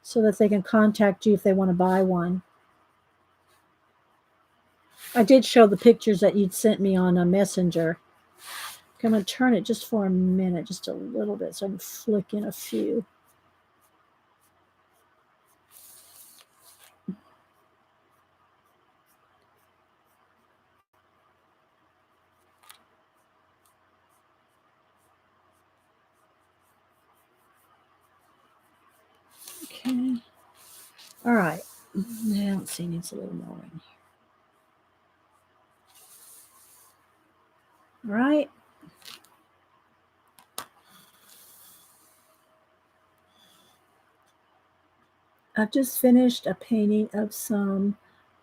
so that they can contact you if they want to buy one. I did show the pictures that you'd sent me on a messenger. I'm going to turn it just for a minute, just a little bit, so I can flick in a few. Okay. All right. I don't see, needs a little more in here. All right. I've just finished a painting of some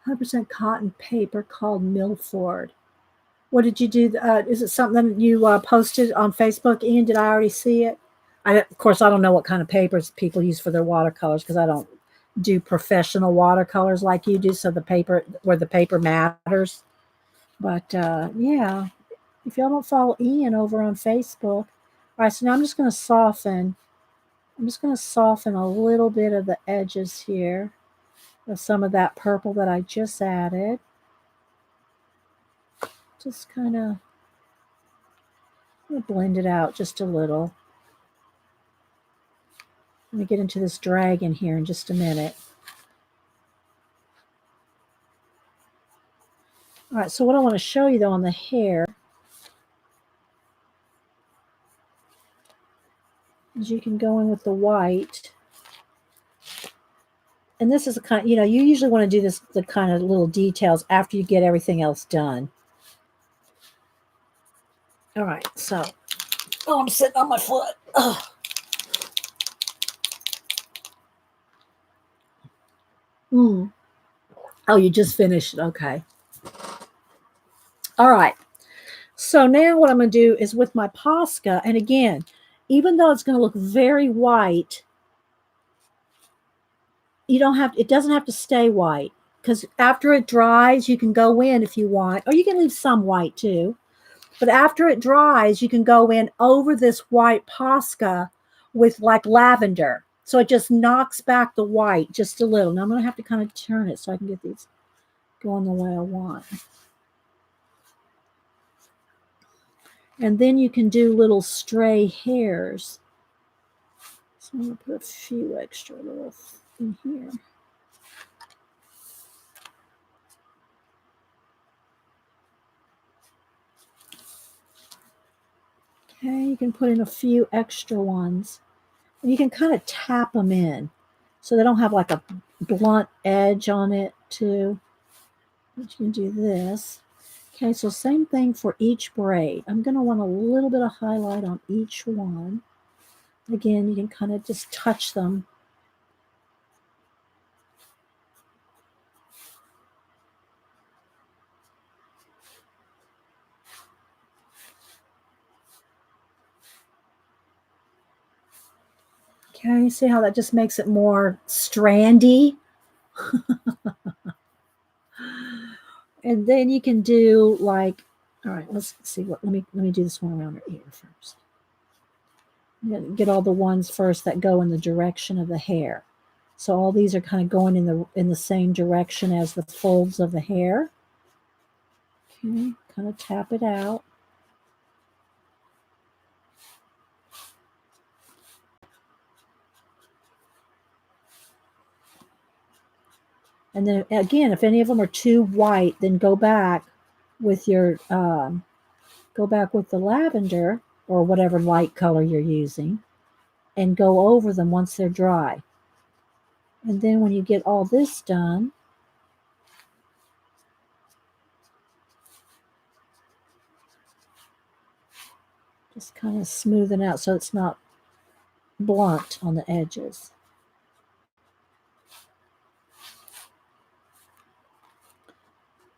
100% cotton paper called Milford. What did you do? Is it something you posted on Facebook, Ian? Did I already see it? Of course, I don't know what kind of papers people use for their watercolors because I don't do professional watercolors like you do. So the paper, where the paper matters. But yeah, if y'all don't follow Ian over on Facebook, all right. So now I'm just going to soften. I'm just going to soften a little bit of the edges here of some of that purple that I just added. Just kind of I'm going to blend it out just a little. Let me get into this dragon here in just a minute. All right, so what I want to show you though on the hair is you can go in with the white. And this is a kind, you usually want to do this, the kind of little details after you get everything else done. All right, so, I'm sitting on my foot. Ugh. Oh, you just finished it. Okay. All right. So now what I'm going to do is with my Posca, and again, even though it's going to look very white, it doesn't have to stay white, because after it dries, you can go in if you want, or you can leave some white too. But after it dries, you can go in over this white Posca with like lavender. So it just knocks back the white just a little. Now I'm going to have to kind of turn it so I can get these going the way I want. And then you can do little stray hairs. So I'm going to put a few extra little in here. Okay, you can put in a few extra ones. And you can kind of tap them in so they don't have like a blunt edge on it too. But you can do this. Okay, so same thing for each braid. I'm going to want a little bit of highlight on each one. Again, you can kind of just touch them. Okay, see how that just makes it more strandy? And then you can do like, all right, let's see what, let me do this one around her ear first. I'm going to get all the ones first that go in the direction of the hair. So all these are kind of going in the same direction as the folds of the hair. Okay, kind of tap it out. And then again, if any of them are too white, then go back with your go back with the lavender or whatever light color you're using, and go over them once they're dry. And then when you get all this done, just kind of smoothing out so it's not blunt on the edges.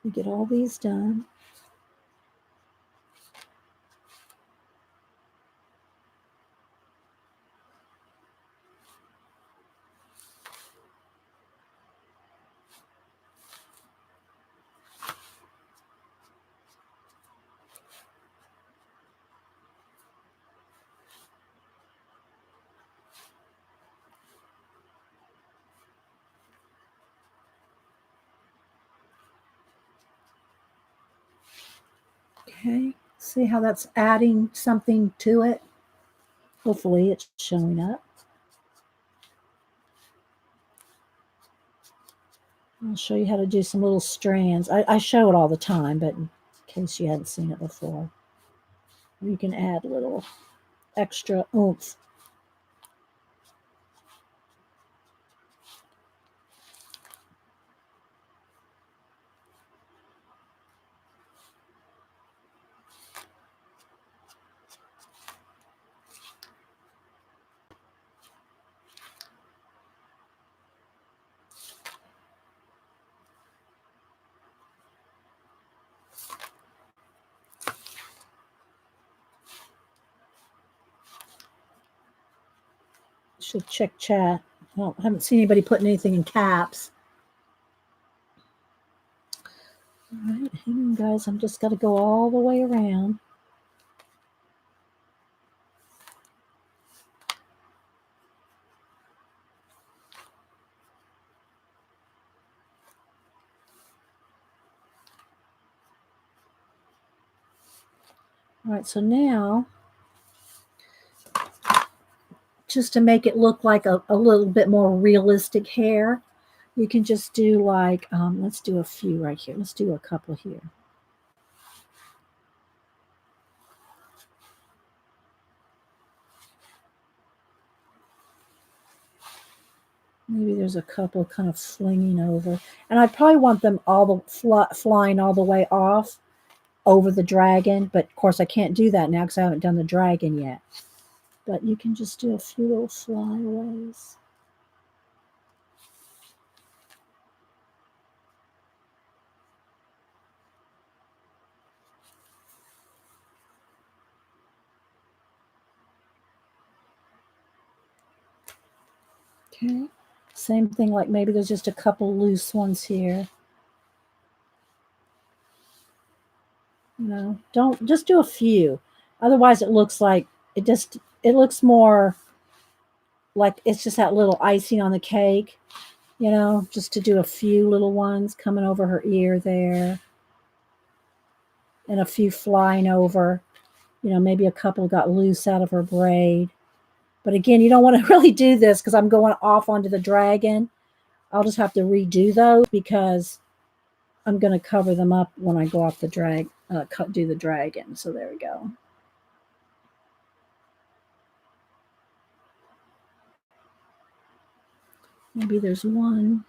You get all these done. Okay, see how that's adding something to it? Hopefully it's showing up. I'll show you how to do some little strands. I show it all the time, but in case you hadn't seen it before, you can add a little extra oomph. Should check chat. I haven't seen anybody putting anything in caps. All right, hang on, guys. I'm just got to go all the way around. All right, so now just to make it look like a little bit more realistic hair, you can just do like, let's do a few right here. Let's do a couple here. Maybe there's a couple kind of flinging over. And I probably want them all flying all the way off over the dragon. But of course, I can't do that now because I haven't done the dragon yet. But you can just do a few little flyaways. Okay. Same thing, like maybe there's just a couple loose ones here. You know, don't just do a few. Otherwise, it looks like it looks more like it's just that little icing on the cake. You know, just to do a few little ones coming over her ear there, and a few flying over. You know, maybe a couple got loose out of her braid. But again, you don't want to really do this because I'm going off onto the dragon. I'll just have to redo those because I'm going to cover them up when I go off the do the dragon. So there we go. Maybe there's one.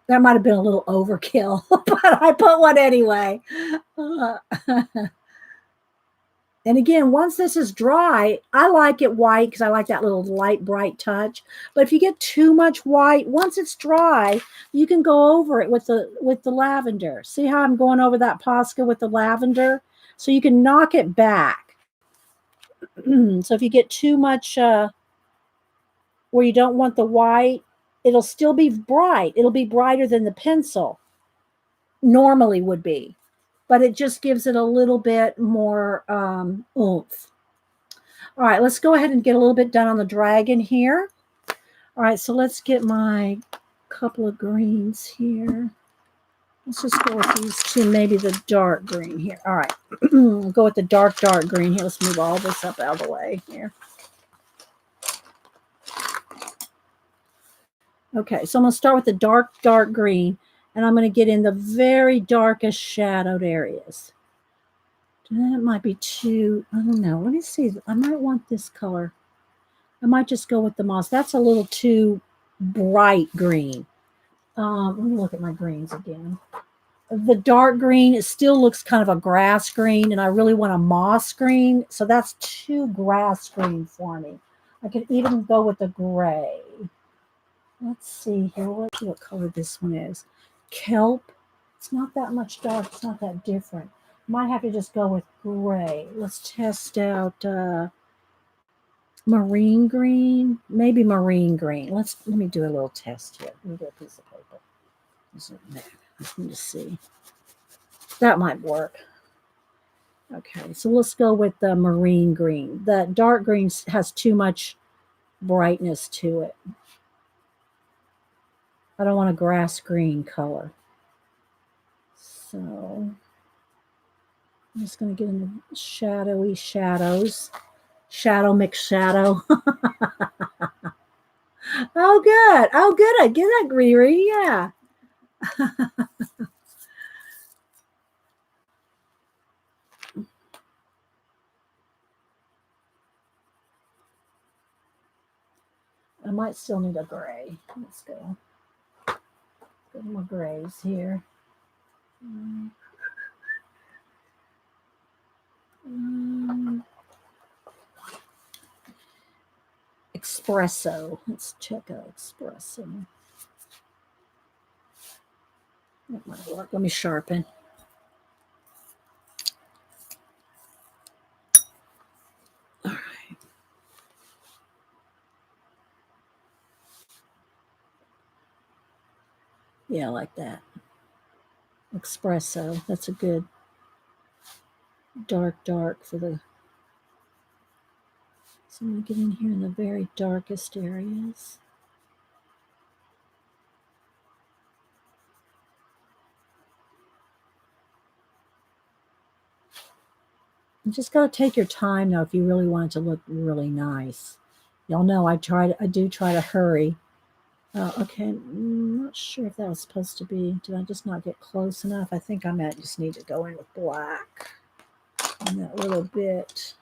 That might have been a little overkill, but I put one anyway. And again, once this is dry, I like it white because I like that little light, bright touch. But if you get too much white, once it's dry, you can go over it with the lavender. See how I'm going over that Posca with the lavender? So you can knock it back. So if you get too much where you don't want the white, it'll still be bright. It'll be brighter than the pencil normally would be. But it just gives it a little bit more oomph. All right, let's go ahead and get a little bit done on the dragon here. All right, so let's get my couple of greens here. Let's just go with these two, maybe the dark green here. All right, we'll go with the dark green here. Let's move all this up out of the way here. Okay, so I'm going to start with the dark green, and I'm going to get in the very darkest shadowed areas. That might be too, I don't know. Let me see. I might want this color. I might just go with the moss. That's a little too bright green. Let me look at my greens again. The dark green, it still looks kind of a grass green, and I really want a moss green. So that's too grass green for me. I could even go with the gray. Let's see here. Let's see what color this one is. Kelp. It's not that much dark. It's not that different. Might have to just go with gray. Let's test out marine green. Maybe marine green. Let me do a little test here. Let me get a piece of paper. Let me just see. That might work. Okay, so let's go with the marine green. The dark green has too much brightness to it. I don't want a grass green color. So I'm just going to get in the shadowy shadows. Shadow mixed shadow. Oh, good. Oh, good. I get that, Riri. Yeah. I might still need a gray. Let's go. Get more grays here. Espresso. Let's check out espresso. That might work. Let me sharpen. All right. Yeah, I like that. Espresso. That's a good dark for the. So I'm going to get in here in the very darkest areas. You just got to take your time though if you really want it to look really nice. Y'all know I do try to hurry. Okay, I'm not sure if that was supposed to be. Did I just not get close enough? I think I might just need to go in with black on that little bit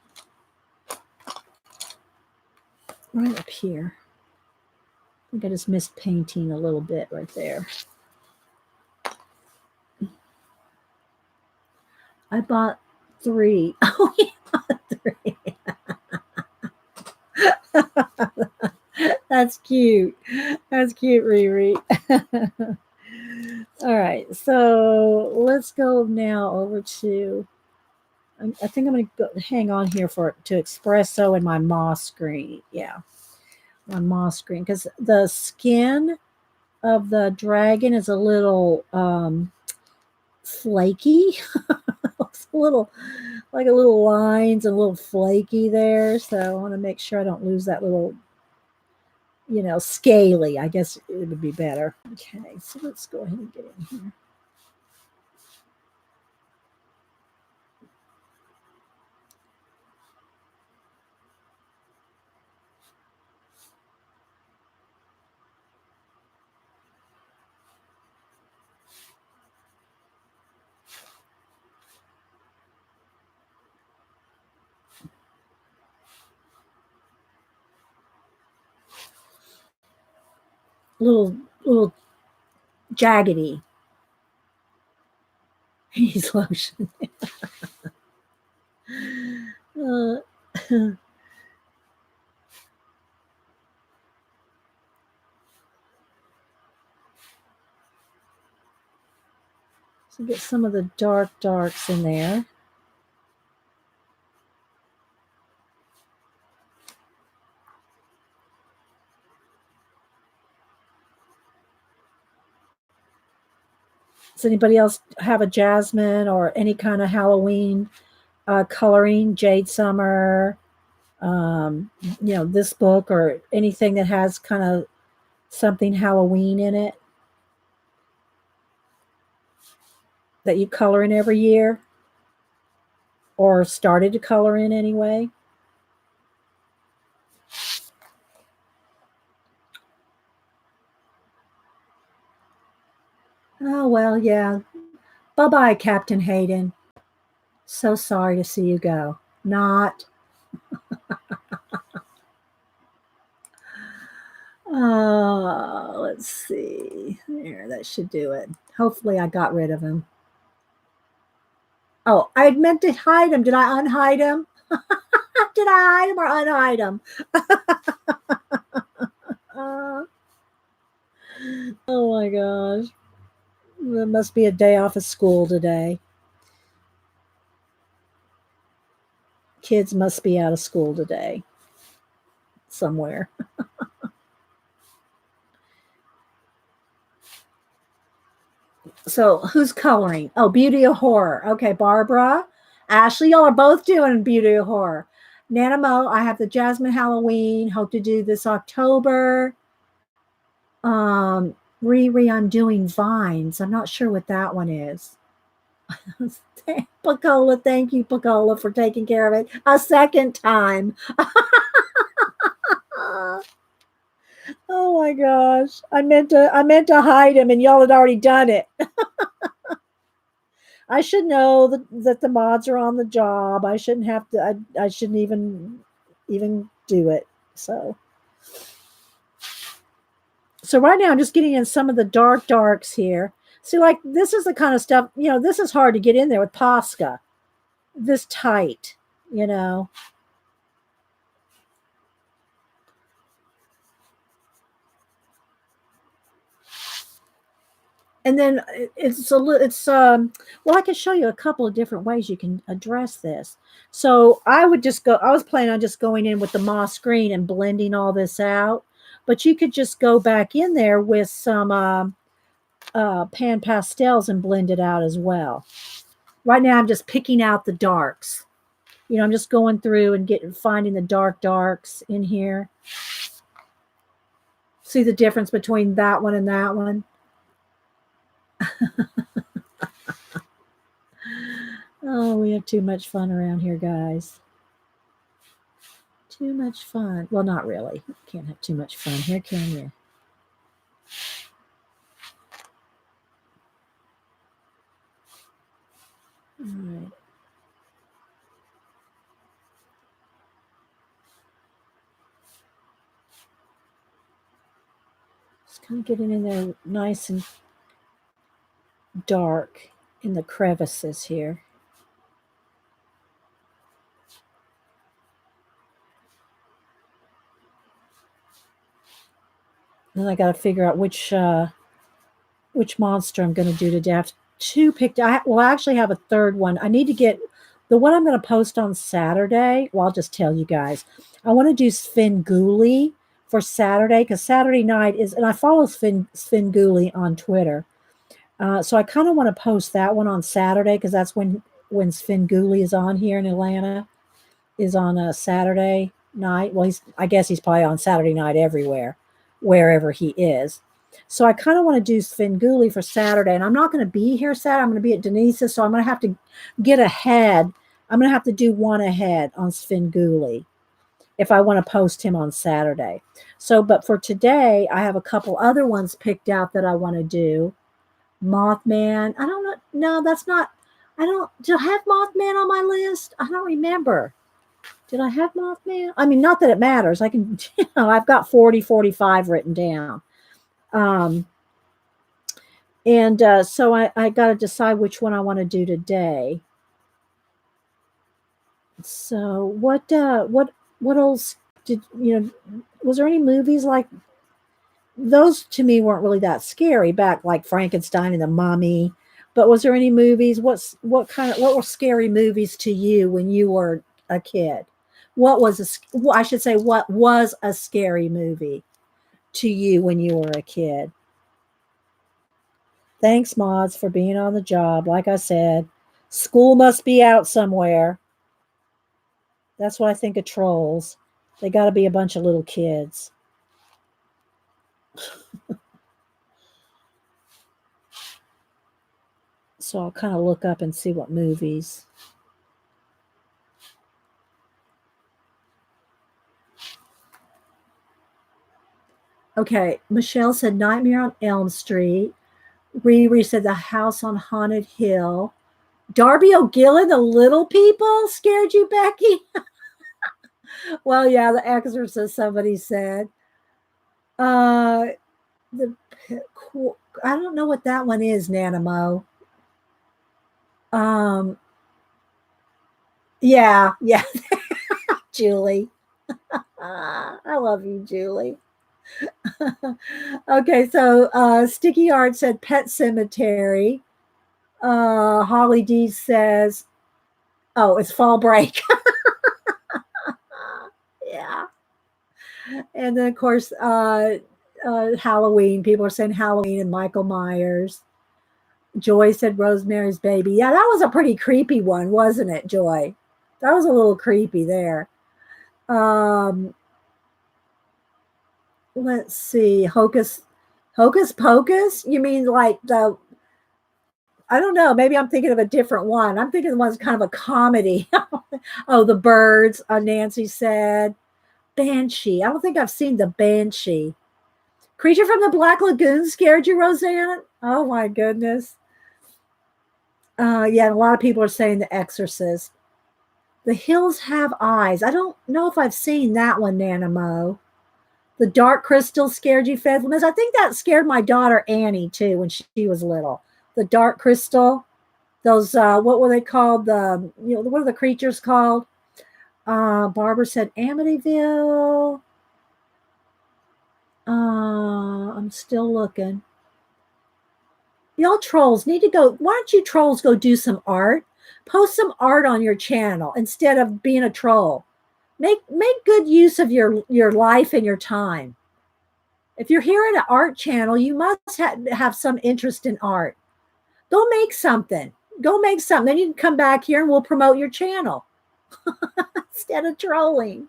right up here. I think I just missed painting a little bit right there. I bought 3. Oh, yeah, 3. That's cute. That's cute, Riri. All right, so let's go now over to. I think I'm going to hang on here to espresso and my moss green. Yeah, my moss green, because the skin of the dragon is a little flaky. It's a little like a little lines and a little flaky there. So I want to make sure I don't lose that little, scaly. I guess it would be better. Okay, so let's go ahead and get in here. Little jaggedy. He's lotion. uh, so get some of the darks in there. Does anybody else have a jasmine or any kind of Halloween coloring? Jade Summer, this book or anything that has kind of something Halloween in it that you color in every year or started to color in anyway? Oh, well, yeah. Bye-bye, Captain Hayden. So sorry to see you go. Not. Let's see. There, that should do it. Hopefully I got rid of him. Oh, I meant to hide him. Did I unhide him? Did I hide him or unhide him? Oh my gosh. It must be a day off of school today. Kids must be out of school today somewhere. So who's coloring? Oh, Beauty of Horror. Okay, Barbara, Ashley, y'all are both doing Beauty of Horror. Nanamo, I have the Jasmine Halloween. Hope to do this October. Riri, I'm doing Vines. I'm not sure what that one is. Pacola, thank you, Pacola, for taking care of it a second time. Oh my gosh. I meant to hide him and y'all had already done it. I should know that the mods are on the job. I shouldn't have to I shouldn't even do it. So right now I'm just getting in some of the darks here. See, like this is the kind of stuff, this is hard to get in there with Posca. This tight, And then well, I can show you a couple of different ways you can address this. So I was planning on just going in with the moss green and blending all this out, but you could just go back in there with some pan pastels and blend it out as well. Right now I'm just picking out the darks. I'm just going through and finding the darks in here. See the difference between that one and that one? Oh Oh, we have too much fun around here, guys. Too much fun. Well, not really. Can't have too much fun here, can you? All right. Just kind of getting in there nice and dark in the crevices here. Then I got to figure out which monster I'm going to do today. I have two picked. I actually have a third one. I need to get the one I'm going to post on Saturday. Well, I'll just tell you guys. I want to do Svengoolie for Saturday because Saturday night is, and I follow Svengoolie on Twitter. So I kind of want to post that one on Saturday because that's when Svengoolie is on here in Atlanta, is on a Saturday night. Well, I guess he's probably on Saturday night everywhere, wherever he is. So I kind of want to do Svengoolie for Saturday, and I'm not going to be here Saturday. I'm going to be at Denise's, so I'm going to have to get ahead. I'm going to have to do one ahead on Svengoolie if I want to post him on Saturday. So, but for today, I have a couple other ones picked out that I want to do. Mothman. I don't know. No, that's not. I don't. Do I have Mothman on my list? I don't remember. Did I have Mothman? I mean, not that it matters. I can, I've got 40, 45 written down. So I got to decide which one I want to do today. So what else was there any movies like those? To me weren't really that scary back, like Frankenstein and the Mummy, but was there any movies? What were scary movies to you when you were a kid? What was what was a scary movie to you when you were a kid? Thanks, Mods, for being on the job. Like I said, school must be out somewhere. That's what I think of trolls. They got to be a bunch of little kids. So I'll kind of look up and see what movies. Okay, Michelle said Nightmare on Elm Street. Riri said The House on Haunted Hill. Darby O'Gill, The Little People scared you, Becky? Well, yeah, The Exorcist, somebody said. I don't know what that one is, Nanamo. Yeah. Julie. I love you, Julie. Okay, so Sticky Art said Pet Cemetery. Holly D says, oh, it's Fall Break. Yeah. And then, of course, Halloween. People are saying Halloween and Michael Myers. Joy said Rosemary's Baby. Yeah, that was a pretty creepy one, wasn't it, Joy? That was a little creepy there. Let's see. Hocus Pocus? You mean like I don't know. Maybe I'm thinking of a different one. I'm thinking the one's kind of a comedy. Oh, The Birds, Nancy said. Banshee. I don't think I've seen the Banshee. Creature from the Black Lagoon scared you, Roseanne? Oh my goodness. Yeah, a lot of people are saying The Exorcist. The Hills Have Eyes. I don't know if I've seen that one, Nanamo. The Dark Crystal scared you, Fedlemas. I think that scared my daughter Annie too when she was little. The Dark Crystal. Those what were they called? What are the creatures called? Barbara said Amityville. I'm still looking. Y'all trolls need to go. Why don't you trolls go do some art? Post some art on your channel instead of being a troll. Make good use of your life and your time. If you're here at an art channel, you must have some interest in art. Go make something. Then you can come back here and we'll promote your channel instead of trolling.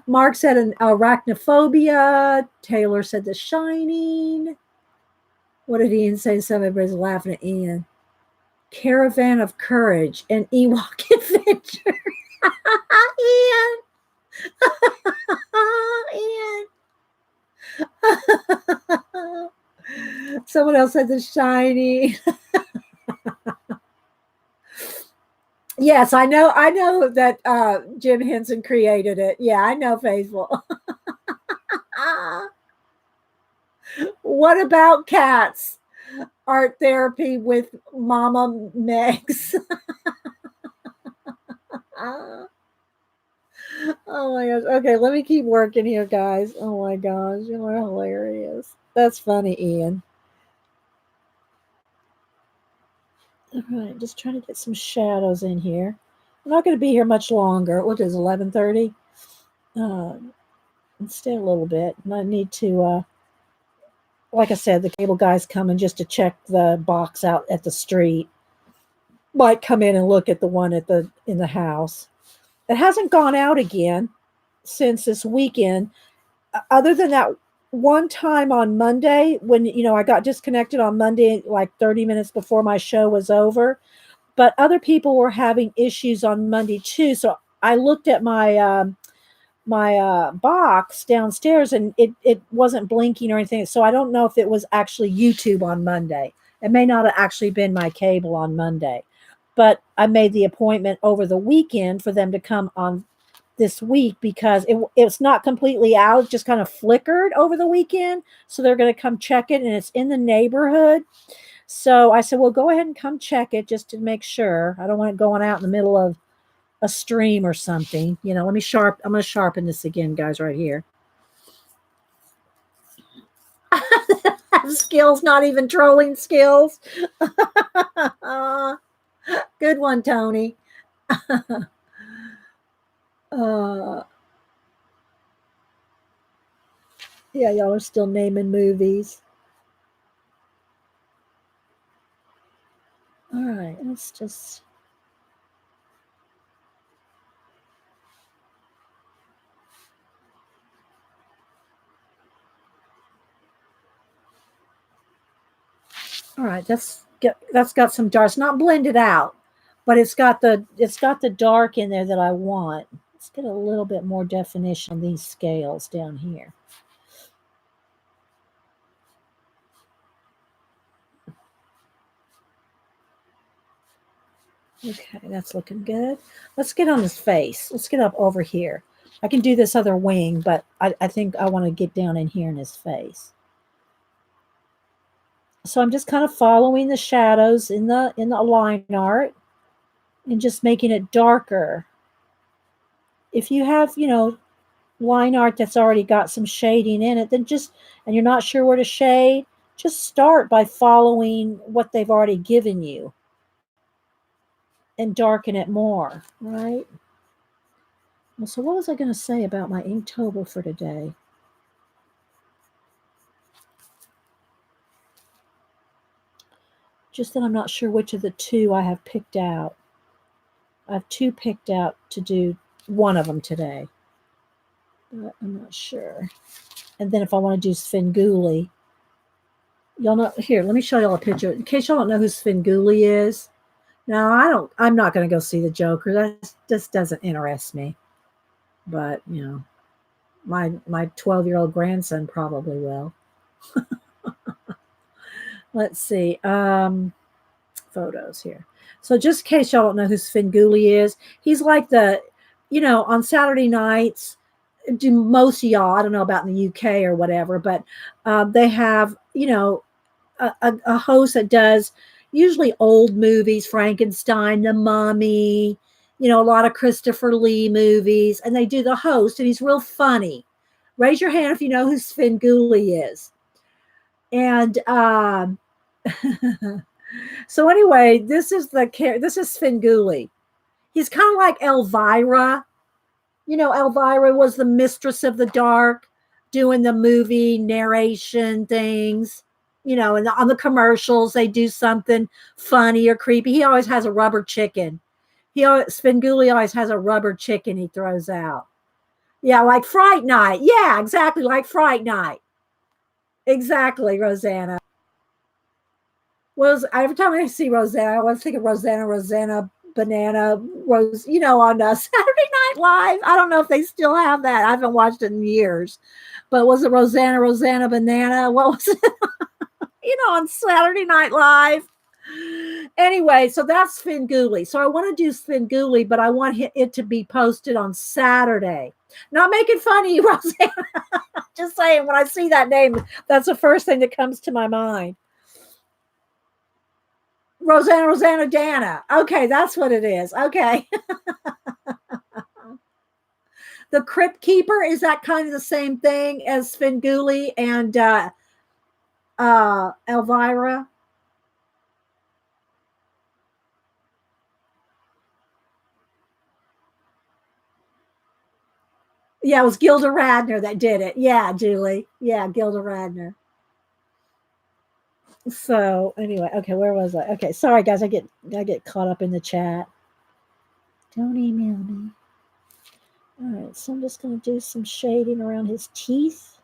Mark said an arachnophobia. Taylor said The Shining. What did Ian say? Everybody's laughing at Ian. Caravan of Courage, and Ewok Adventure. Ian. Ian. Someone else had The Shiny. Yes, I know. I know that Jim Henson created it. Yeah, I know, Faithful. What about cats? Art therapy with Mama Megs. Oh my gosh. Okay, let me keep working here, guys. Oh my gosh, you are hilarious. That's funny, Ian. All right, just trying to get some shadows in here. I'm not going to be here much longer. What is 11:30? Uh, stay a little bit. And I need to, like I said, the cable guy's coming just to check the box out at the street. Might come in and look at the one at the in the house. It hasn't gone out again since this weekend, other than that one time on Monday when I got disconnected on Monday like 30 minutes before my show was over. But other people were having issues on Monday too. So I looked at my box downstairs and it wasn't blinking or anything. So I don't know if it was actually YouTube on Monday. It may not have actually been my cable on Monday. But I made the appointment over the weekend for them to come on this week because it's not completely out, it just kind of flickered over the weekend. So they're going to come check it, and it's in the neighborhood. So I said, well, go ahead and come check it just to make sure. I don't want it going out in the middle of a stream or something. I'm going to sharpen this again, guys, right here. Skills, not even trolling skills. Good one, Tony. Yeah, y'all are still naming movies. All right, let's just. All right, that's got some dark. It's not blended out, but it's got the dark in there that I want. Let's get a little bit more definition on these scales down here. Okay, that's looking good. Let's get on his face. Let's get up over here. I can do this other wing, but I think I want to get down in here in his face. So I'm just kind of following the shadows in the line art and just making it darker. If you have, line art that's already got some shading in it, then and you're not sure where to shade, just start by following what they've already given you and darken it more, right? Well, so what was I going to say about my Inktober for today? Just that I'm not sure which of the two I have picked out. I have two picked out to do one of them today, but I'm not sure. And then if I want to do Svengoolie, y'all know, here, let me show y'all a picture. In case y'all don't know who Svengoolie is. Now, I'm not going to go see the Joker. That just doesn't interest me. But, my 12-year-old grandson probably will. Let's see. Photos here. So just in case y'all don't know who Svengoolie is, he's like on Saturday nights, do most of y'all, I don't know about in the UK or whatever, but they have, a host that does usually old movies, Frankenstein, The Mummy, a lot of Christopher Lee movies, and they do the host, and he's real funny. Raise your hand if you know who Svengoolie is. And so anyway, this is Svengoolie. He's kind of like Elvira. Elvira was the mistress of the dark, doing the movie narration things. And on the commercials, they do something funny or creepy. He always has a rubber chicken. Svengoolie always has a rubber chicken he throws out. Yeah, like Fright Night. Yeah, exactly, like Fright Night. Exactly, Rosanna. Was every time I see Rosanna, I always think of Rosanna Banana Rose, on Saturday Night Live. I don't know if they still have that. I haven't watched it in years. But was it Rosanna Banana? What was it? On Saturday Night Live. Anyway, so that's Svengoolie. So I want to do Svengoolie, but I want it to be posted on Saturday. Not making fun of you, Rosanna. Just saying, when I see that name, that's the first thing that comes to my mind. Rosanna Dana. Okay, that's what it is. Okay. The Crypt Keeper, is that kind of the same thing as Svengoolie and Elvira? Yeah, it was Gilda Radner that did it. Yeah, Julie. Yeah, Gilda Radner. So anyway, okay, where was I? Okay, sorry guys, I get caught up in the chat. Don't email me. All right, so I'm just going to do some shading around his teeth.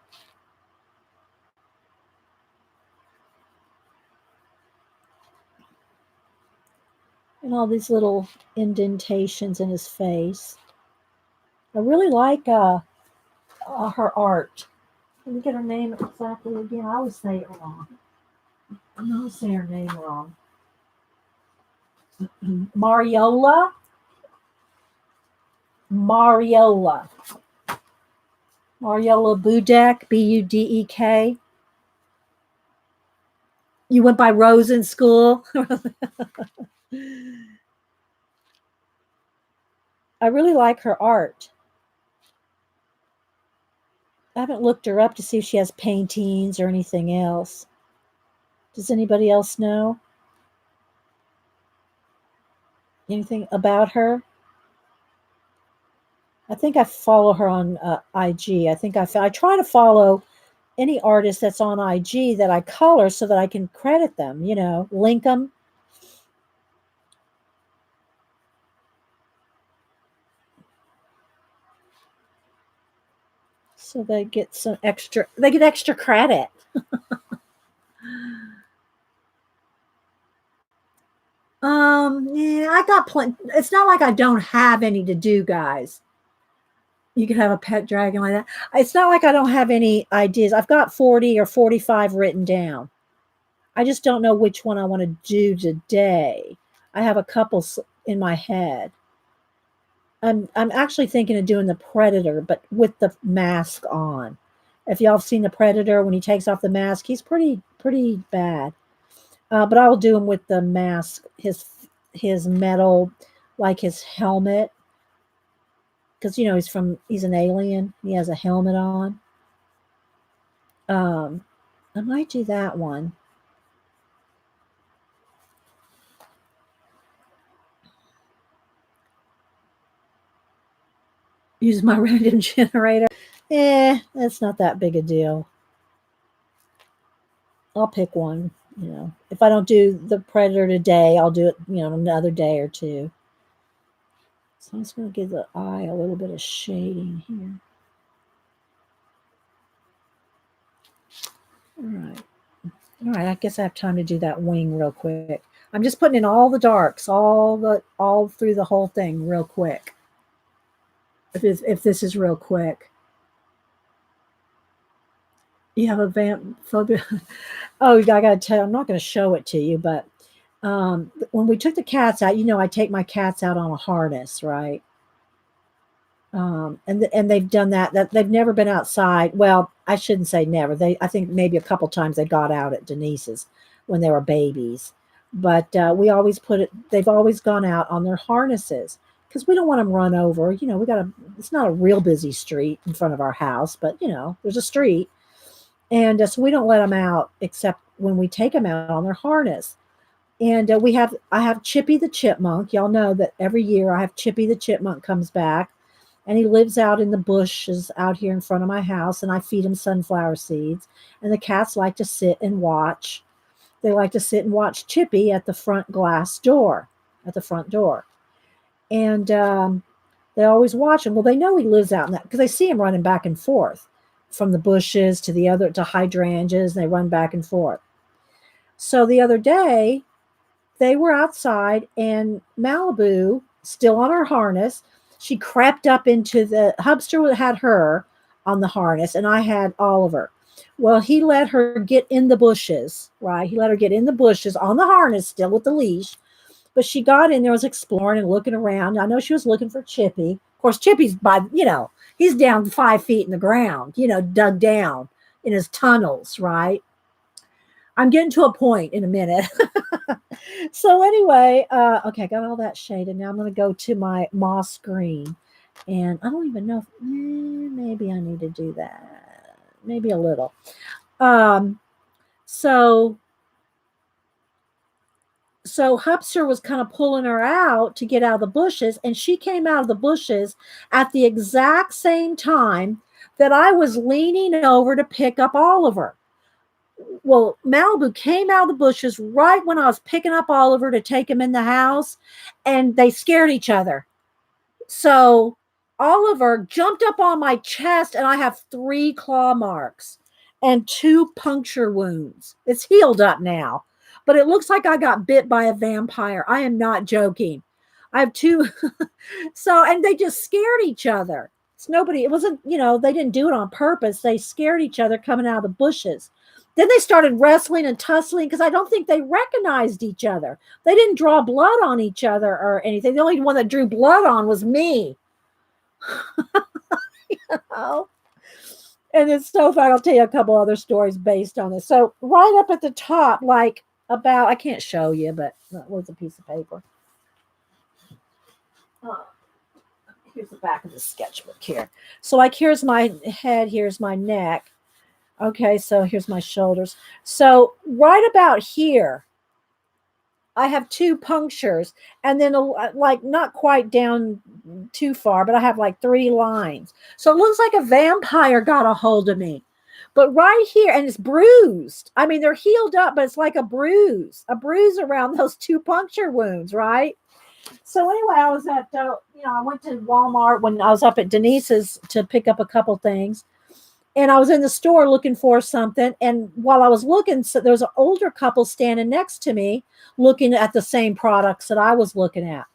And all these little indentations in his face. I really like her art. Let me get her name exactly again. I always say it wrong. I always say her name wrong. Mariola Budek, Budek. You went by Rose in school. I really like her art. I haven't looked her up to see if she has paintings or anything else. Does anybody else know anything about her? I think I follow her on IG. I think I try to follow any artist that's on IG that I color so that I can credit them, link them. So they get extra credit. Yeah, I got plenty. It's not like I don't have any to do, guys. You could have a pet dragon like that. It's not like I don't have any ideas. I've got 40 or 45 written down. I just don't know which one I want to do today. I have a couple in my head. I'm actually thinking of doing the Predator, but with the mask on. If y'all have seen the Predator, when he takes off the mask, he's pretty bad. But I will do him with the mask, his metal, like his helmet, because he's an alien. He has a helmet on. I might do that one. Use my random generator. That's not that big a deal. I'll pick one. If I don't do the Predator today, I'll do it, another day or two. So I'm just going to give the eye a little bit of shading here. All right. I guess I have time to do that wing real quick. I'm just putting in all the darks, all through the whole thing real quick. If this is real quick. You have a vamp phobia. Oh, I got to tell you, I'm not going to show it to you, but when we took the cats out, I take my cats out on a harness, right? And they've done that they've never been outside. Well, I shouldn't say never. I think maybe a couple times they got out at Denise's when they were babies, but we always they've always gone out on their harnesses because we don't want them run over. It's not a real busy street in front of our house, but there's a street. And so we don't let them out except when we take them out on their harness. And I have Chippy the Chipmunk. Y'all know that every year I have Chippy the Chipmunk comes back, and he lives out in the bushes out here in front of my house, and I feed him sunflower seeds. And the cats like to sit and watch. They like to sit and watch Chippy at the front door. And they always watch him. Well, they know he lives out in that because they see him running back and forth from the bushes to hydrangeas. And they run back and forth. So the other day, they were outside, and Malibu, still on her harness, she crept up into the Hubster had her on the harness, and I had Oliver. Well, he let her get in the bushes, right? He let her get in the bushes on the harness, still with the leash. But she got in there, was exploring and looking around. I know she was looking for Chippy. Of course, Chippy's he's down 5 feet in the ground, dug down in his tunnels, right? I'm getting to a point in a minute. So anyway, okay, I got all that shaded. Now I'm going to go to my moss green. And I don't even know if maybe I need to do that. Maybe a little. So Hupster was kind of pulling her out to get out of the bushes, and she came out of the bushes at the exact same time that I was leaning over to pick up Oliver. Well, Malibu came out of the bushes right when I was picking up Oliver to take him in the house, and they scared each other. So Oliver jumped up on my chest, and I have 3 claw marks and 2 puncture wounds. It's healed up now, but it looks like I got bit by a vampire. I am not joking. I have 2. And they just scared each other. It wasn't, they didn't do it on purpose. They scared each other coming out of the bushes. Then they started wrestling and tussling because I don't think they recognized each other. They didn't draw blood on each other or anything. The only one that drew blood on was me. And it's so funny. I'll tell you a couple other stories based on this. So right up at the top, I can't show you, but where's a piece of paper? Here's the back of the sketchbook here. So here's my head, here's my neck. Okay, so here's my shoulders. So right about here, I have 2 punctures, and then not quite down too far, but I have 3 lines. So it looks like a vampire got a hold of me. But right here, and it's bruised. I mean, they're healed up, but it's like a bruise around those 2 puncture wounds, right? So anyway, I was at, I went to Walmart when I was up at Denise's to pick up a couple things. And I was in the store looking for something. And while I was looking, so there was an older couple standing next to me looking at the same products that I was looking at.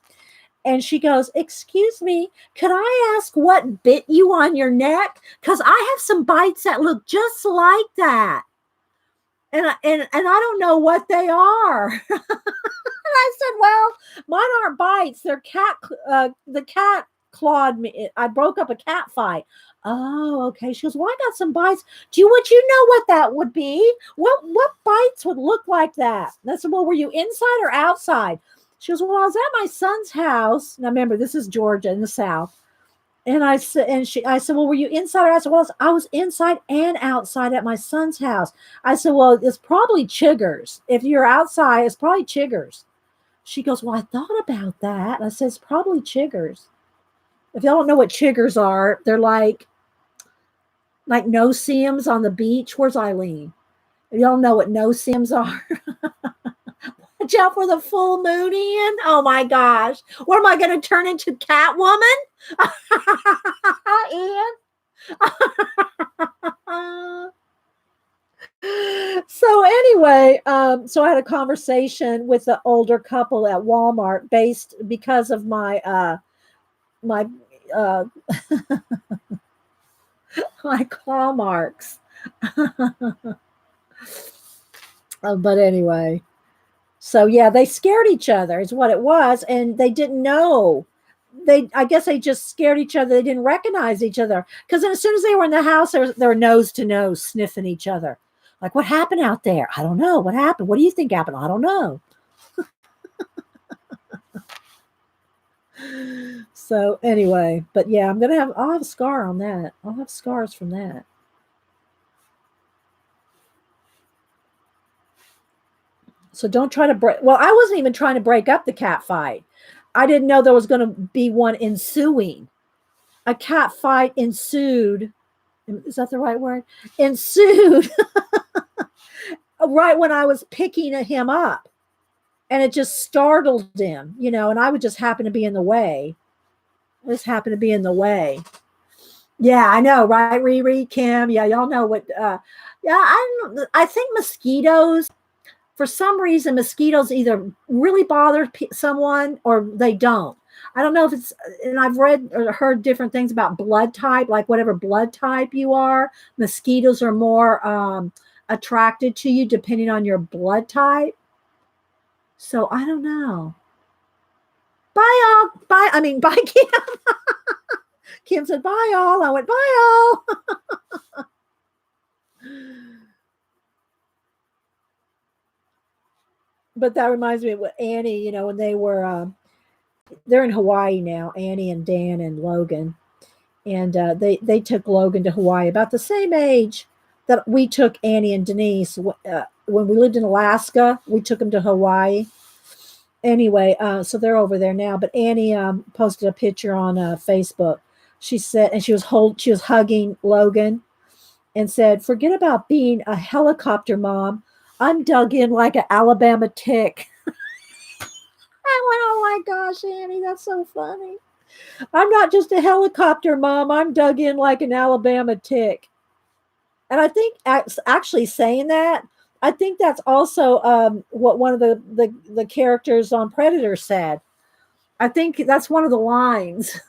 And she goes, "Excuse me, could I ask what bit you on your neck? Because I have some bites that look just like that. And I don't know what they are." And I said, "Well, mine aren't bites. They're the cat clawed me. I broke up a cat fight." "Oh, okay." She goes, "Well, I got some bites. Would you know what that would be? What bites would look like that?" And I said, "Well, were you inside or outside?" She goes, "Well, I was at my son's house." Now remember, this is Georgia in the South. And I said, "Well, were you inside or outside?" "Well, I was inside and outside at my son's house." I said, "Well, it's probably chiggers. If you're outside, it's probably chiggers." She goes, "Well, I thought about that." And I said, "It's probably chiggers." If y'all don't know what chiggers are, they're like no-see-ums on the beach. Where's Eileen? If y'all know what no-see-ums are, watch out for the full moon, Ian. Oh my gosh. What am I going to turn into, Catwoman? Ian? So anyway, so I had a conversation with the older couple at Walmart because of my my claw marks. But anyway, so yeah, they scared each other is what it was, and they didn't know. I guess they just scared each other. They didn't recognize each other because as soon as they were in the house, they were nose to nose sniffing each other. Like, "What happened out there?" "I don't know. What happened? What do you think happened?" "I don't know." So anyway, but yeah, I'll have a scar on that. I'll have scars from that. So don't try to break. Well, I wasn't even trying to break up the cat fight. I didn't know there was going to be one ensuing. A cat fight ensued. Is that the right word? Ensued right when I was picking him up. And it just startled him, and I would just happen to be in the way. This happened to be in the way. Yeah, I know, right, Riri, Kim? Yeah, y'all know what. Yeah, I think mosquitoes For some reason, mosquitoes either really bother someone or they don't. I don't know if it's, and I've read or heard different things about blood type, like whatever blood type you are, mosquitoes are more attracted to you depending on your blood type. So I don't know. Bye, all. Bye. I mean, bye, Kim. Kim said, bye, all. I went, bye, all. But that reminds me of what Annie, when they were, they're in Hawaii now, Annie and Dan and Logan. And they took Logan to Hawaii about the same age that we took Annie and Denise. When we lived in Alaska, we took them to Hawaii. Anyway, so they're over there now. But Annie posted a picture on Facebook. She said, and she was hugging Logan, and said, "Forget about being a helicopter mom. I'm dug in like an Alabama tick." I went, "Oh my gosh, Annie, that's so funny. I'm not just a helicopter mom. I'm dug in like an Alabama tick." And I think actually saying that, I think that's also what one of the characters on Predator said. I think that's one of the lines.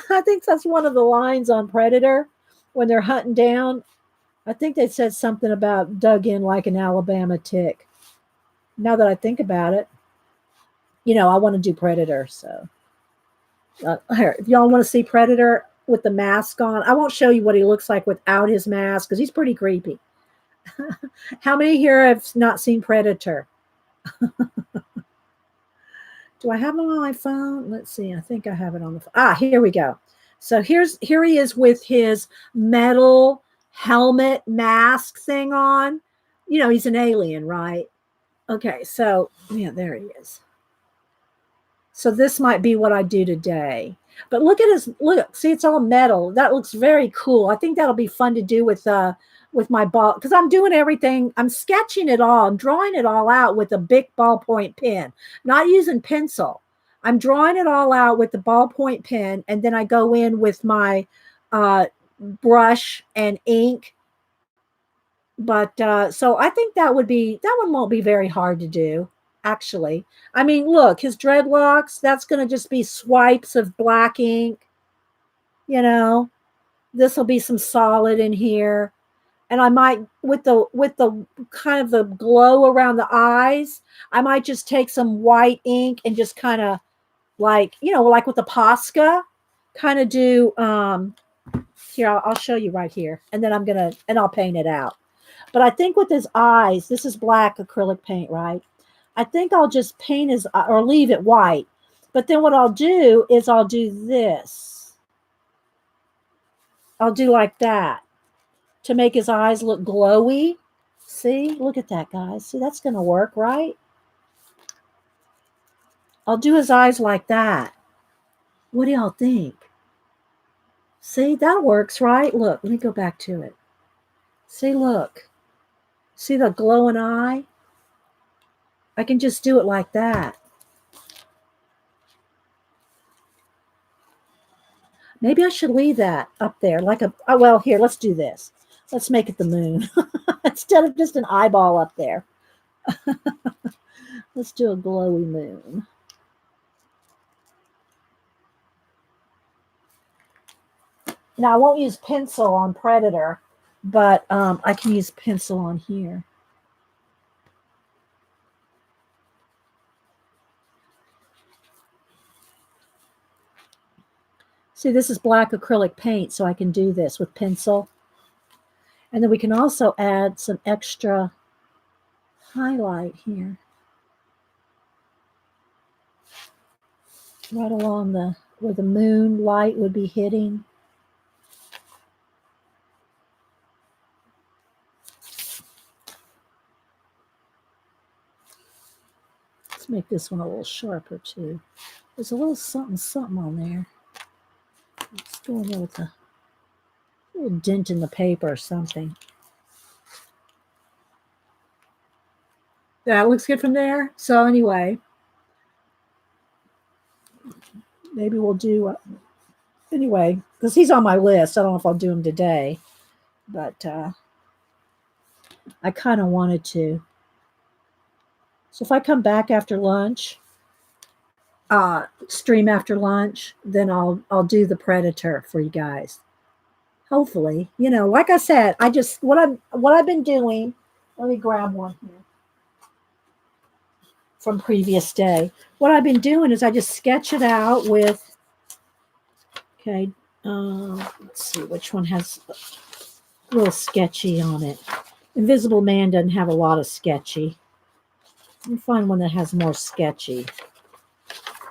I think that's one of the lines on Predator when they're hunting down. I think they said something about dug in like an Alabama tick. Now that I think about it, I want to do Predator. So here, if y'all want to see Predator with the mask on, I won't show you what he looks like without his mask because he's pretty creepy. How many here have not seen Predator? Do I have him on my phone? Let's see. I think I have it on the phone. Here we go. So here he is with his metal helmet mask thing on. He's an alien, right? Okay, so yeah, there he is. So this might be what I do today. But look at look, see, it's all metal. That looks very cool. I think that'll be fun to do with my ball, because I'm doing everything. I'm sketching it all. I'm drawing it all out with a big ballpoint pen, not using pencil. I'm drawing it all out with the ballpoint pen, and then I go in with my brush and ink. But so I think that one won't be very hard to do, actually. I mean, look, his dreadlocks, that's going to just be swipes of black ink. This will be some solid in here. And I might, with the kind of the glow around the eyes, I might just take some white ink and just kind of like with the Posca, kind of do, here, I'll show you right here. And then I'll paint it out. But I think with his eyes, this is black acrylic paint, right? I think I'll just paint his, or leave it white. But then what I'll do is I'll do this. I'll do like that to make his eyes look glowy. See, look at that, guys. See, that's going to work, right? I'll do his eyes like that. What do y'all think? See, that works, right? Look, let me go back to it. See, look. See the glowing eye? I can just do it like that. Maybe I should leave that up there like well, here, let's do this. Let's make it the moon instead of just an eyeball up there. Let's do a glowy moon. Now, I won't use pencil on Predator, but I can use pencil on here. See, this is black acrylic paint, so I can do this with pencil. And then we can also add some extra highlight here. Right along where the moonlight would be hitting. Let's make this one a little sharper too. There's a little something on there. Let's go in there with a little dent in the paper or something. That looks good from there. So anyway, maybe we'll do, anyway, because he's on my list. I don't know if I'll do him today, but I kind of wanted to. So if I come back after lunch, stream after lunch, then I'll do the Predator for you guys. Hopefully, like I said, what I've been doing. Let me grab one here from previous day. What I've been doing is I just sketch it out with. Okay, let's see which one has a little sketchy on it. Invisible Man doesn't have a lot of sketchy. Let me find one that has more sketchy.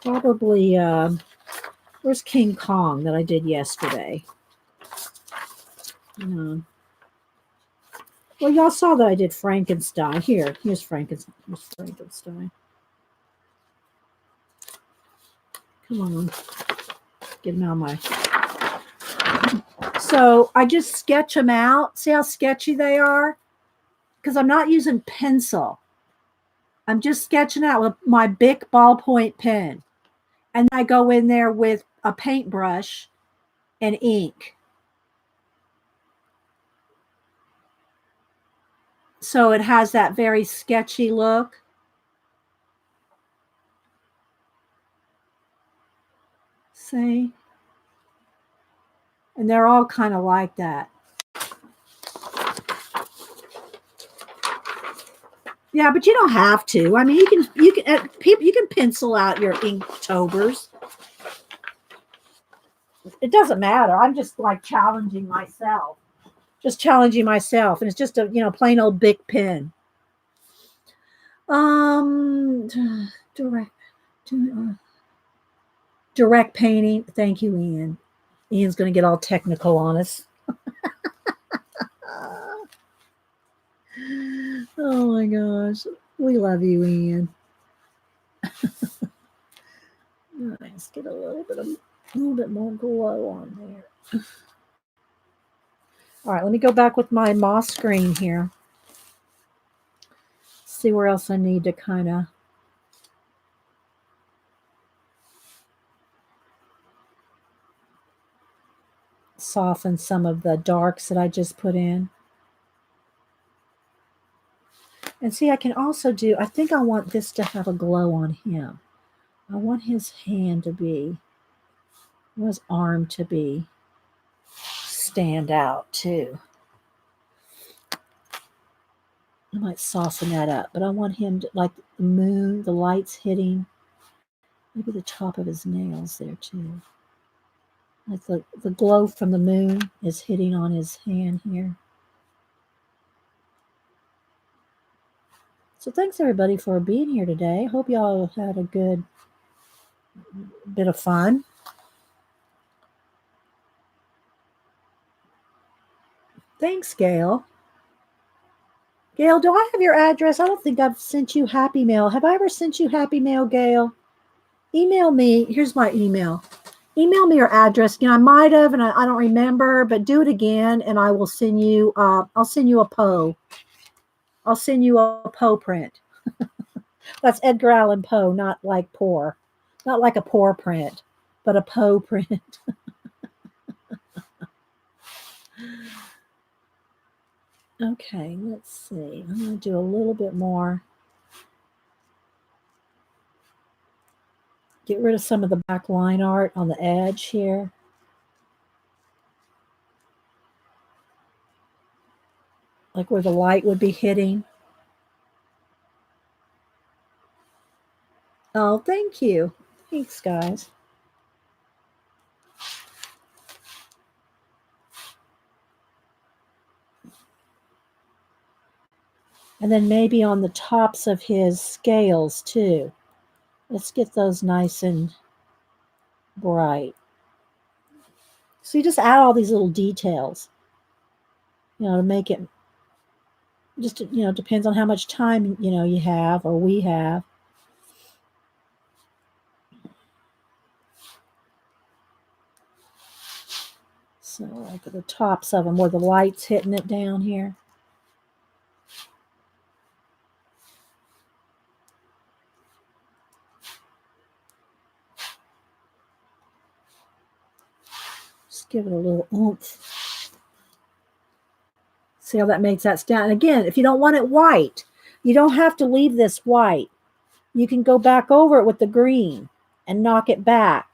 Probably, where's King Kong that I did yesterday? Well, y'all saw that I did Frankenstein. Here's Frankenstein. Come on. Get him out of my... So I just sketch them out. See how sketchy they are? Because I'm not using pencil. I'm just sketching out with my Bic ballpoint pen. And I go in there with a paintbrush and ink. So it has that very sketchy look. See? And they're all kind of like that. Yeah, but you don't have to. I mean, you can pencil out your Inktober's. It doesn't matter. I'm just like challenging myself. And it's just a plain old Bic pen. Direct painting. Thank you, Ian. Ian's going to get all technical on us. Oh my gosh. We love you, Ian. Let's get a little bit more glow on there. All right, let me go back with my moss screen here. See where else I need to kind of soften some of the darks that I just put in. And see, I can also do, I think I want this to have a glow on him. I want his hand to be, his arm to be, stand out too. I might soften that up, but I want him to, like the moon, the lights hitting, maybe the top of his nails there too. Like the glow from the moon is hitting on his hand here. So thanks everybody for being here today. Hope y'all had a good bit of fun. Thanks, Gail. Gail, do I have your address? I don't think I've sent you Happy Mail. Have I ever sent you Happy Mail, Gail? Email me. Here's my email. Email me your address. I might have, and I don't remember, but do it again, and I will send you. I'll send you a Poe. I'll send you a Poe print. That's Edgar Allan Poe, not like poor, not like a poor print, but a Poe print. Okay, let's see. I'm going to do a little bit more. Get rid of some of the back line art on the edge here. Like where the light would be hitting. Oh, thank you. Thanks, guys. And then maybe on the tops of his scales too. Let's get those nice and bright. So you just add all these little details, to make it just, depends on how much time, you have or we have. So like at the tops of them where the light's hitting it down here. Just give it a little oomph. See how that makes that stand. And again, if you don't want it white, you don't have to leave this white. you can go back over it with the green and knock it back.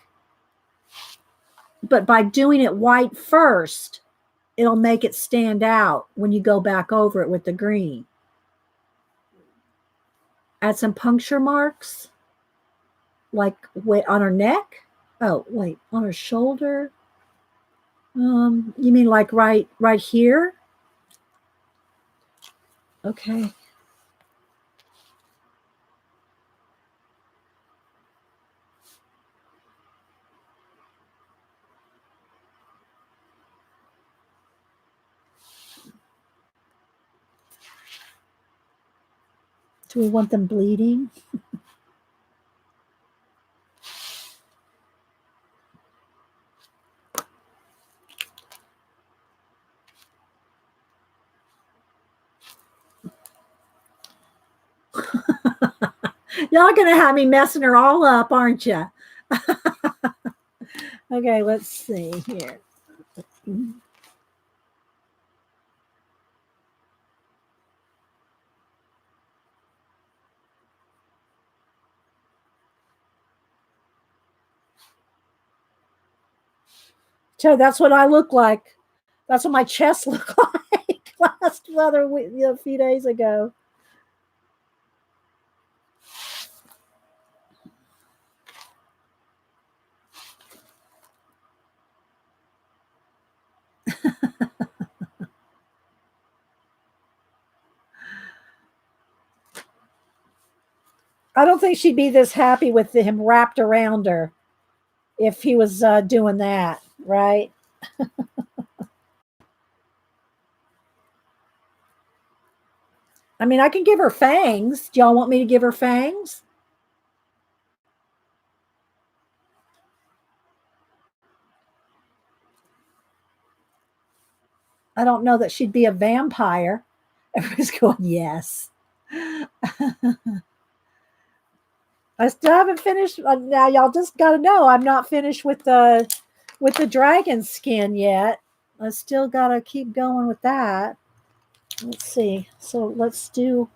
But by doing it white first, it'll make it stand out when you go back over it with the green. Add some puncture marks, like wait, on her neck. Oh, wait, on her shoulder. You mean like right here? Okay. Do we want them bleeding? Y'all gonna have me messing her all up, aren't you? Okay, let's see here. So that's what I look like. That's what my chest looked like last other week, a few days ago. I don't think she'd be this happy with him wrapped around her if he was doing that, right? I mean, I can give her fangs. Do y'all want me to give her fangs? I don't know that she'd be a vampire. Everybody's going, yes. I still haven't finished. Now y'all just got to know I'm not finished with the dragon skin yet. I still got to keep going with that. Let's see. So let's do.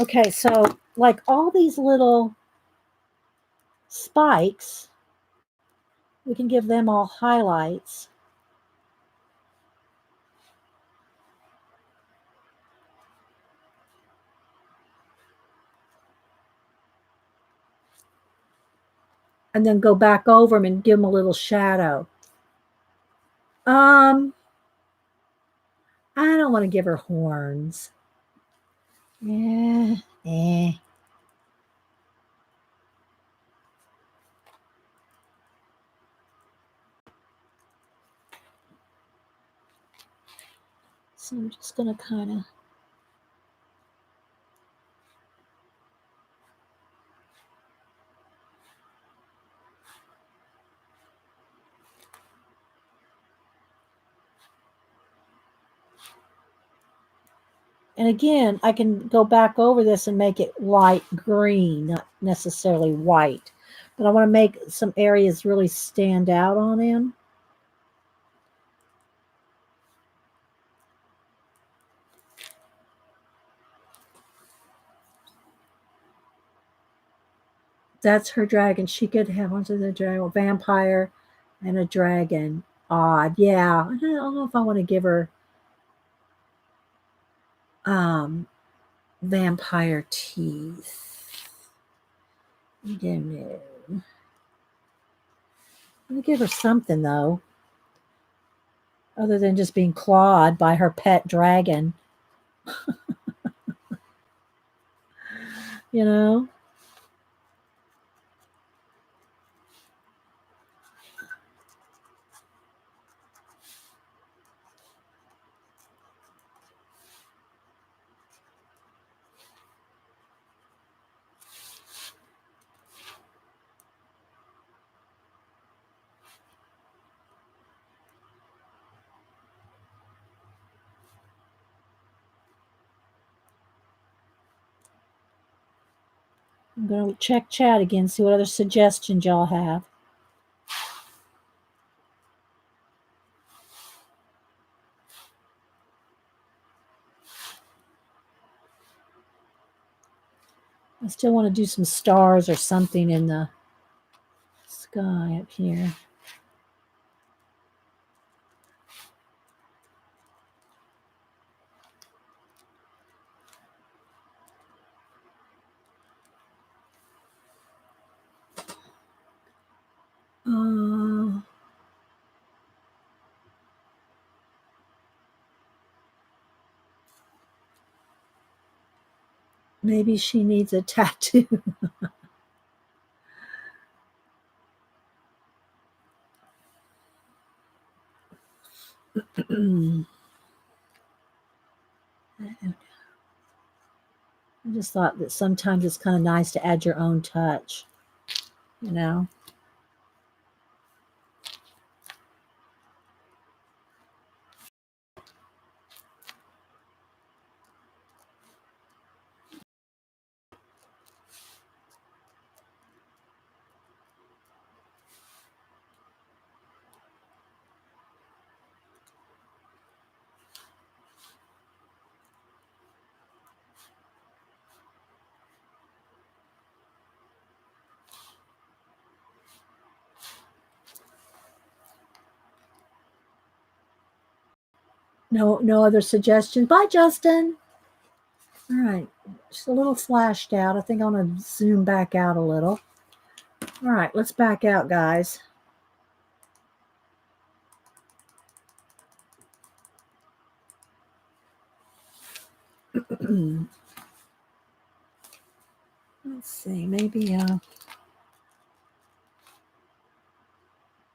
Okay, so like all these little spikes, we can give them all highlights. And then go back over them and give them a little shadow. I don't want to give her horns. Yeah, So I'm just going to kind of. And again, I can go back over this and make it light green, not necessarily white. But I want to make some areas really stand out on him. That's her dragon. She could have onto the dragon, vampire and a dragon. Odd. Yeah. I don't know if I want to give her vampire teeth. I don't know. I'm gonna give her something though, other than just being clawed by her pet dragon. You know? I'm going to check chat again, see what other suggestions y'all have. I still want to do some stars or something in the sky up here. Maybe she needs a tattoo. I just thought that sometimes it's kind of nice to add your own touch, you know? No other suggestions. Bye, Justin. All right, just a little flashed out. I think I want to zoom back out a little. All right, let's back out, guys. Let's see, maybe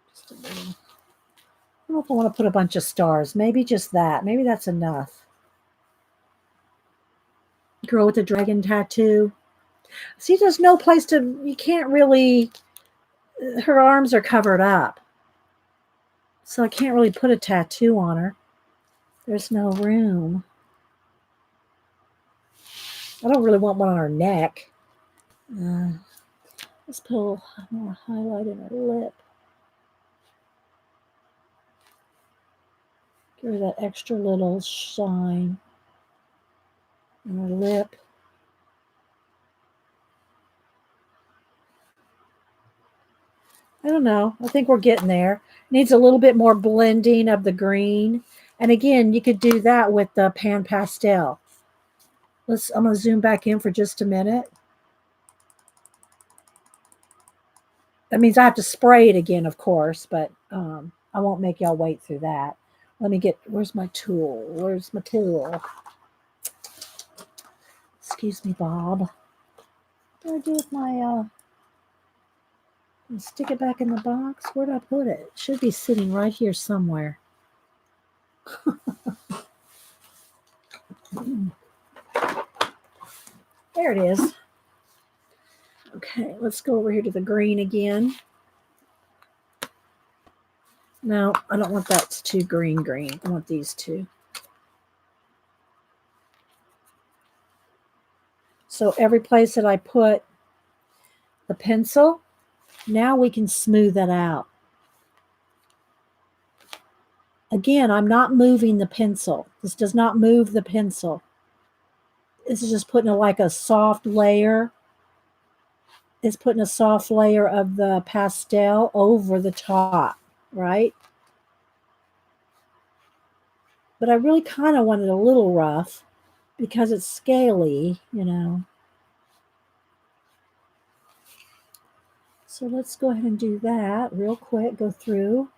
just a little. I don't know if I want to put a bunch of stars. Maybe just that. Maybe that's enough. Girl with the dragon tattoo. See, there's no place to, you can't really, her arms are covered up. So I can't really put a tattoo on her. There's no room. I don't really want one on her neck. Let's put a little more highlight in her lip. Give her that extra little shine in her lip. I don't know. I think we're getting there. Needs a little bit more blending of the green. And again, you could do that with the pan pastel. I'm going to zoom back in for just a minute. That means I have to spray it again, of course, but I won't make y'all wait through that. Let me get, where's my tool? Where's my tool? Excuse me, Bob. What do I do with my, stick it back in the box? Where'd I put it? It should be sitting right here somewhere. There it is. Okay, let's go over here to the green again. No, I don't want that too green. I want these two. So every place that I put the pencil, now we can smooth that out. Again, I'm not moving the pencil. This does not move the pencil. This is just putting like a soft layer. It's putting a soft layer of the pastel over the top, right? But I really kind of want it a little rough because it's scaly, you know. So let's go ahead and do that real quick. Go through,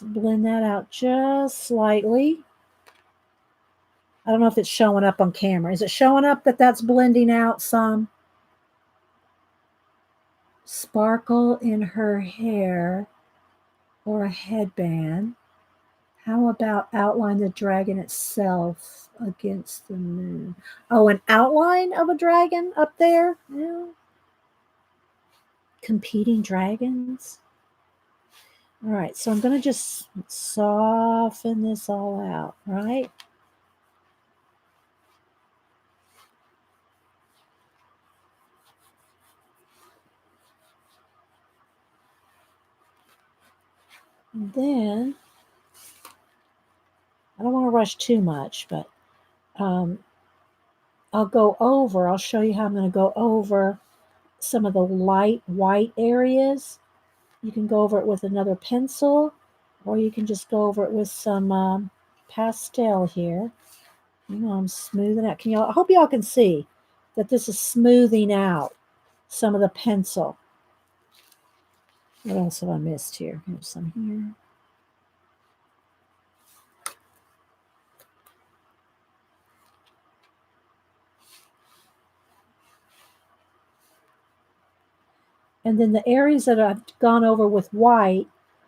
blend that out just slightly. I don't know if it's showing up on camera. Is it showing up that that's blending out some? Sparkle in her hair or a headband. How about outline the dragon itself against the moon? Oh, an outline of a dragon up there? Yeah. Competing dragons. All right, so I'm going to just soften this all out, right? And then, I don't want to rush too much, but I'll show you how I'm going to go over some of the light white areas. You can go over it with another pencil, or you can just go over it with some pastel here. You know, I'm smoothing out. Can y'all? I hope y'all can see that this is smoothing out some of the pencil. What else have I missed here? Here's some here. And then the areas that I've gone over with white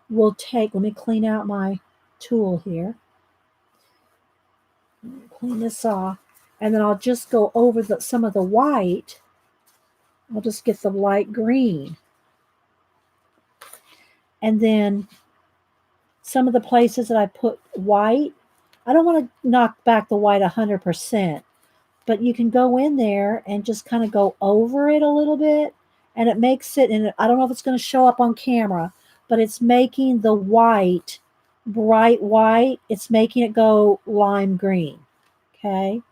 will take, let me clean out my tool here. Clean this off. And then I'll just go over some of the white. I'll just get the light green. And then some of the places that I put white, I don't want to knock back the white 100%, but you can go in there and just kind of go over it a little bit, and it makes it, and I don't know if it's going to show up on camera, but it's making the white bright white. It's making it go lime green. Okay.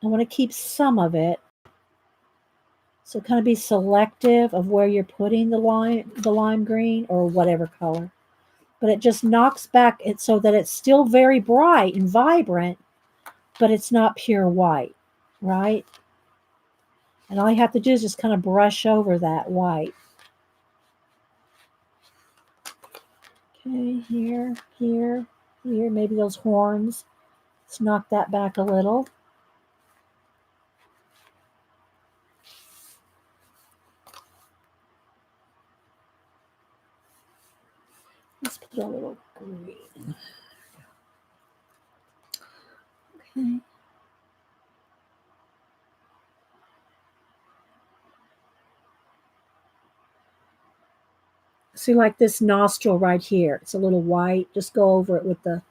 I want to keep some of it. So kind of be selective of where you're putting the lime green or whatever color. But it just knocks back it so that it's still very bright and vibrant, but it's not pure white, right? And all you have to do is just kind of brush over that white. Okay, here, here, here, maybe those horns. Let's knock that back a little. Let's put a little green. Okay. See, like this nostril right here, it's a little white. Just go over it with the,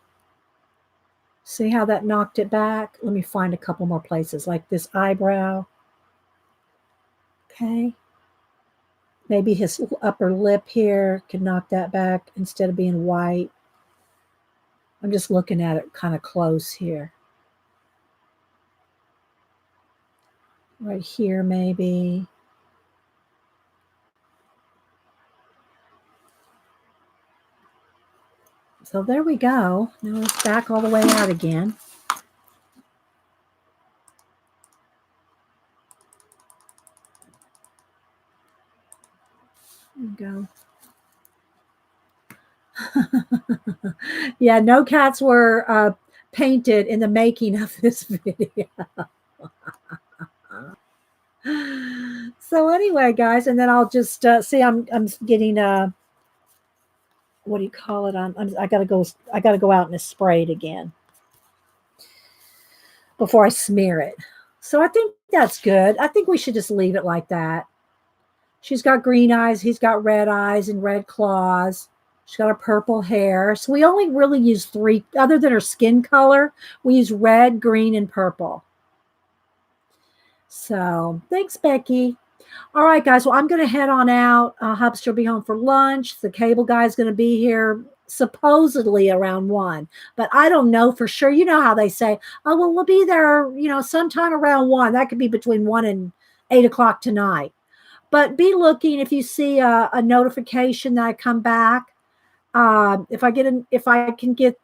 see how that knocked it back? Let me find a couple more places, like this eyebrow. Okay. Maybe his upper lip here can knock that back instead of being white. I'm just looking at it kind of close here. Right here, maybe. So there we go. Now it's back all the way out again. There we go. Yeah, no cats were painted in the making of this video. So anyway, guys, and then I'll just see. I'm getting what do you call it? I gotta go out and spray it again before I smear it. So I think that's good. I think we should just leave it like that. She's got green eyes. He's got red eyes and red claws. She's got a purple hair. So we only really use 3, other than her skin color, we use red, green, and purple. So thanks, Becky. All right, guys. Well, I'm going to head on out. Hubster will be home for lunch. The cable guy's going to be here supposedly around 1, but I don't know for sure. You know how they say, oh, well, we'll be there, sometime around 1. That could be between 1 and 8 o'clock tonight. But be looking if you see a notification that I come back. If I can get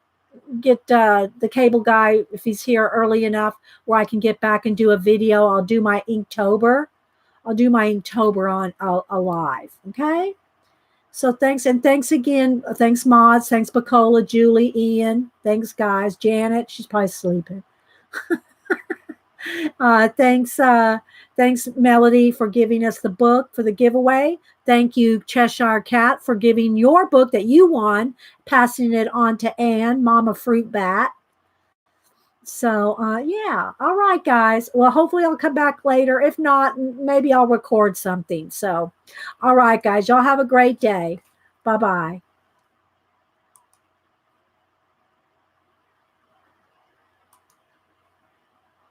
the cable guy, if he's here early enough where I can get back and do a video, I'll do my Inktober. I'll do my Inktober on live. Okay. So thanks. And thanks again. Thanks, Mods. Thanks, Bacola, Julie, Ian. Thanks, guys. Janet, she's probably sleeping. Thanks, Melody, for giving us the book for the giveaway. Thank you, Cheshire Cat, for giving your book that you won, passing it on to Anne, Mama Fruit Bat. So, yeah. All right, guys. Well, hopefully I'll come back later. If not, maybe I'll record something. So, all right, guys. Y'all have a great day. Bye-bye.